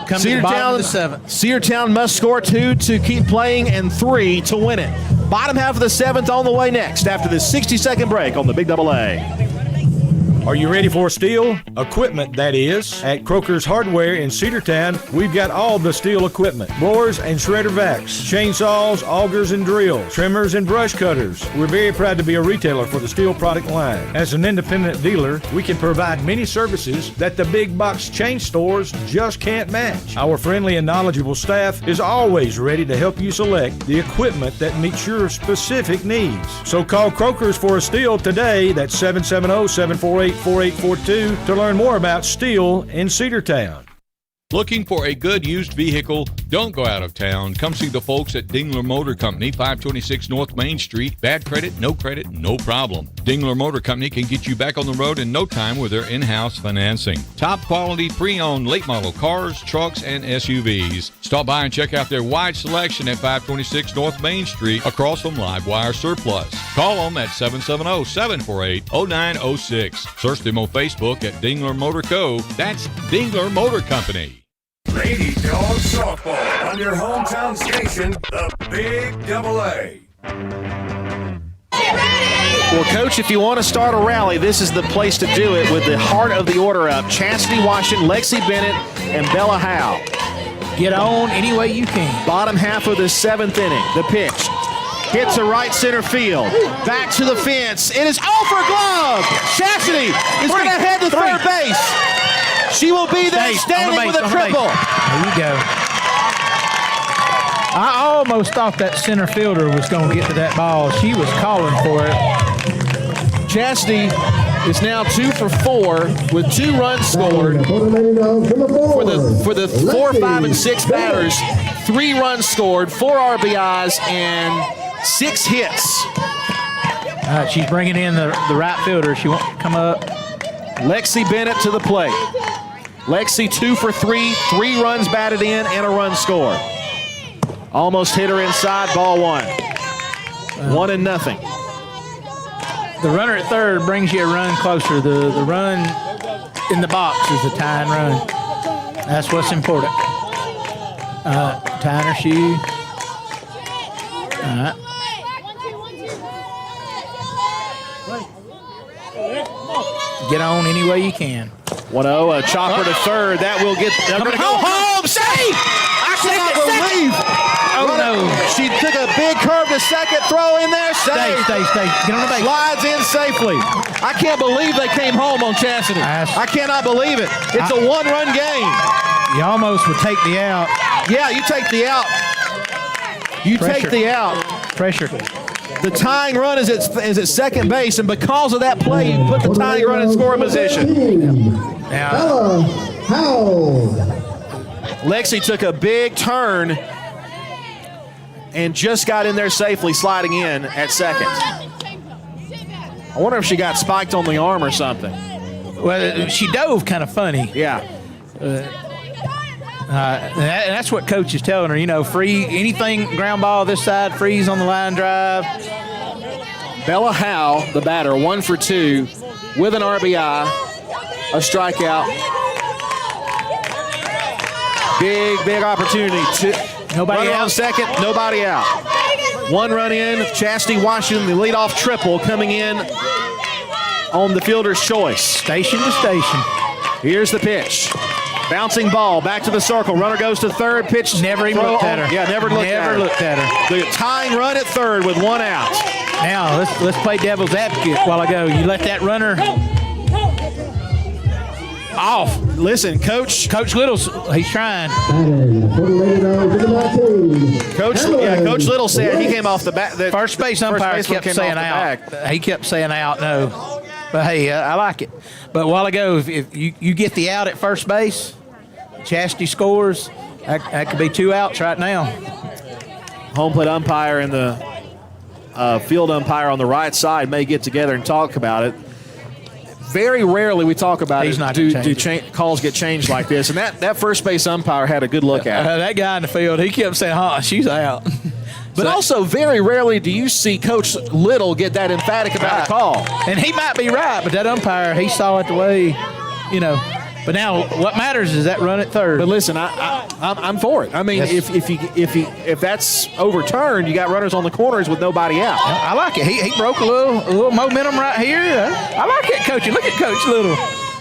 Come to the bottom of the 7th.
Cedartown must score 2 to keep playing and 3 to win it. Bottom half of the 7th on the way next after this 60-second break on the Big Double A.
Are you ready for steel equipment, that is? At Croker's Hardware in Cedartown, we've got all the steel equipment. Blowers and shredder vacs, chainsaws, augers and drills, trimmers and brush cutters. We're very proud to be a retailer for the steel product line. As an independent dealer, we can provide many services that the big box chain stores just can't match. Our friendly and knowledgeable staff is always ready to help you select the equipment that meets your specific needs. So call Croker's for a steel today. That's 770-748-4842 to learn more about steel in Cedartown.
Looking for a good used vehicle? Don't go out of town. Come see the folks at Dingler Motor Company, 526 North Main Street. Bad credit, no problem. Dingler Motor Company can get you back on the road in no time with their in-house financing. Top quality pre-owned late model cars, trucks, and SUVs. Stop by and check out their wide selection at 526 North Main Street across from Livewire Surplus. Call them at 770-748-0906. Search them on Facebook at Dingler Motor Co. That's Dingler Motor Company.
Lady Dawgs softball on your hometown station, the Big Double A.
Well, Coach, if you want to start a rally, this is the place to do it with the heart of the order up. Chastity Washington, Lexi Bennett, and Bella Howe.
Get on any way you can.
Bottom half of the 7th inning. The pitch. Hits to right center field. Back to the fence. It is over glove. Chastity is going to head to third base. She will be there standing with a triple.
There you go. I almost thought that center fielder was going to get to that ball. She was calling for it.
Chastity is now 2 for 4 with 2 runs scored. For the 4, 5, and 6 batters, 3 runs scored, 4 RBIs, and 6 hits.
She's bringing in the right fielder. She won't come up.
Lexi Bennett to the plate. Lexi 2 for 3, 3 runs batted in, and a run scored. Almost hit her inside, ball 1. 1-0.
The runner at third brings you a run closer. The run in the box is a tying run. That's what's important. Tying her shoe. All right. Get on any way you can.
1-0, a chopper to third. That will get. They're going to go home. Save! I cannot believe.
Oh no!
She took a big curve to second. Throw in there. Save.
Stay. Get on the base.
Slides in safely. I can't believe they came home on Chastity. I cannot believe it. It's a 1-run game.
You almost would take the out.
Yeah, you take the out. You take the out.
Pressure.
The tying run is at second base, and because of that play, you put the tying run in scoring position.
Bella Howe.
Lexi took a big turn and just got in there safely, sliding in at second. I wonder if she got spiked on the arm or something.
Well, she dove kind of funny.
Yeah.
That's what coach is telling her. You know, free anything ground ball this side, freeze on the line drive.
Bella Howe, the batter, 1 for 2 with an RBI, a strikeout. Big opportunity.
Nobody out.
On second, nobody out. 1 run in. Chastity Washington, the leadoff triple, coming in on the fielder's choice.
Station to station.
Here's the pitch. Bouncing ball back to the circle. Runner goes to third. Pitch.
Never even looked at her.
Yeah, never looked at her. The tying run at third with 1 out.
Now let's play devil's advocate while I go. You let that runner off.
listen, Coach
Little's, he's trying.
Batting for the Lady Dogs in the 19.
Coach Little said he came off the back. The
first base umpire kept saying out. He kept saying out, no. But, hey, I like it. But a while ago, if you get the out at first base, Chastity scores, that could be 2 outs right now.
Home plate umpire and the field umpire on the right side may get together and talk about it. Very rarely we talk about calls get changed like this. And that first base umpire had a good look at it.
That guy in the field, he kept saying, she's out.
But also, very rarely do you see Coach Little get that emphatic about a call.
And he might be right, but that umpire, he saw it the way, But now, what matters is that run at third.
But listen, I'm for it. I mean, yes. if that's overturned, you got runners on the corners with nobody out.
I like it. He broke a little momentum right here. I like it, coaching. Look at Coach Little.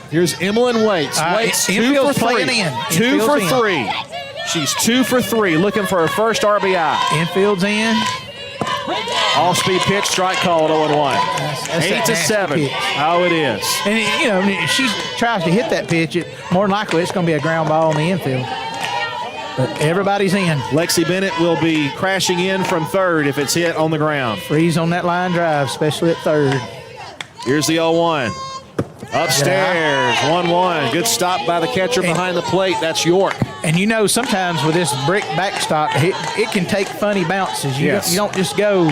Here's Emmeline Waits. Waits 2 for 3. 2 for 3. She's 2 for 3, looking for her first RBI.
Infield's in.
All-speed pitch, strike called 0-1. 8-7. Oh, it is.
And, if she tries to hit that pitch, more than likely it's going to be a ground ball in the infield. But everybody's in.
Lexi Bennett will be crashing in from third if it's hit on the ground.
Freeze on that line drive, especially at third.
Here's the 0-1. Upstairs, 1-1. Good stop by the catcher behind the plate. That's York.
And sometimes with this brick backstop, it can take funny bounces. You don't just go.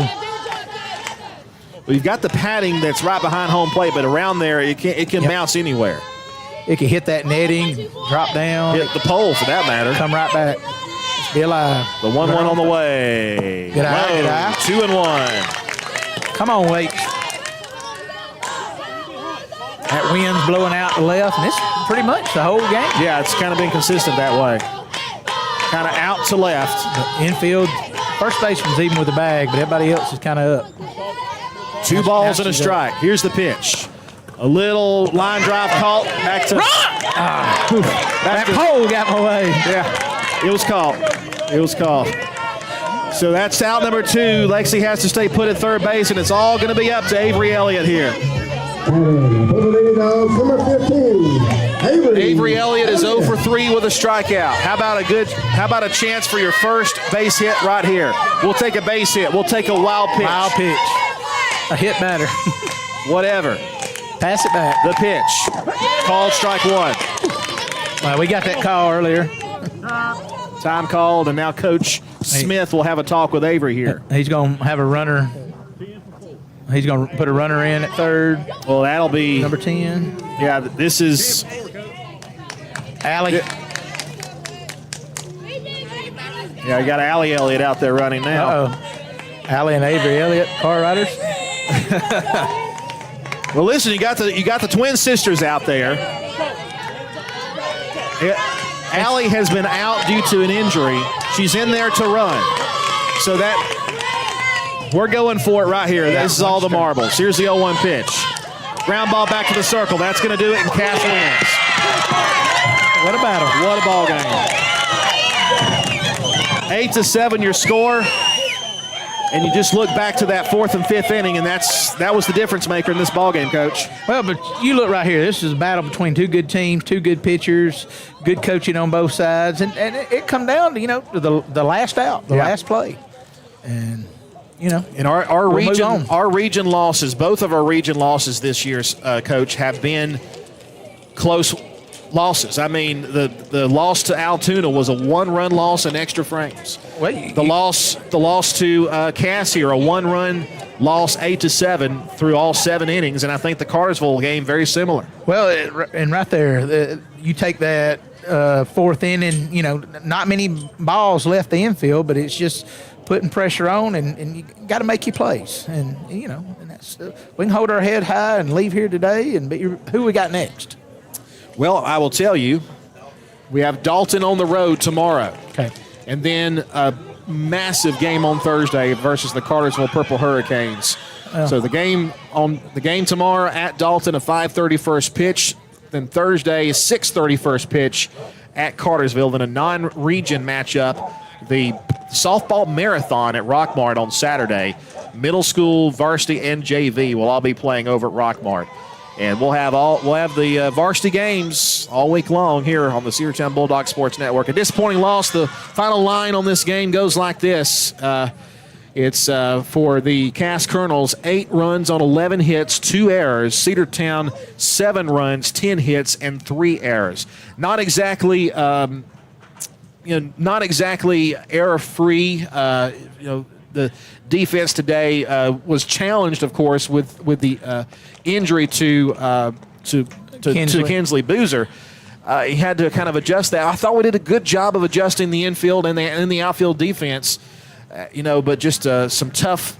Well, you've got the padding that's right behind home plate, but around there, it can bounce anywhere.
It can hit that netting, drop down.
Hit the pole, for that matter.
Come right back. Just be alive.
The 1-1 on the way.
Good eye.
2-1.
Come on, Waits. That wind's blowing out to left, and it's pretty much the whole game.
Yeah, it's kind of been consistent that way. Kind of out to left.
The infield, first baseman's even with the bag, but everybody else is kind of up.
2 balls and a strike. Here's the pitch. A little line drive caught. Back to...
That pole got my way.
Yeah, it was caught. It was caught. So that's out number 2. Lexi has to stay put at third base, and it's all going to be up to Avery Elliott here.
Number 15,
Avery Elliott is 0 for 3 with a strikeout. How about a chance for your first base hit right here? We'll take a base hit. We'll take a wild pitch.
A hit matter.
Whatever.
Pass it back.
The pitch. Called strike 1.
Well, we got that call earlier.
Time called, and now Coach Smith will have a talk with Avery here.
He's going to have a runner. He's going to put a runner in at third.
Well, that'll be
number 10.
Yeah, this is
Allie.
Yeah, you got Allie Elliott out there running now.
Allie and Avery Elliott, car riders.
Well, listen, you got the twin sisters out there. Allie has been out due to an injury. She's in there to run. So that we're going for it right here. This is all the marbles. Here's the 0-1 pitch. Ground ball back to the circle. That's going to do it, and Cass wins.
What a battle.
What a ball game. 8-7 your score. And you just look back to that 4th and 5th inning, and that was the difference maker in this ball game, Coach.
Well, but you look right here. This is a battle between 2 good teams, 2 good pitchers, good coaching on both sides, and it come down to the last out, the last play, and.
In our region losses, both of our region losses this year, Coach, have been close losses. I mean, the loss to Altoona was a 1-run loss in extra frames. The loss to Cass here, a 1-run loss, 8-7 through all 7 innings, and I think the Cartersville game very similar.
Well, and right there, you take that 4th inning. Not many balls left the infield, but it's just putting pressure on, and you got to make your plays. And and that's we can hold our head high and leave here today. And who we got next?
Well, I will tell you, we have Dalton on the road tomorrow.
Okay,
and then a massive game on Thursday versus the Cartersville Purple Hurricanes. So the game tomorrow at Dalton, a 5:30 first pitch. Then Thursday, a 6:30 first pitch at Cartersville. Then a non-region matchup, the softball marathon at Rockmart on Saturday. Middle school, varsity, and JV will all be playing over at Rockmart. And we'll have the varsity games all week long here on the Cedartown Bulldog Sports Network. A disappointing loss. The final line on this game goes like this. It's for the Cass Colonels, 8 runs on 11 hits, 2 errors. Cedartown, 7 runs, 10 hits, and 3 errors. Not exactly, error-free. The defense today was challenged, of course, with the injury to Kinsley Boozer. He had to kind of adjust that. I thought we did a good job of adjusting the infield and the outfield defense, but just some tough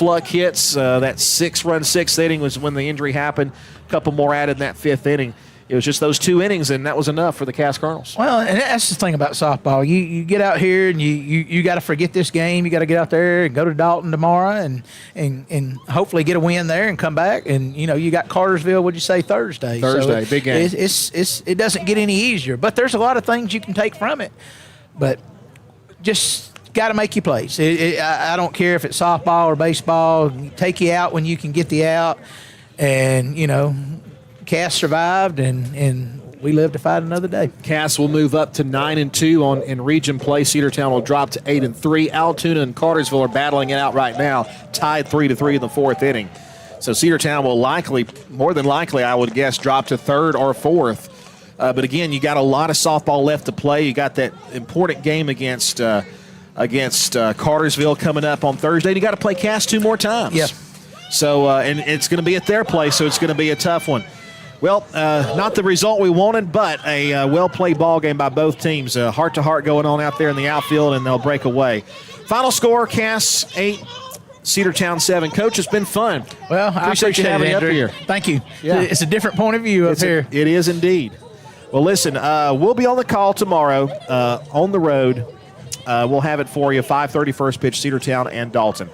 luck hits. That 6-run 6th inning was when the injury happened. A couple more added in that 5th inning. It was just those 2 innings, and that was enough for the Cass Colonels.
Well, and that's the thing about softball. You get out here and you got to forget this game. You got to get out there and go to Dalton tomorrow and hopefully get a win there and come back. And you got Cartersville. What'd you say Thursday?
Thursday, big game.
It doesn't get any easier, but there's a lot of things you can take from it. But just got to make your plays. I don't care if it's softball or baseball. Take you out when you can get the out, and Cass survived, and we live to fight another day.
Cass will move up to 9-2 in region play. Cedartown will drop to 8-3. Altoona and Cartersville are battling it out right now, tied 3-3 in the 4th inning. So Cedartown will more than likely, I would guess, drop to 3rd or 4th. But again, you got a lot of softball left to play. You got that important game against Cartersville coming up on Thursday. And you got to play Cass 2 more times.
Yeah.
So and it's going to be at their place, so it's going to be a tough one. Well, not the result we wanted, but a well-played ball game by both teams. Heart-to-heart going on out there in the outfield, and they'll break away. Final score, Cass 8, Cedartown 7. Coach, it's been fun.
Well, I appreciate
you having me up here.
Thank you.
Yeah.
It's a different point of view up here.
It is indeed. Well, listen, we'll be on the call tomorrow on the road. We'll have it for you, 5:30 first pitch, Cedartown and Dalton.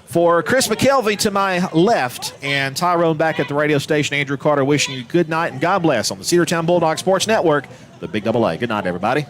For Chris McKelvey to my left and Tyrone back at the radio station, Andrew Carter wishing you good night and God bless on the Cedartown Bulldog Sports Network, the Big Double A. Good night, everybody.